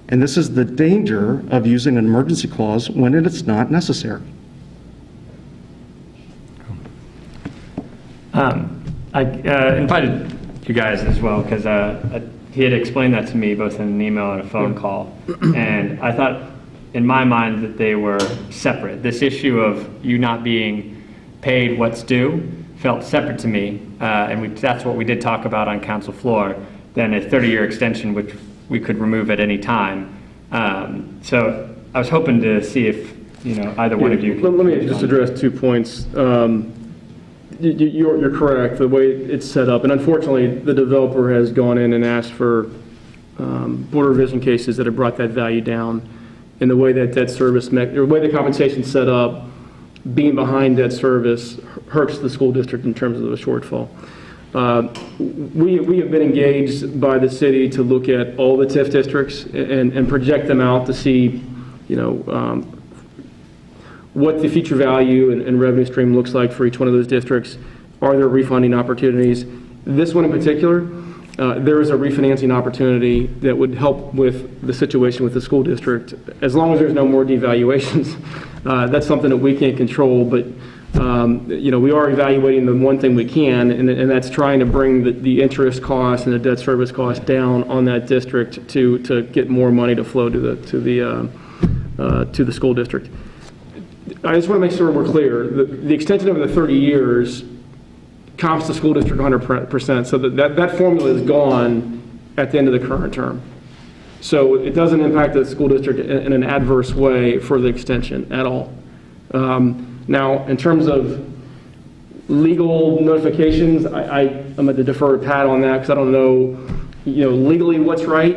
And this is the danger of using an emergency clause when it's not necessary. I invited you guys as well because he had explained that to me both in an email and a phone call. And I thought in my mind that they were separate. This issue of you not being paid what's due felt separate to me. And that's what we did talk about on council floor, than a 30-year extension, which we could remove at any time. So I was hoping to see if, either one of you could. Let me just address 2 points. You're correct, the way it's set up. And unfortunately, the developer has gone in and asked for board revision cases that have brought that value down. And the way that debt service, the way the compensation's set up, being behind debt service hurts the school district in terms of a shortfall. We have been engaged by the city to look at all the TIF districts and project them out to see, what the future value and revenue stream looks like for each one of those districts. Are there refunding opportunities? This one in particular, there is a refinancing opportunity that would help with the situation with the school district, as long as there's no more devaluations. That's something that we can't control, but we are evaluating the one thing we can, and that's trying to bring the interest costs and the debt service costs down on that district to get more money to flow to the school district. I just want to make sure we're clear. The extension over the 30 years comps the school district 100%, so that formula is gone at the end of the current term. So it doesn't impact the school district in an adverse way for the extension at all. Now, in terms of legal notifications, I'm going to defer to Pat on that because I don't know, legally what's right.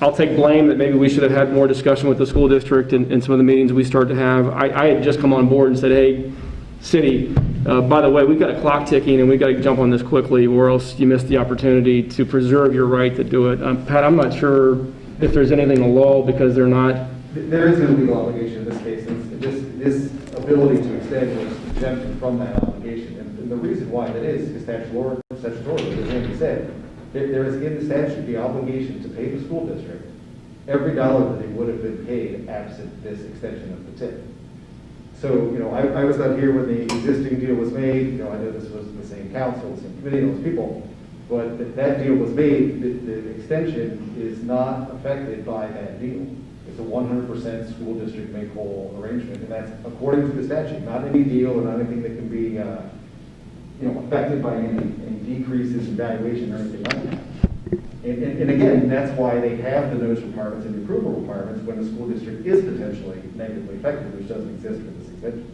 I'll take blame that maybe we should have had more discussion with the school district in some of the meetings we started to have. I had just come on board and said, hey, city, by the way, we've got a clock ticking and we've got to jump on this quickly or else you miss the opportunity to preserve your right to do it. Pat, I'm not sure if there's anything in the law because they're not. There is no legal obligation in this case. This ability to extend was exempted from that obligation. And the reason why that is statutorily, as Andy said, there is in the statute the obligation to pay the school district every dollar that they would have been paid absent this extension of the TIP. So, I was not here when the existing deal was made. I know this was the same council, the same committee, those people. But that deal was made. The extension is not affected by that deal. It's a 100% school district make whole arrangement, and that's according to the statute, not any deal or not anything that can be, affected by any decreases in valuation or anything like that. And again, that's why they have the notice requirements and the approval requirements when the school district is potentially negatively affected, which doesn't exist with this extension.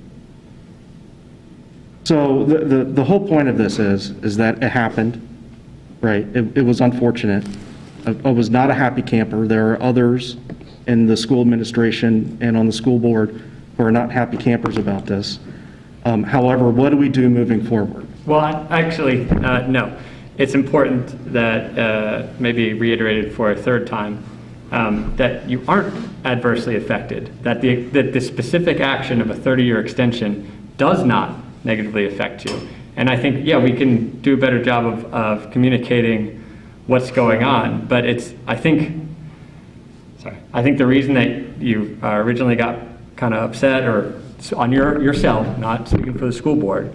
So the whole point of this is that it happened, right? It was unfortunate. I was not a happy camper. There are others in the school administration and on the school board who are not happy campers about this. However, what do we do moving forward? Well, actually, no. It's important that, maybe reiterated for a third time, that you aren't adversely affected, that the specific action of a 30-year extension does not negatively affect you. And I think, yeah, we can do a better job of communicating what's going on, but I think the reason that you originally got kind of upset or on yourself, not speaking for the school board,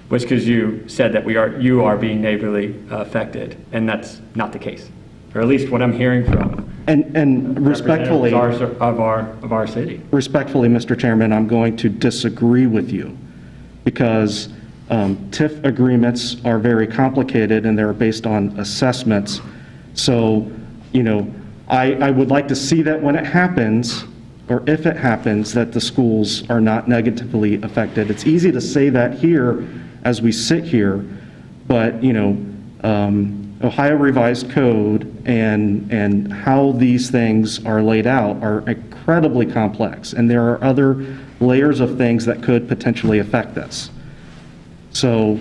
was because you said that you are being negatively affected, and that's not the case, or at least what I'm hearing from and respectfully of our city. Respectfully, Mr. Chairman, I'm going to disagree with you because TIF agreements are very complicated and they're based on assessments. So, I would like to see that when it happens, or if it happens, that the schools are not negatively affected. It's easy to say that here as we sit here, but Ohio Revised Code and how these things are laid out are incredibly complex, and there are other layers of things that could potentially affect this. So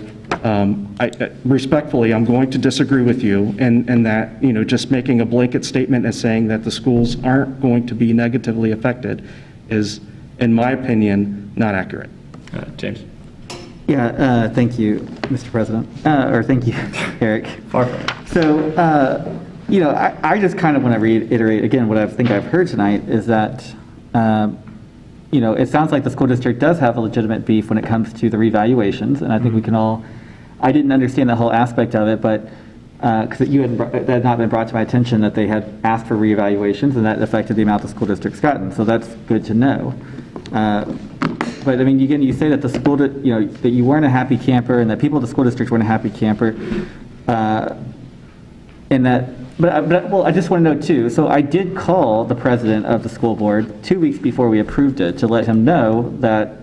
respectfully, I'm going to disagree with you, and that just making a blanket statement and saying that the schools aren't going to be negatively affected is, in my opinion, not accurate. James. Yeah, thank you, Mr. President, or thank you, Eric. So, I just kind of want to reiterate again what I think I've heard tonight is that, it sounds like the school district does have a legitimate beef when it comes to the revaluations, and I think we can all. I didn't understand the whole aspect of it, but because that had not been brought to my attention that they had asked for reevaluations, and that affected the amount the school district's gotten. So that's good to know. But I mean, again, you say that the school, that you weren't a happy camper, and that people at the school district weren't a happy camper, and that. But well, I just want to know too. So I did call the president of the school board 2 weeks before we approved it to let him know that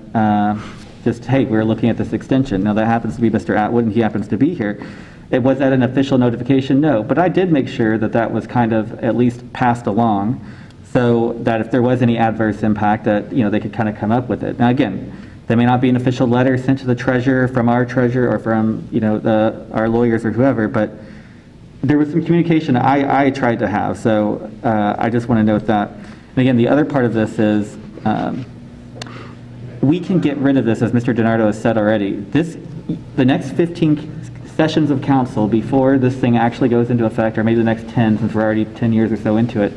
just hey, we're looking at this extension. Now that happens to be Mr. Atwood, and he happens to be here. Was that an official notification? No, but I did make sure that that was kind of at least passed along, so that if there was any adverse impact, that they could kind of come up with it. Now again, there may not be an official letter sent to the treasurer from our treasurer or from our lawyers or whoever, but there was some communication I tried to have. So I just want to note that. And again, the other part of this is we can get rid of this, as Mr. DiNardo has said already. The next 15 sessions of council before this thing actually goes into effect, or maybe the next 10, since we're already 10 years or so into it,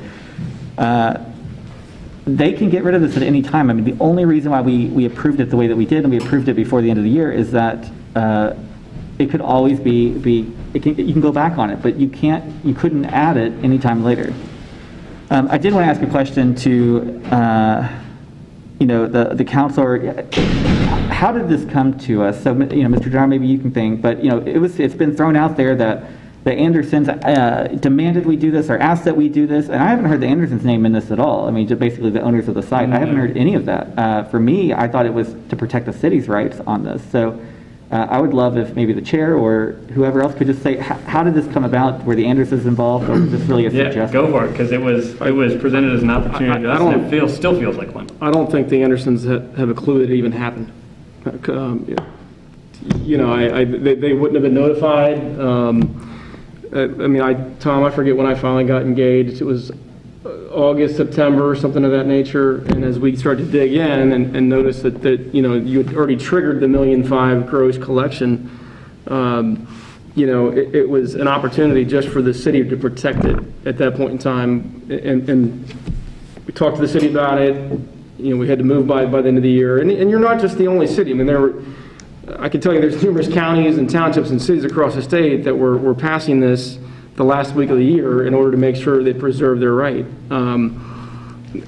they can get rid of this at any time. I mean, the only reason why we approved it the way that we did, and we approved it before the end of the year, is that it could always you can go back on it, but you couldn't add it anytime later. I did want to ask a question to, the counselor. How did this come to us? So, Mr. John, maybe you can think, but, it's been thrown out there that the Andersons demanded we do this or asked that we do this, and I haven't heard the Andersons' name in this at all. I mean, just basically the owners of the site. I haven't heard any of that. For me, I thought it was to protect the city's rights on this. So I would love if maybe the chair or whoever else could just say, how did this come about? Were the Andersons involved, or was this really a suggestion? Yeah, go for it, because it was presented as an opportunity to us, and it still feels like one. I don't think the Andersons have a clue that it even happened. They wouldn't have been notified. Tom, I forget when I finally got engaged. It was August, September, or something of that nature. And as we started to dig in and notice that you had already triggered the $1.5 million gross collection, it was an opportunity just for the city to protect it at that point in time. And we talked to the city about it. We had to move by the end of the year. And you're not just the only city. I mean, I can tell you there's numerous counties and townships and cities across the state that were passing this the last week of the year in order to make sure they preserve their right.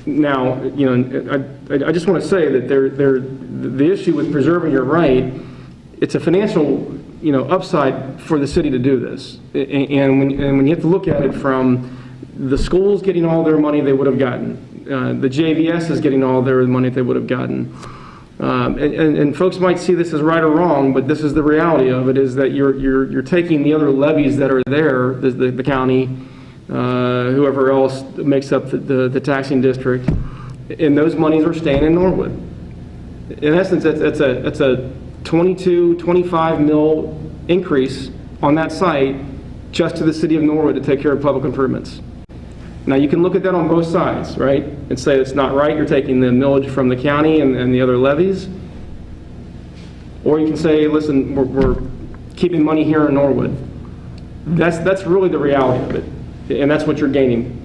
Now, I just want to say that the issue with preserving your right, it's a financial, upside for the city to do this. And when you have to look at it from the schools getting all their money they would have gotten, the JVS is getting all their money they would have gotten. And folks might see this as right or wrong, but this is the reality of it, is that you're taking the other levies that are there, the county, whoever else makes up the taxing district, and those monies are staying in Norwood. In essence, it's a 25 mil increase on that site just to the city of Norwood to take care of public improvements. Now, you can look at that on both sides, right, and say it's not right, you're taking the millage from the county and the other levies. Or you can say, listen, we're keeping money here in Norwood. That's really the reality of it, and that's what you're gaining.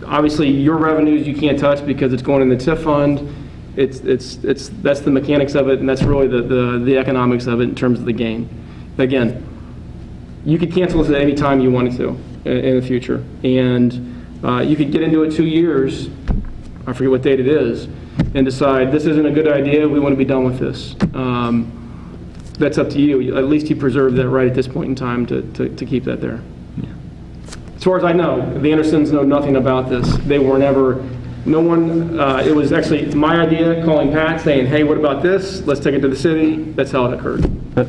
Obviously, your revenues you can't touch because it's going in the TIF fund. That's the mechanics of it, and that's really the economics of it in terms of the gain. Again, you could cancel this at any time you wanted to in the future, and you could get into it 2 years, I forget what date it is, and decide this isn't a good idea, we want to be done with this. That's up to you. At least you preserve that right at this point in time to keep that there. Yeah. As far as I know, the Andersons know nothing about this. They were never, no one, it was actually my idea, calling Pat, saying, hey, what about this? Let's take it to the city. That's how it occurred.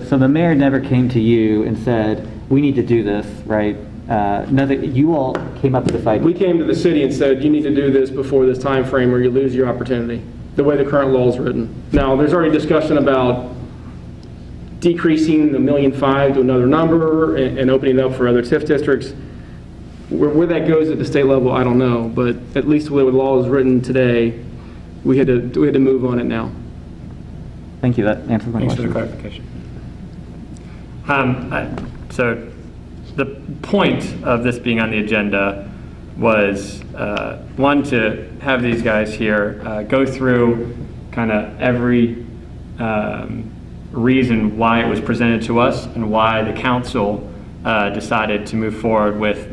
So the mayor never came to you and said, we need to do this, right? You all came up with this idea. We came to the city and said, you need to do this before this time frame or you lose your opportunity, the way the current law is written. Now, there's already discussion about decreasing the $1.5 million to another number and opening it up for other TIF districts. Where that goes at the state level, I don't know, but at least the way the law is written today, we had to move on it now. Thank you. That answers my question. Thanks for the clarification. So the point of this being on the agenda was, one, to have these guys here go through kind of every reason why it was presented to us and why the council decided to move forward with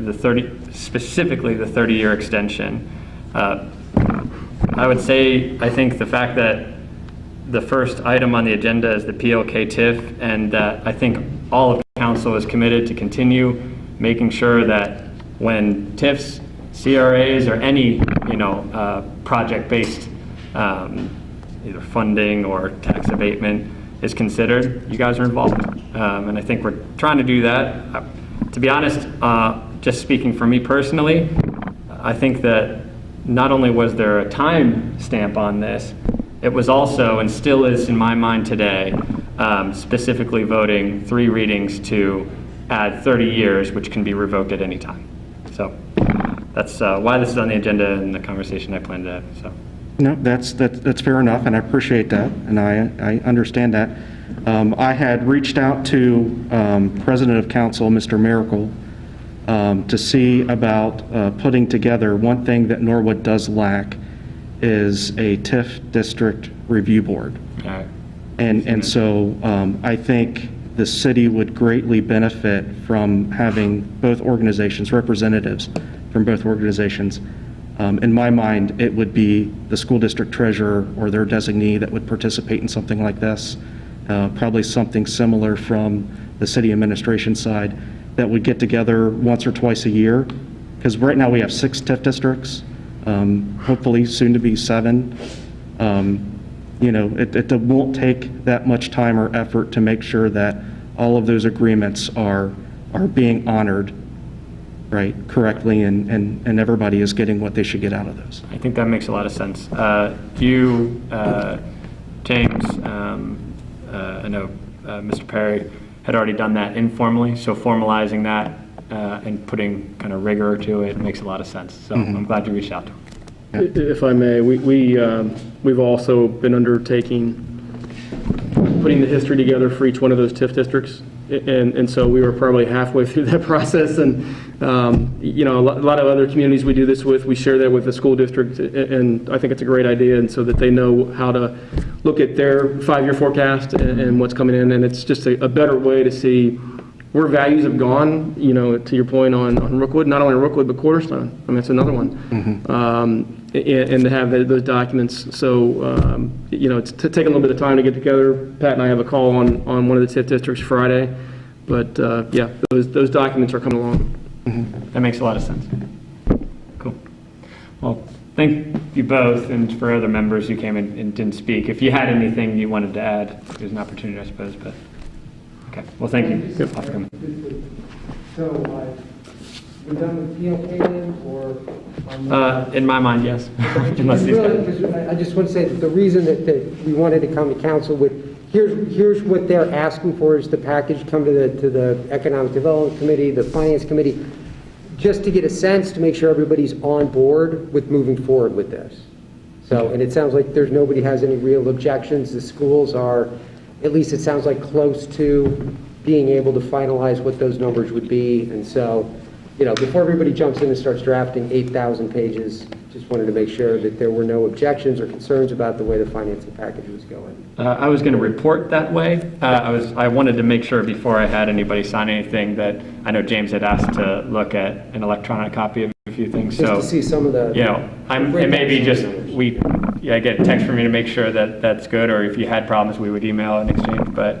specifically the 30-year extension. I would say, I think the fact that the first item on the agenda is the PLK TIF, and that I think all of council is committed to continue making sure that when TIFs, CRAs, or any project-based either funding or tax abatement is considered, you guys are involved. And I think we're trying to do that. To be honest, just speaking for me personally, I think that not only was there a time stamp on this, it was also, and still is in my mind today, specifically voting 3 readings to add 30 years, which can be revoked at any time. So that's why this is on the agenda and the conversation I plan to have. So. No, that's fair enough, and I appreciate that, and I understand that. I had reached out to President of Council, Mr. Miracle, to see about putting together, one thing that Norwood does lack is a TIF district review board. And so I think the city would greatly benefit from having both organizations, representatives from both organizations. In my mind, it would be the school district treasurer or their designee that would participate in something like this. Probably something similar from the city administration side that would get together once or twice a year. Because right now we have 6 TIF districts, hopefully soon to be 7. You know, it won't take that much time or effort to make sure that all of those agreements are being honored, right, correctly, and everybody is getting what they should get out of those. I think that makes a lot of sense. You, James, I know Mr. Perry had already done that informally, so formalizing that and putting kind of rigor to it makes a lot of sense. So I'm glad you reached out to him. If I may, we've also been undertaking putting the history together for each one of those TIF districts. And so we were probably halfway through that process, and you know, a lot of other communities we do this with, we share that with the school district, and I think it's a great idea, and so that they know how to look at their 5-year forecast and what's coming in, and it's just a better way to see where values have gone, you know, to your point on Rookwood, not only Rookwood, but Cornerstone. I mean, that's another one. And to have those documents. So, you know, it's taking a little bit of time to get together. Pat and I have a call on one of the TIF districts Friday. But, yeah, those documents are coming along. That makes a lot of sense. Cool. Well, thank you both, and for other members who came in and didn't speak. If you had anything you wanted to add, there's an opportunity, I suppose. But okay. Well, thank you. So, we're done with PLK then, or? In my mind, yes. Unless these guys. I just want to say that the reason that we wanted to come to council with, here's what they're asking for is the package come to the Economic Development Committee, the Finance Committee, just to get a sense to make sure everybody's on board with moving forward with this. So, and it sounds like nobody has any real objections. The schools are, at least it sounds like, close to being able to finalize what those numbers would be. And so, you know, before everybody jumps in and starts drafting 8,000 pages, just wanted to make sure that there were no objections or concerns about the way the financing package was going. I was going to report that way. I wanted to make sure before I had anybody sign anything that I know James had asked to look at an electronic copy of a few things. Just to see some of the, you know, and maybe just I get a text from you to make sure that that's good, or if you had problems, we would email and exchange. But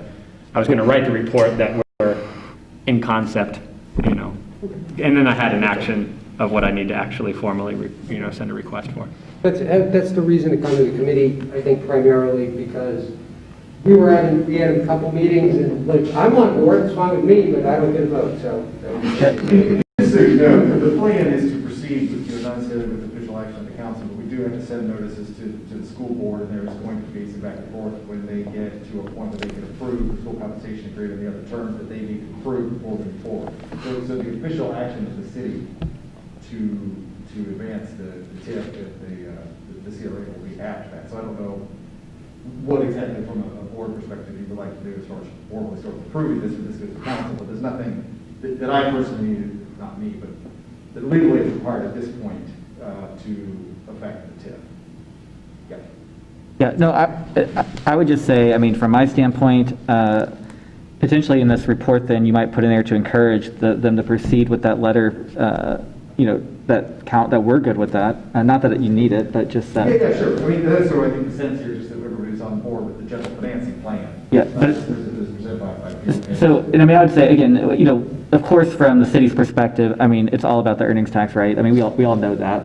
I was going to write the report that we're in concept, you know. And then I had an action of what I need to actually formally, you know, send a request for. that's the reason to come to the committee, I think, primarily because we had a couple meetings, and like, I'm on board, it's fine with me, but I don't get a vote, so. Just so you know, the plan is to proceed with, you know, not necessarily with official action of the council, but we do have to send notices to the school board, and there is going to be some back and forth when they get to a point where they can approve the school compensation agreement and the other terms that they need to approve before moving forward. So the official action of the city to advance the TIF, the CRA will be after that. So I don't know what exactly from a board perspective you would like to do as far as formally sort of approving this, or this goes to council, but there's nothing that I personally, not me, but that legally is required at this point to affect the TIF. Yeah. Yeah, no, I would just say, I mean, from my standpoint, potentially in this report, then you might put in there to encourage them to proceed with that letter, you know, that we're good with that. Not that you need it, but just that. Yeah, sure. I mean, that's sort of, I think, the sense here is just that everybody's on board with the general financing plan. Yeah. So, and I mean, I would say, again, you know, of course, from the city's perspective, I mean, it's all about the earnings tax, right? I mean, we all know that.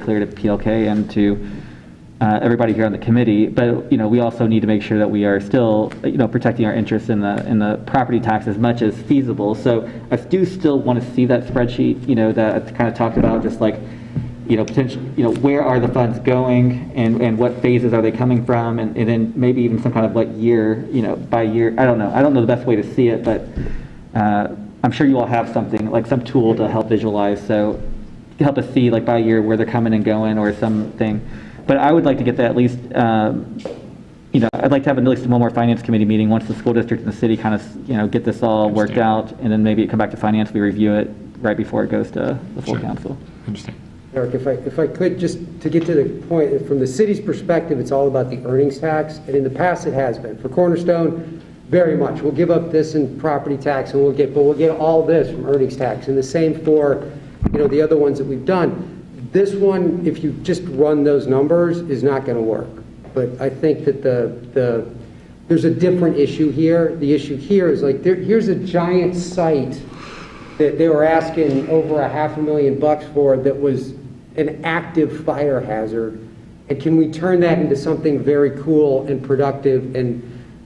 Clear to PLK and to everybody here on the committee, but you know, we also need to make sure that we are still, you know, protecting our interests in the property tax as much as feasible. So I do still want to see that spreadsheet, you know, that I kind of talked about, just like, you know, potential, you know, where are the funds going and what phases are they coming from, and then maybe even some kind of like year, you know, by year. I don't know the best way to see it, but I'm sure you all have something like some tool to help visualize, so help us see like by year where they're coming and going or something. But I would like to get that at least I'd like to have at least one more finance committee meeting once the school district and the city kind of, get this all worked out, and then maybe come back to finance, we review it right before it goes to the full council. Interesting. Eric, if I could, just to get to the point, from the city's perspective, it's all about the earnings tax, and in the past it has been. For Cornerstone, very much. We'll give up this in property tax, and we'll get all this from earnings tax, and the same for, the other ones that we've done. This one, if you just run those numbers, is not going to work. But I think that there's a different issue here. The issue here is here's a giant site that they were asking over $500,000 for that was an active fire hazard, and can we turn that into something very cool and productive, and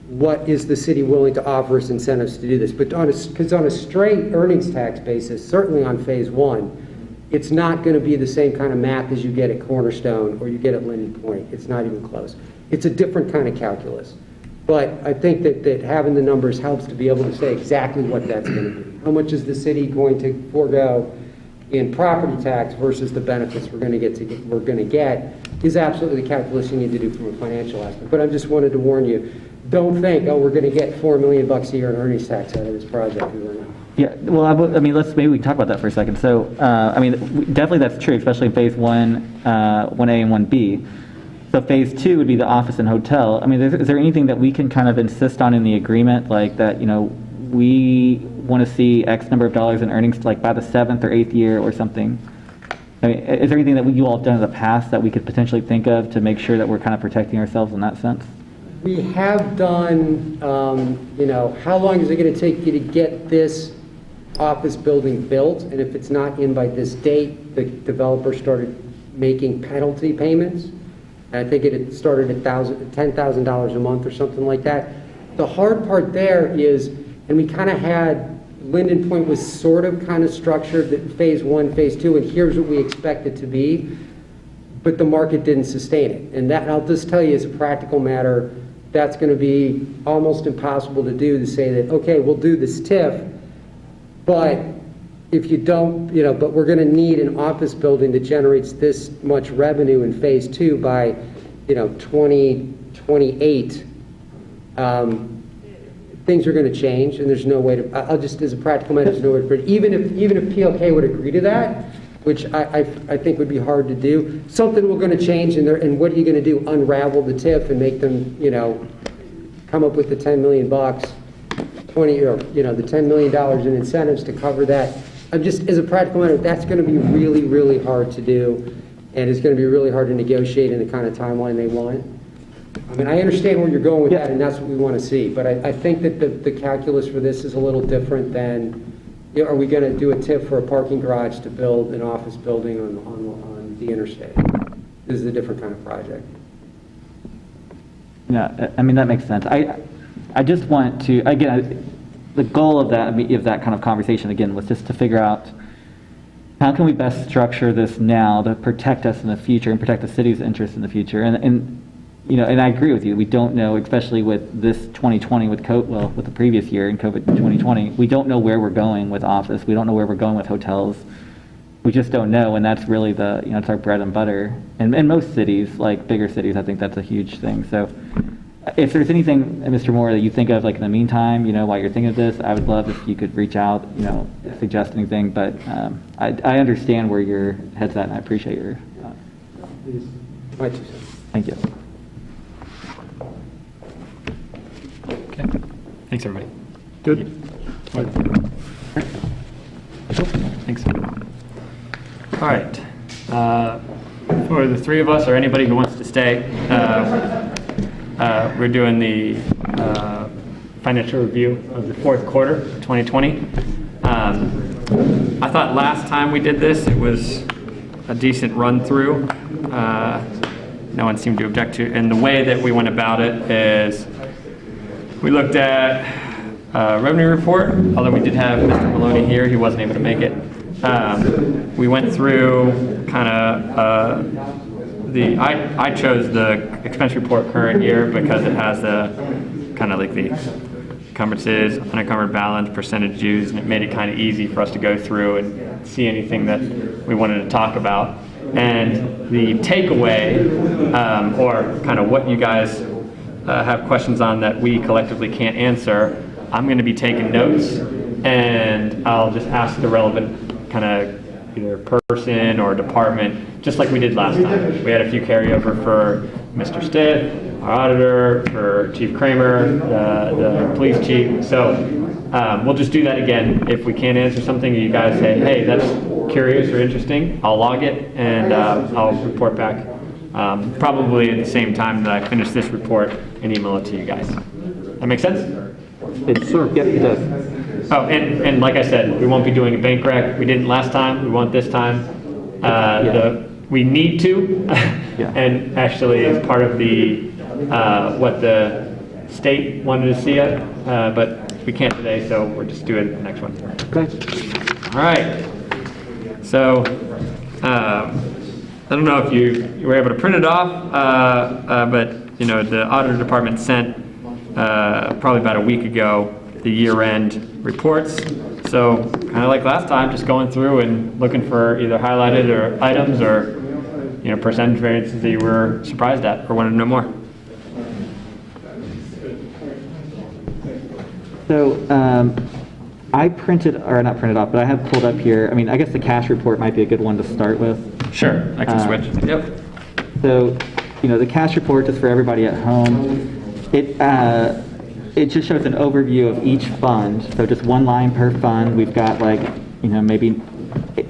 what is the city willing to offer us incentives to do this? But because on a straight earnings tax basis, certainly on phase one, it's not going to be the same kind of math as you get at Cornerstone or you get at Linden Point. It's not even close. It's a different kind of calculus. But I think that having the numbers helps to be able to say exactly what that's going to be. How much is the city going to forego in property tax versus the benefits we're going to get is absolutely the calculus you need to do from a financial aspect. But I just wanted to warn you, don't think, we're going to get $4 million a year in earnings tax out of this project. We were not. Yeah, well, maybe we can talk about that for a second. So, definitely that's true, especially in phase 1A and 1B. So phase 2 would be the office and hotel. Is there anything that we can kind of insist on in the agreement, like that, we want to see X number of dollars in earnings, like by the 7th or 8th year or something? Is there anything that you all have done in the past that we could potentially think of to make sure that we're kind of protecting ourselves in that sense? We have done, how long is it going to take you to get this office building built? And if it's not in by this date, the developer started making penalty payments. I think it had started at $10,000 a month or something like that. The hard part there is, and we kind of had, Linden Point was sort of kind of structured that phase 1, phase 2, and here's what we expect it to be, but the market didn't sustain it. And that, I'll just tell you as a practical matter, that's going to be almost impossible to do, to say that, okay, we'll do this TIF, but if you don't, but we're going to need an office building that generates this much revenue in phase 2 by, 2028. Things are going to change, and there's no way to. I'll just, as a practical matter, there's no way to. Even if PLK would agree to that, which I think would be hard to do, something we're going to change, and what are you going to do? Unravel the TIF and make them, come up with the $10 million, the $10 million in incentives to cover that. I'm just, as a practical matter, that's going to be really, really hard to do, and it's going to be really hard to negotiate in the kind of timeline they want. I understand where you're going with that, and that's what we want to see, but I think that the calculus for this is a little different than, are we going to do a TIF for a parking garage to build an office building on the interstate? This is a different kind of project. Yeah, that makes sense. I just want to, again, the goal of that kind of conversation, again, was just to figure out how can we best structure this now to protect us in the future and protect the city's interests in the future. And I agree with you. We don't know, especially with this 2020, with the previous year in COVID 2020, we don't know where we're going with office. We don't know where we're going with hotels. We just don't know, and that's really it's our bread and butter. And in most cities, like bigger cities, I think that's a huge thing. So if there's anything, Mr. Moore, that you think of, like in the meantime, while you're thinking of this, I would love if you could reach out, suggest anything. But I understand where your head's at, and I appreciate your. Thank you. Okay. Thanks, everybody. Good. Thanks. All right. For the three of us, or anybody who wants to stay, we're doing the financial review of the fourth quarter of 2020. I thought last time we did this, it was a decent run through. No one seemed to object to, and the way that we went about it is we looked at revenue report, although we did have Mr. Maloney here, he wasn't able to make it. We went through kind of I chose the expense report current year because it has the kind of like the encumbrances, unencumbered balance, percentage used, and it made it kind of easy for us to go through and see anything that we wanted to talk about. And the takeaway, or kind of what you guys have questions on that we collectively can't answer, I'm going to be taking notes, and I'll just ask the relevant kind of either person or department, just like we did last time. We had a few carryover for Mr. Stitt, our auditor, for Chief Kramer, the police chief. So we'll just do that again. If we can't answer something, you guys say, hey, that's curious or interesting, I'll log it, and I'll report back. Probably at the same time that I finish this report and email it to you guys. That make sense? Sure, yes, it does. Oh, and like I said, we won't be doing a bank rec. We didn't last time. We won't this time. We need to, and actually it's part of the what the state wanted to see it, but we can't today, so we're just doing the next one. Okay. All right. So I don't know if you were able to print it off, but you know the auditor department sent probably about a week ago the year-end reports. So kind of like last time, just going through and looking for either highlighted or items or percentage variances that you were surprised at or wanted to know more. So I printed, or not printed off, but I have pulled up here. I mean, I guess the cash report might be a good one to start with. Sure, I can switch. Yep. So, the cash report, just for everybody at home, it just shows an overview of each fund. So just one line per fund. We've got maybe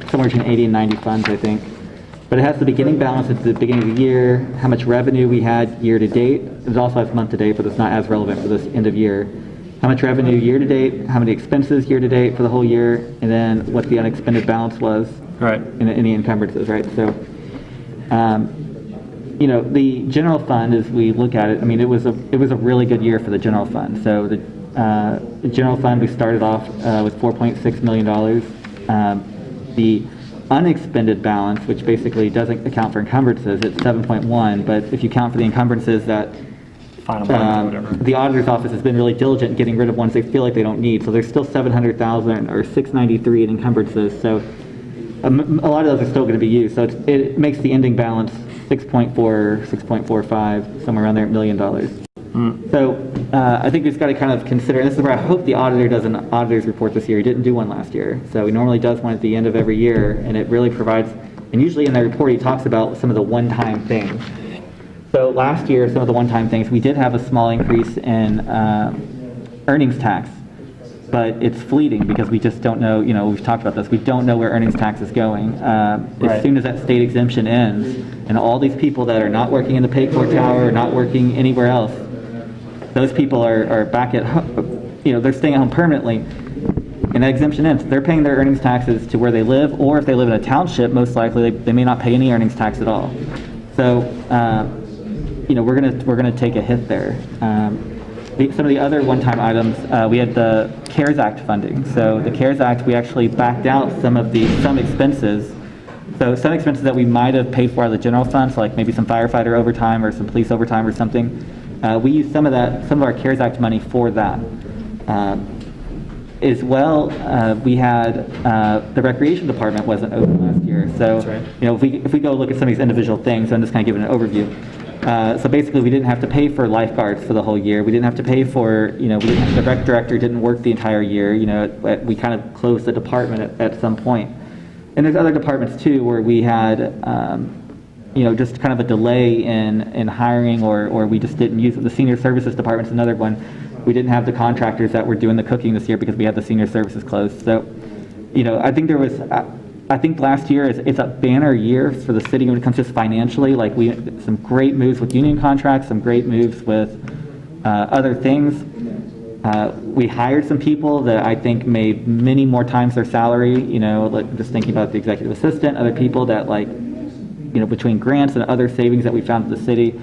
somewhere between 80 and 90 funds, I think. But it has the beginning balance at the beginning of the year, how much revenue we had year to date. It also has month to date, but it's not as relevant for this end of year. How much revenue year to date, how many expenses year to date for the whole year, and then what the unexpended balance was. Right. In any encumbrances, right? So, the general fund, as we look at it, I mean, it was a really good year for the general fund. So the general fund, we started off with $4.6 million. The unexpended balance, which basically doesn't account for encumbrances, it's 7.1. But if you count for the encumbrances that the auditor's office has been really diligent in getting rid of ones they feel like they don't need. So there's still 700,000 or 693 in encumbrances. So a lot of those are still going to be used. So it makes the ending balance 6.4, 6.45, somewhere around there, $1 million. So I think we've got to kind of consider, and this is where I hope the auditor does an auditor's report this year. He didn't do one last year. So he normally does one at the end of every year, and it really provides, and usually in that report he talks about some of the one-time things. So last year, some of the one-time things, we did have a small increase in earnings tax, but it's fleeting because we just don't know, we've talked about this, we don't know where earnings tax is going. As soon as that state exemption ends, and all these people that are not working in the Paycor Tower, not working anywhere else, those people are back at home, they're staying at home permanently, and that exemption ends. They're paying their earnings taxes to where they live, or if they live in a township, most likely they may not pay any earnings tax at all. So, we're gonna take a hit there. Some of the other one-time items, we had the CARES Act funding. So the CARES Act, we actually backed out some expenses. So some expenses that we might have paid for out of the general fund, so like maybe some firefighter overtime or some police overtime or something. We used some of our CARES Act money for that. As well, we had the recreation department wasn't open last year. So, if we go look at some of these individual things, I'm just kind of giving an overview. So basically, we didn't have to pay for lifeguards for the whole year. We didn't have to pay for, the rec director didn't work the entire year. We kind of closed the department at some point. And there's other departments too where we had, just kind of a delay in hiring, or we just didn't use it. The senior services department's another one. We didn't have the contractors that were doing the cooking this year because we had the senior services closed. So, I think last year it's a banner year for the city when it comes just financially. Like some great moves with union contracts, some great moves with other things. We hired some people that I think made many more times their salary. Like just thinking about the executive assistant, other people that between grants and other savings that we found at the city,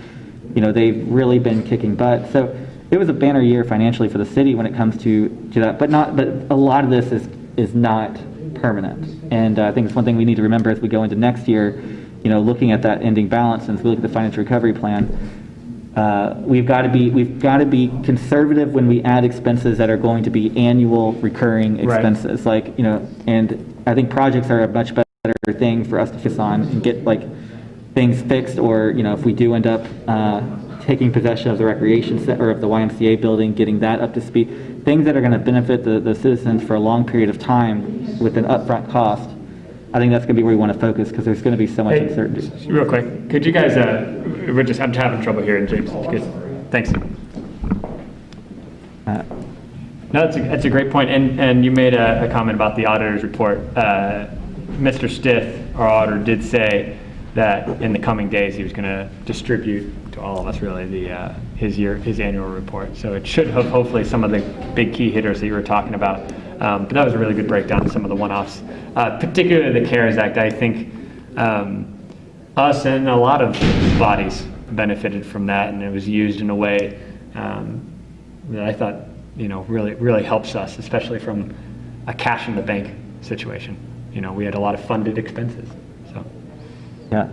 they've really been kicking butt. So it was a banner year financially for the city when it comes to that. But a lot of this is not permanent. And I think it's one thing we need to remember as we go into next year, looking at that ending balance, and as we look at the financial recovery plan, we've got to be conservative when we add expenses that are going to be annual recurring expenses. Right. And I think projects are a much better thing for us to focus on and get things fixed, or if we do end up taking possession of the recreation center, or of the YMCA building, getting that up to speed, things that are going to benefit the citizens for a long period of time with an upfront cost. I think that's going to be where we want to focus, because there's going to be so much uncertainty. Real quick, could you guys, I'm having trouble hearing James. Thanks. No, that's a great point, and you made a comment about the auditor's report. Mr. Stith, our auditor, did say that in the coming days he was going to distribute to all of us really his annual report. So it should have hopefully some of the big key hitters that you were talking about. But that was a really good breakdown of some of the one-offs, particularly the CARES Act. I think us and a lot of bodies benefited from that, and it was used in a way that I thought really helps us, especially from a cash in the bank situation. We had a lot of funded expenses. So. Yeah,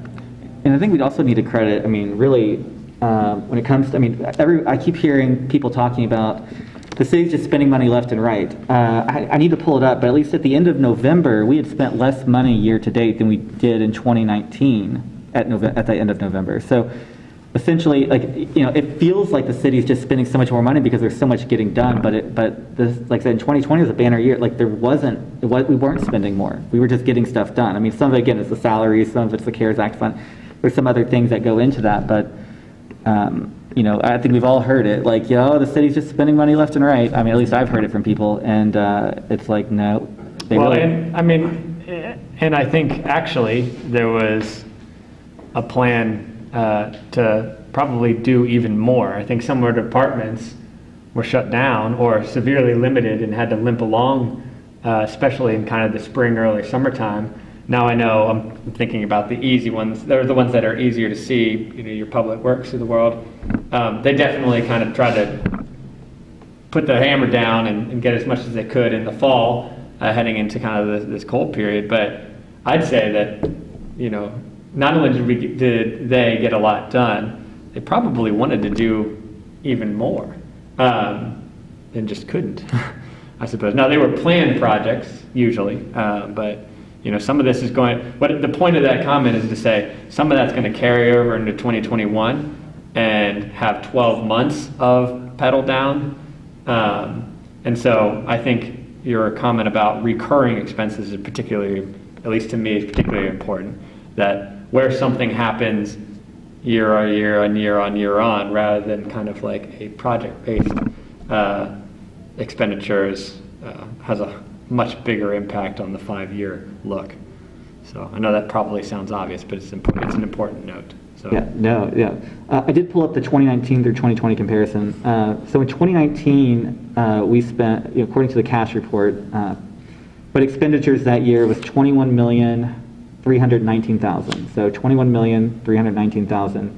and I think we also need to credit, really, when it comes to, I keep hearing people talking about the city's just spending money left and right. I need to pull it up, but at least at the end of November, we had spent less money year to date than we did in 2019 at the end of November. So essentially, it feels like the city's just spending so much more money because there's so much getting done, but this, like I said, in 2020 was a banner year. We weren't spending more. We were just getting stuff done. Some of it, again, is the salaries, some of it's the CARES Act fund. There's some other things that go into that, but I think we've all heard it, the city's just spending money left and right. At least I've heard it from people, and it's like, no. And I think actually there was a plan to probably do even more. I think some of our departments were shut down or severely limited and had to limp along, especially in kind of the spring, early summertime. Now I know I'm thinking about the easy ones. They're the ones that are easier to see, your public works of the world. They definitely kind of tried to put the hammer down and get as much as they could in the fall, heading into kind of this cold period. But I'd say that, not only did they get a lot done, they probably wanted to do even more, and just couldn't, I suppose. Now they were planned projects usually, but some of this is going, but the point of that comment is to say some of that's going to carry over into 2021 and have 12 months of pedal down. And so I think your comment about recurring expenses is particularly, at least to me, is particularly important, that where something happens year on year on year on year on, rather than kind of like a project-based expenditures, has a much bigger impact on the 5-year look. So I know that probably sounds obvious, but it's an important note. So. I did pull up the 2019 through 2020 comparison. So in 2019, we spent, according to the cash report, but expenditures that year was $21,319,000. So $21,319,000.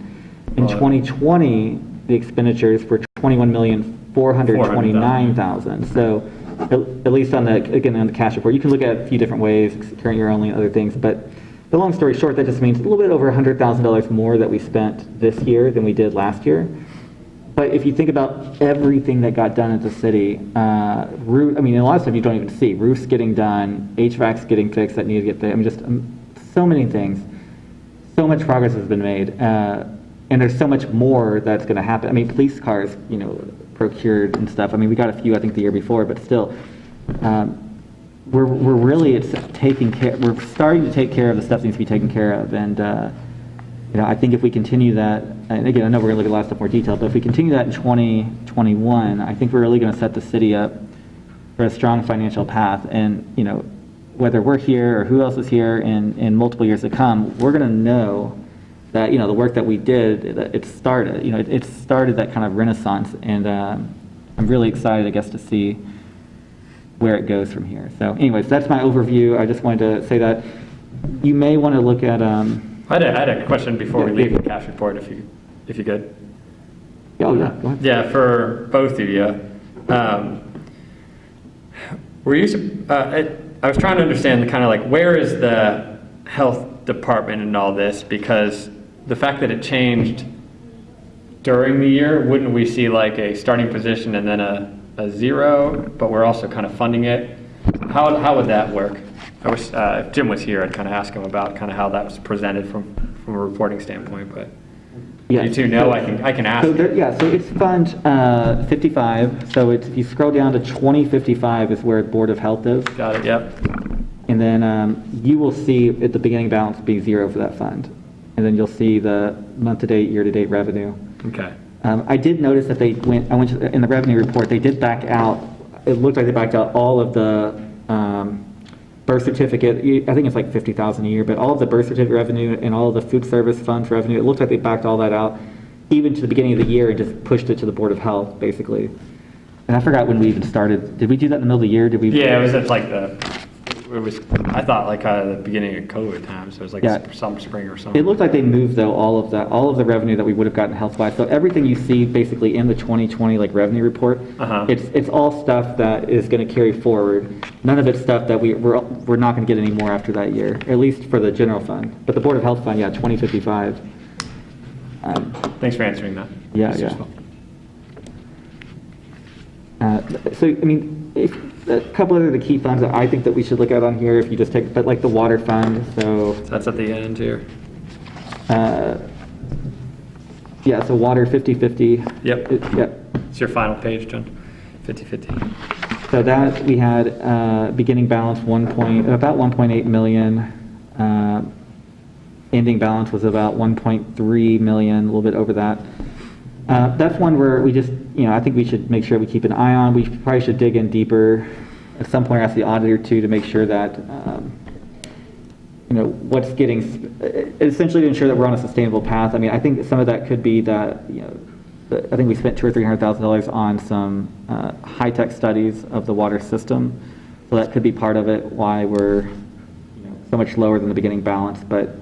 In 2020, the expenditures were $21,429,000. So at least on the cash report, you can look at it a few different ways, current year only, other things. But the long story short, that just means a little bit over $100,000 more that we spent this year than we did last year. But if you think about everything that got done at the city, a lot of stuff you don't even see. Roofs getting done, HVAC's getting fixed that need to get fixed. So many things. So much progress has been made. And there's so much more that's going to happen. Police cars, procured and stuff. We got a few, I think, the year before, but still, we're really taking care. We're starting to take care of the stuff that needs to be taken care of, and I think if we continue that, and again, I know we're going to look at a lot of stuff more detailed, but if we continue that in 2021, I think we're really going to set the city up for a strong financial path. And whether we're here or who else is here in multiple years to come, we're going to know that the work that we did, it started. It started that kind of renaissance, and I'm really excited, I guess, to see where it goes from here. So, anyways, that's my overview. I just wanted to say that you may want to look at. I had a question before we leave the cash report, if you could. Oh yeah, go ahead. Yeah, for both of you. I was trying to understand the kind of where is the health department in all this, because the fact that it changed during the year, wouldn't we see a starting position and then a zero, but we're also kind of funding it? How would that work? I wish if Jim was here, I'd kind of ask him about kind of how that was presented from a reporting standpoint. But You two know, I can ask. So so it's Fund 55. So it's, if you scroll down to 2055 is where Board of Health is. Got it, yep. And then you will see at the beginning balance be 0 for that fund. And then you'll see the month-to-date, year-to-date revenue. Okay. I did notice that in the revenue report, they did back out, it looked like they backed out all of the birth certificate, I think it's like 50,000 a year, but all of the birth certificate revenue and all of the food service funds revenue, it looked like they backed all that out, even to the beginning of the year, and just pushed it to the Board of Health, basically. And I forgot when we even started. Did we do that in the middle of the year? Did we? Yeah, it was at like I thought like the beginning of COVID time, so it was like some spring or something. It looked like they moved though all of the revenue that we would have gotten health-wise. So everything you see basically in the 2020 like revenue report, it's all stuff that is going to carry forward. None of it's stuff that we're not going to get any more after that year, at least for the general fund. But the Board of Health fund, 2055. Thanks for answering that. So I mean, a couple of the key funds that I think that we should look at on here, if you just take, but like the water fund, so that's at the end here. So water 50/50. Yep. Yep. It's your final page, John. 50/50. So that we had beginning balance about 1.8 million. Ending balance was about 1.3 million, a little bit over that. That's one where we just, I think we should make sure we keep an eye on. We probably should dig in deeper at some point, ask the auditor too, to make sure that, what's getting, essentially to ensure that we're on a sustainable path. I mean, I think some of that could be that, I think we spent $200,000 or $300,000 on some high-tech studies of the water system. So that could be part of it, why we're so much lower than the beginning balance. But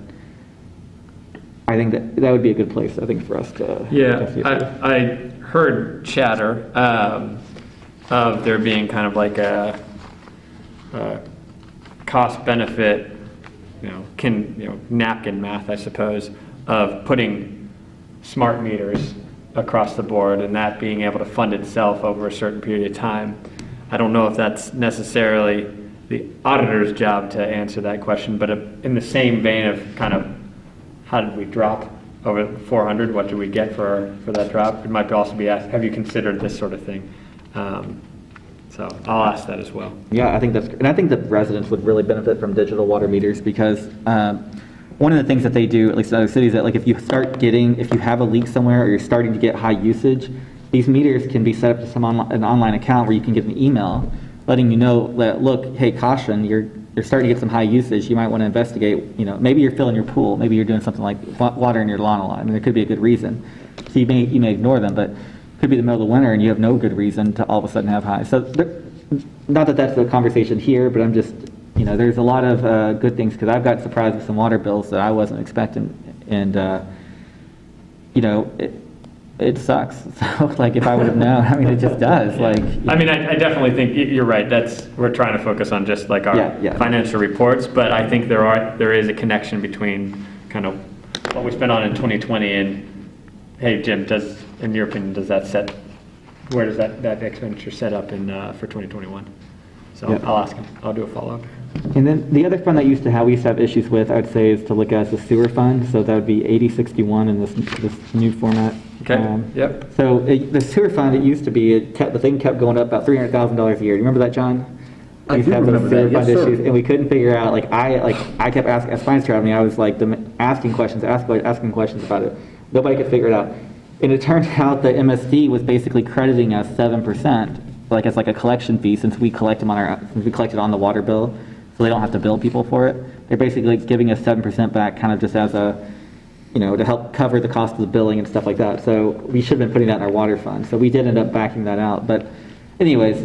I think that would be a good place, I think, for us to. Yeah, I heard chatter of there being kind of like a cost benefit, napkin math, I suppose, of putting smart meters across the board and that being able to fund itself over a certain period of time. I don't know if that's necessarily the auditor's job to answer that question, but in the same vein of kind of how did we drop over 400? What did we get for that drop? It might also be asked, have you considered this sort of thing? So I'll ask that as well. Yeah, I think I think that residents would really benefit from digital water meters because one of the things that they do, at least in other cities, that like if you have a leak somewhere or you're starting to get high usage, these meters can be set up to an online account where you can get an email letting you know that, look, hey, caution, you're starting to get some high usage. You might want to investigate, maybe you're filling your pool. Maybe you're doing something like watering your lawn a lot. I mean, there could be a good reason. So you may ignore them, but it could be the middle of the winter and you have no good reason to all of a sudden have high. So not that that's the conversation here, but I'm just, there's a lot of good things because I've got surprised with some water bills that I wasn't expecting. And, it sucks. So, like, if I would have known, I mean, it just does. Like, I mean, I definitely think you're right. We're trying to focus on just like our financial reports, but I think there is a connection between kind of what we spent on in 2020 and, hey, Jim, in your opinion, where does that expenditure set up for 2021? So I'll ask him. I'll do a follow-up. And then the other fund that we used to have issues with, I would say, is to look at the sewer fund. So that would be 8061 in this new format. Okay. Yep. So the sewer fund, it used to be, the thing kept going up about $300,000 a year. Do you remember that, John? I do remember that. Yes, sir. And we couldn't figure out. I kept asking as finance chair. I was like asking questions about it. Nobody could figure it out. And it turned out the MSD was basically crediting us 7%, like as like a collection fee, since we collect them since we collected on the water bill, so they don't have to bill people for it. They're basically giving us 7% back, kind of just as a, to help cover the cost of the billing and stuff like that. So we should have been putting that in our water fund. So we did end up backing that out. But anyways,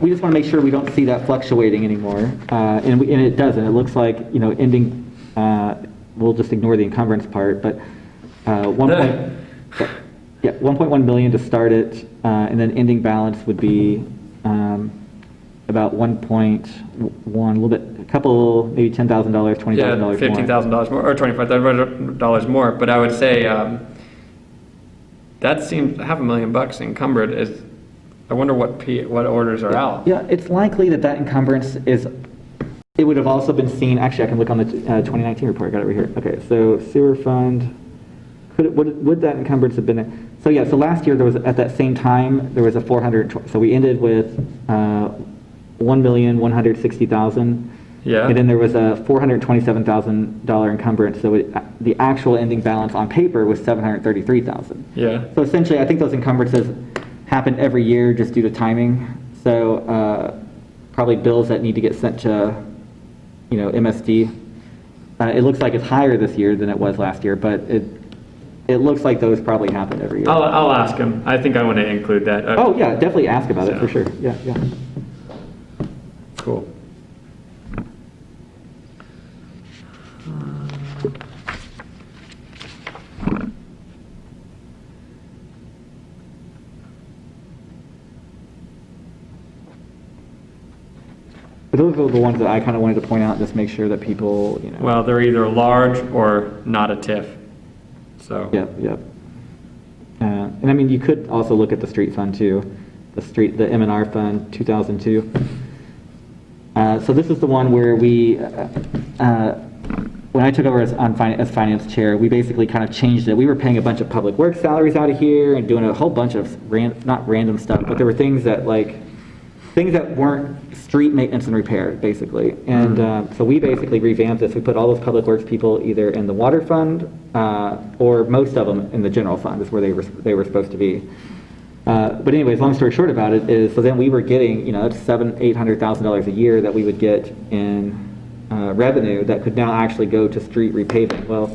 we just want to make sure we don't see that fluctuating anymore. And it doesn't. It looks like, ending, we'll just ignore the encumbrance part, but 1.1 million to start it, and then ending balance would be about 1.1, a little bit, a couple, maybe $10,000, $20,000 more. Yeah, $15,000 more, or $25,000 more. But I would say that seems $500,000 encumbered. I wonder what orders are out. Yeah, it's likely that encumbrance is. It would have also been seen. Actually, I can look on the 2019 report. I got it right here. Okay, so sewer fund. Would that encumbrance have been, so yeah, so last year there was, at that same time, there was a 400, so we ended with $1,160,000. Yeah. And then there was a $427,000 encumbrance, so the actual ending balance on paper was $733,000. Yeah. So essentially, I think those encumbrances happen every year just due to timing. So probably bills that need to get sent to, MSD. It looks like it's higher this year than it was last year, but it looks like those probably happen every year. I'll ask him. I think I want to include that. Oh yeah, definitely ask about it for sure. Yeah. Cool. But those are the ones that I kind of wanted to point out, just make sure that people, Well, they're either large or not a TIF. So. Yep. And I mean, you could also look at the street fund too, the M&R fund 2002. So this is the one where we, when I took over as finance chair, we basically kind of changed it. We were paying a bunch of public works salaries out of here and doing a whole bunch of not random stuff, but there were things that weren't street maintenance and repair, basically. And so we basically revamped this. We put all those public works people either in the water fund or most of them in the general fund is where they were supposed to be. But anyways, long story short about it is, so then we were getting, that's $700,000-800,000 a year that we would get in revenue that could now actually go to street repaving. Well,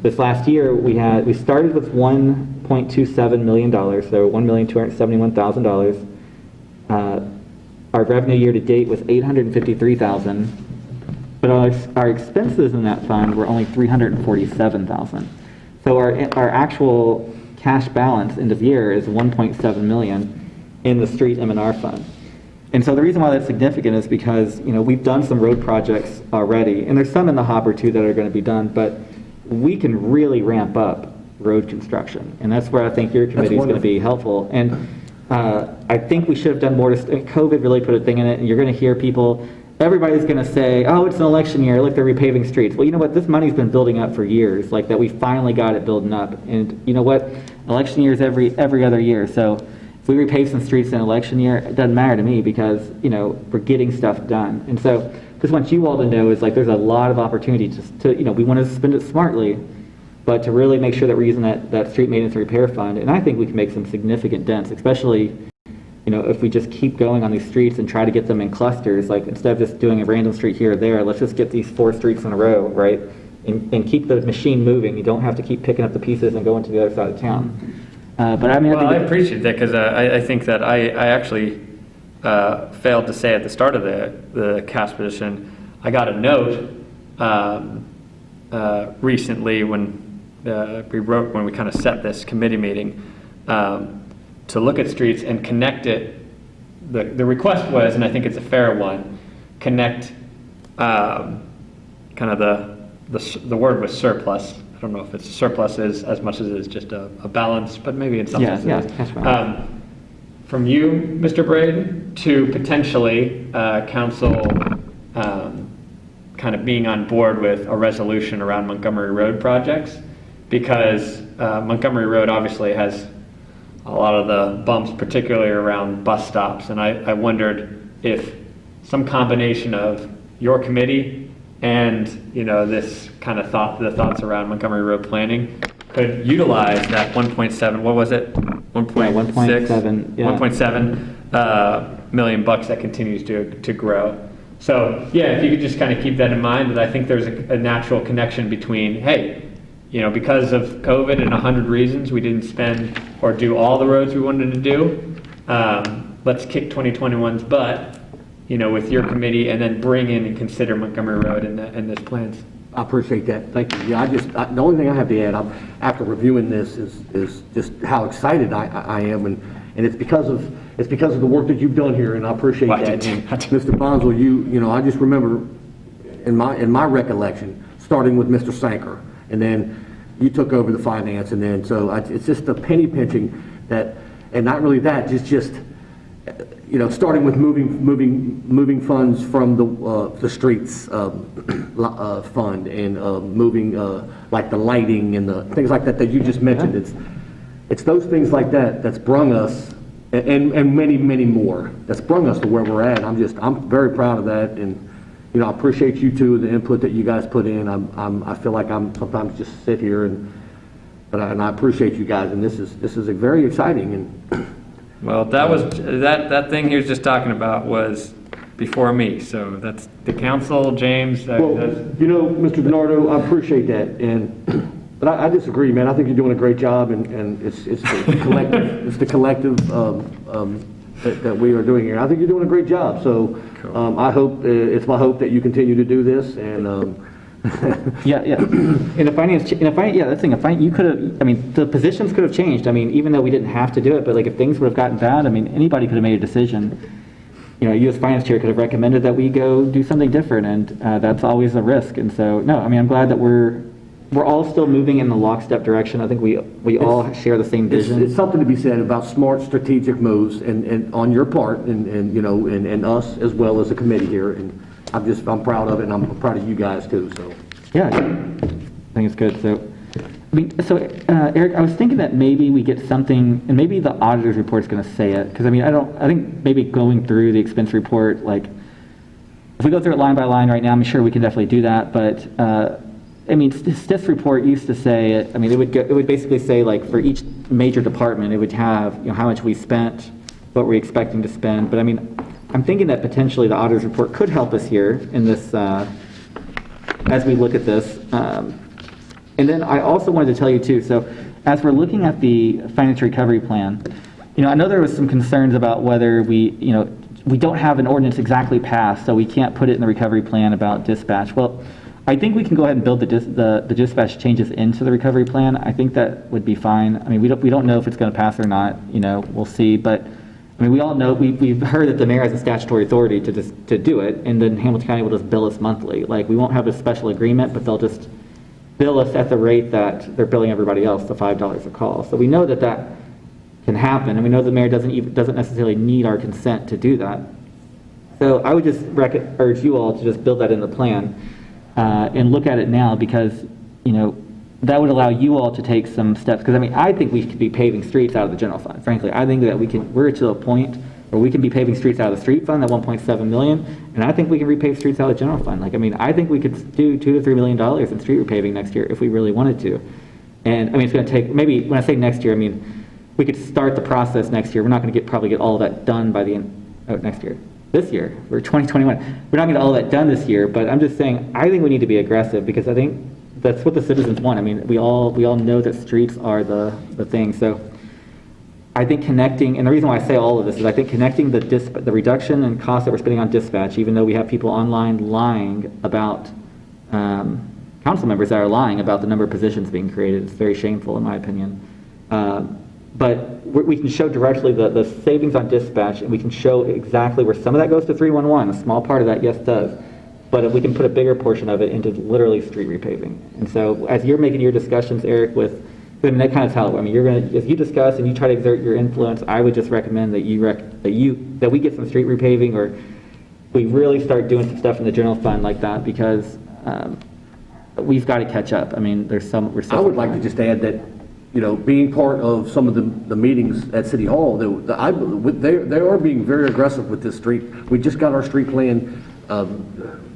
this last year we started with $1.27 million, so $1,271,000. Our revenue year to date was $853,000, but our expenses in that fund were only $347,000. So our actual cash balance end of year is $1.7 million in the street M&R fund. And so the reason why that's significant is because we've done some road projects already, and there's some in the hopper too that are going to be done, but we can really ramp up road construction, and that's where I think your committee is going to be helpful. And I think we should have done more. COVID really put a thing in it, and you're going to hear people, everybody's going to say, oh, it's an election year, look, they're repaving streets. Well, you know what, this money's been building up for years, like that we finally got it building up. And you know what, election year is every other year. So if we repave some streets in election year, it doesn't matter to me because, we're getting stuff done. And so just want you all to know is like there's a lot of opportunity to we want to spend it smartly, but to really make sure that we're using that street maintenance and repair fund. And I think we can make some significant dents, especially, if we just keep going on these streets and try to get them in clusters, like instead of just doing a random street here or there, let's just get these 4 streets in a row, right? And keep the machine moving. You don't have to keep picking up the pieces and going to the other side of town. But I mean, I appreciate that because I think that I actually failed to say at the start of the cast position, I got a note recently when we kind of set this committee meeting to look at streets and connect it. The request was, and I think it's a fair one, connect kind of the word was surplus. I don't know if it's surplus is as much as it is just a balance, but maybe in some sense it is. From you, Mr. Braden, to potentially council kind of being on board with a resolution around Montgomery Road projects, because Montgomery Road obviously has a lot of the bumps, particularly around bus stops, and I wondered if some combination of your committee and this kind of the thoughts around Montgomery Road planning could utilize that 1.7, what was it? 1.7 million bucks that continues to grow. So yeah, if you could just kind of keep that in mind, that I think there's a natural connection between, hey, because of COVID and 100 reasons, we didn't spend or do all the roads we wanted to do. Let's kick 2021's butt, with your committee, and then bring in and consider Montgomery Road in this plans. I appreciate that. Thank you. Yeah, the only thing I have to add, after reviewing this, is just how excited I am, and it's because of the work that you've done here, and I appreciate that. And Mr. Bonsall, I just remember in my recollection starting with Mr. Sanker, and then you took over the finance, and then it's just a penny pinching that, and not really that, just starting with moving funds from the streets fund and moving like the lighting and the things like that you just mentioned. It's those things like that that's brung us, and many, many more, that's brung us to where we're at. I'm very proud of that, and I appreciate you too, the input that you guys put in. I feel like I'm sometimes just sit here and I appreciate you guys, and this is a very exciting and. Well, that thing he was just talking about was before me, so that's the council, James. Mr. DiNardo, I appreciate that, but I disagree, man. I think you're doing a great job, and it's the collective, that we are doing here. I think you're doing a great job. So cool. It's my hope that you continue to do this, and. Yeah. In the finance, that's the thing. You could have, the positions could have changed. Even though we didn't have to do it, but like if things would have gotten bad, anybody could have made a decision. You as finance chair could have recommended that we go do something different, and that's always a risk. And so, no, I'm glad that we're all still moving in the lockstep direction. I think we all share the same vision. It's something to be said about smart strategic moves and on your part, and us as well as a committee here. And I'm proud of it, and I'm proud of you guys too. So yeah, I think it's good. So Eric, I was thinking that maybe we get something, and maybe the auditor's report is going to say it, because I think maybe going through the expense report, like if we go through it line by line right now, I'm sure we can definitely do that. But this report used to say it. It would basically say, like, for each major department, it would have how much we spent, what we're expecting to spend. But I'm thinking that potentially the auditor's report could help us here in this, as we look at this. And then I also wanted to tell you too, so as we're looking at the financial recovery plan, I know there was some concerns about whether we don't have an ordinance exactly passed, so we can't put it in the recovery plan about dispatch. Well, I think we can go ahead and build the dispatch changes into the recovery plan. I think that would be fine. We don't know if it's going to pass or not. We'll see, but we all know, we've heard that the mayor has a statutory authority to do it, and then Hamilton County will just bill us monthly. Like, we won't have a special agreement, but they'll just bill us at the rate that they're billing everybody else, the $5 a call. So we know that can happen, and we know the mayor doesn't necessarily need our consent to do that. So I would just urge you all to just build that in the plan and look at it now, because that would allow you all to take some steps, because I think we should be paving streets out of the general fund. Frankly, I think that we're to a point where we can be paving streets out of the street fund, that 1.7 million, and I think we can repave streets out of the general fund. I think we could do $2 to $3 million in street repaving next year if we really wanted to. And it's going to take, maybe when I say next year, we could start the process next year. We're not going to probably get all of that done by the end of next year. This year, we're 2021. We're not going to get all of that done this year, but I'm just saying, I think we need to be aggressive, because I think that's what the citizens want. We all know that streets are the thing. So I think connecting, and the reason why I say all of this is I think connecting the reduction in cost that we're spending on dispatch, even though we have people online lying about, council members that are lying about the number of positions being created. It's very shameful, in my opinion. But we can show directly the savings on dispatch, and we can show exactly where some of that goes to 311. A small part of that, yes, does. But we can put a bigger portion of it into literally street repaving. And so as you're making your discussions, Eric, that kind of how, as you discuss and you try to exert your influence, I would just recommend that we get some street repaving, or we really start doing some stuff in the general fund like that, because we've got to catch up. I would like to just add that, being part of some of the meetings at City Hall, they are being very aggressive with this street. We just got our street plan,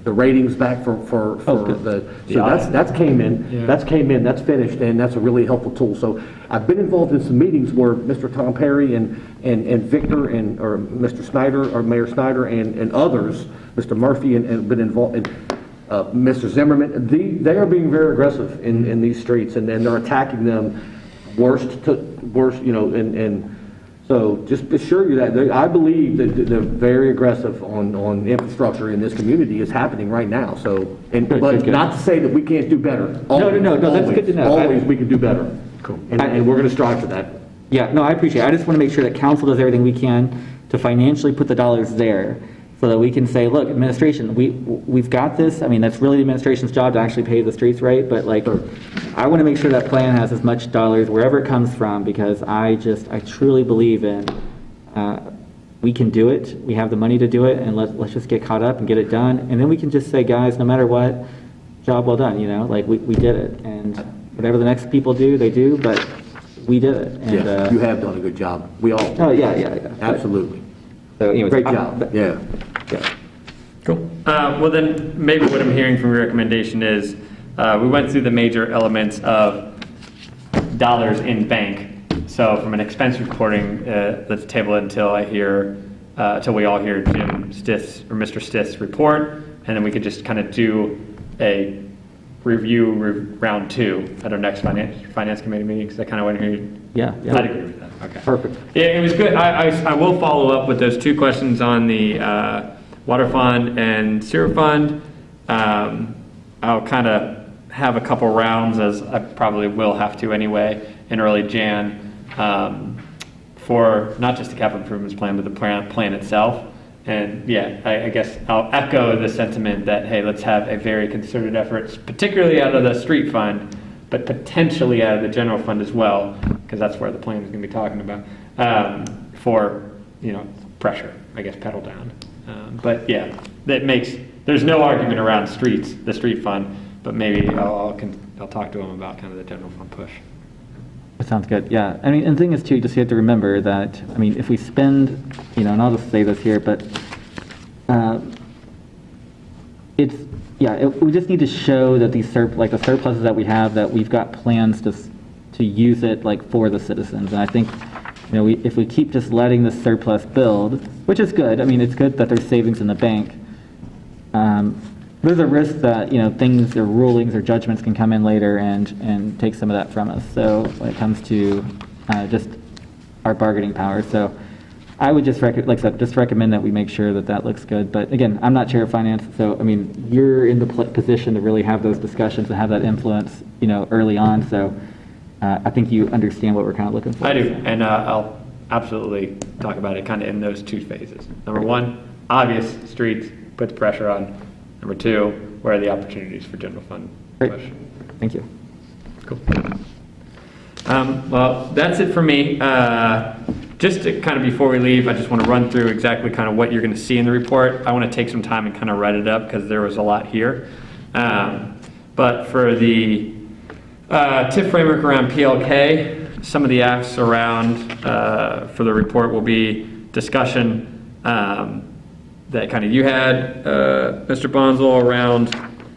the ratings back that's came in. Yeah. That's came in, that's finished, and that's a really helpful tool. So I've been involved in some meetings where Mr. Tom Perry and Victor or Mr. Snyder or Mayor Snyder and others, Mr. Murphy, and been involved in Mr. Zimmerman. They are being very aggressive in these streets, and they're attacking them worst, and so just assure you that I believe that they're very aggressive on infrastructure in this community is happening right now. So, but not to say that we can't do better. Always, no, that's good to know. Always we can do better. Cool. And we're going to strive for that. Yeah, no, I appreciate it. I just want to make sure that council does everything we can to financially put the dollars there, so that we can say, look, administration, we've got this. That's really the administration's job to actually pay the streets right, but I want to make sure that plan has as much dollars wherever it comes from, because I truly believe in we can do it, we have the money to do it, and let's just get caught up and get it done. And then we can just say, guys, no matter what, job well done, like we did it. And whatever the next people do, they do, but we did it. And, Yeah, you have done a good job. We all. Oh, yeah. Absolutely. So anyways, Great job. Yeah. Cool. Well, then maybe what I'm hearing from your recommendation is we went through the major elements of dollars in bank. So from an expense reporting, let's table it until we all hear Jim Stith's or Mr. Stith's report, and then we could just kind of do a review round 2 at our next finance committee meeting, because I kind of want to hear you. Yeah. I'd agree with that. Okay. Perfect. Yeah, it was good. I will follow up with those 2 questions on the water fund and sewer fund. I'll kind of have a couple rounds, as I probably will have to anyway, in early Jan, for not just the capital improvements plan, but the plan itself. And yeah, I guess I'll echo the sentiment that, hey, let's have a very concerted effort, particularly out of the street fund, but potentially out of the general fund as well, because that's where the plan is going to be talking about, for, pressure, I guess, pedal down. But yeah, there's no argument around the street fund, but maybe I'll talk to them about kind of the general fund push. That sounds good. Yeah. I mean, and the thing is too, just you have to remember that, I mean, if we spend, and I'll just say this here, but we just need to show that these the surpluses that we have, that we've got plans to use it for the citizens. And I think, if we keep just letting the surplus build, which is good. I mean, it's good that there's savings in the bank. There's a risk that, things or rulings or judgments can come in later and take some of that from us. So when it comes to just our bargaining power. So I would just recommend that we make sure that looks good. But again, I'm not chair of finance. So, I mean, you're in the position to really have those discussions and have that influence, early on. So I think you understand what we're kind of looking for. I do. And I'll absolutely talk about it kind of in those 2 phases. Number 1, obvious streets, puts pressure on. Number 2, where are the opportunities for general fund push? Great. Thank you. Cool. Well, that's it for me. Just to kind of before we leave, I just want to run through exactly kind of what you're going to see in the report. I want to take some time and kind of write it up because there was a lot here. But for the TIF framework around PLK, some of the asks around for the report will be discussion that kind of you had, Mr. Bonzel, around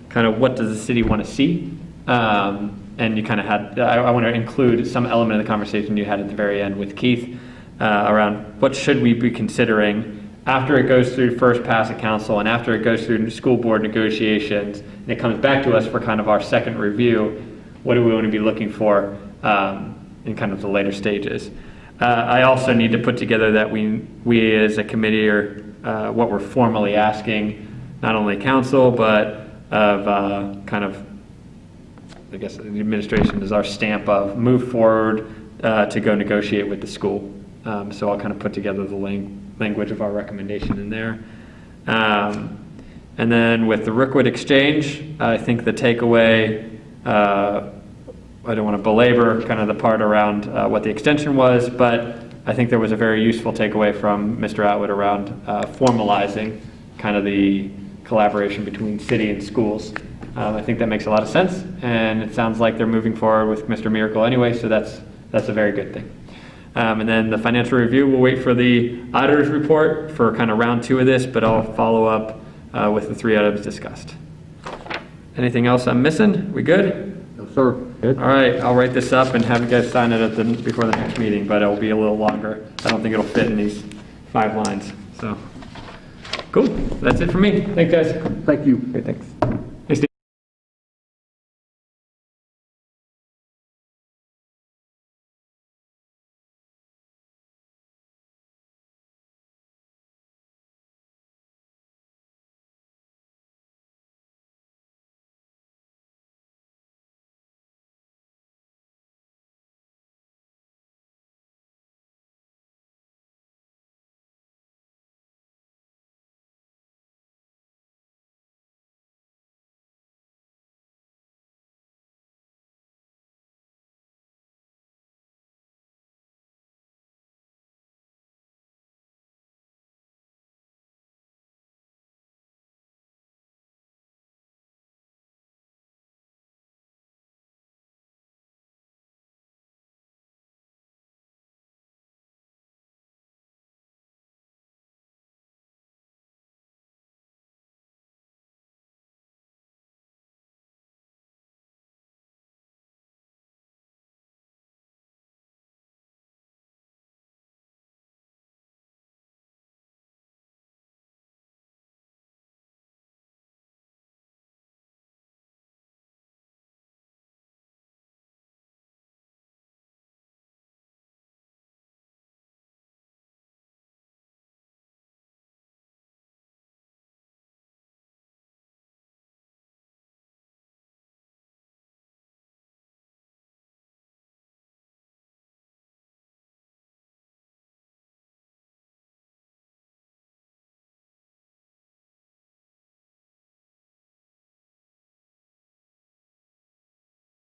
kind of what does the city want to see. And you kind of had, I want to include some element of the conversation you had at the very end with Keith around what should we be considering after it goes through first pass at council and after it goes through school board negotiations and it comes back to us for kind of our second review, what do we want to be looking for in kind of the later stages. I also need to put together that we as a committee are what we're formally asking, not only council, but of kind of, I guess the administration is our stamp of move forward to go negotiate with the school. So I'll kind of put together the language of our recommendation in there. And then with the Rookwood Exchange, I think the takeaway, I don't want to belabor kind of the part around what the extension was, but I think there was a very useful takeaway from Mr. Atwood around formalizing kind of the collaboration between city and schools. I think that makes a lot of sense, and it sounds like they're moving forward with Mr. Miracle anyway, so that's a very good thing. And then the financial review, we'll wait for the auditor's report for kind of round 2 of this, but I'll follow up with the 3 items discussed. Anything else I'm missing? We good? No, sir. Good. All right, I'll write this up and have you guys sign it before the next meeting, but it'll be a little longer. I don't think it'll fit in these 5 lines. So, cool. That's it for me. Thanks, guys. Thank you. Great, thanks.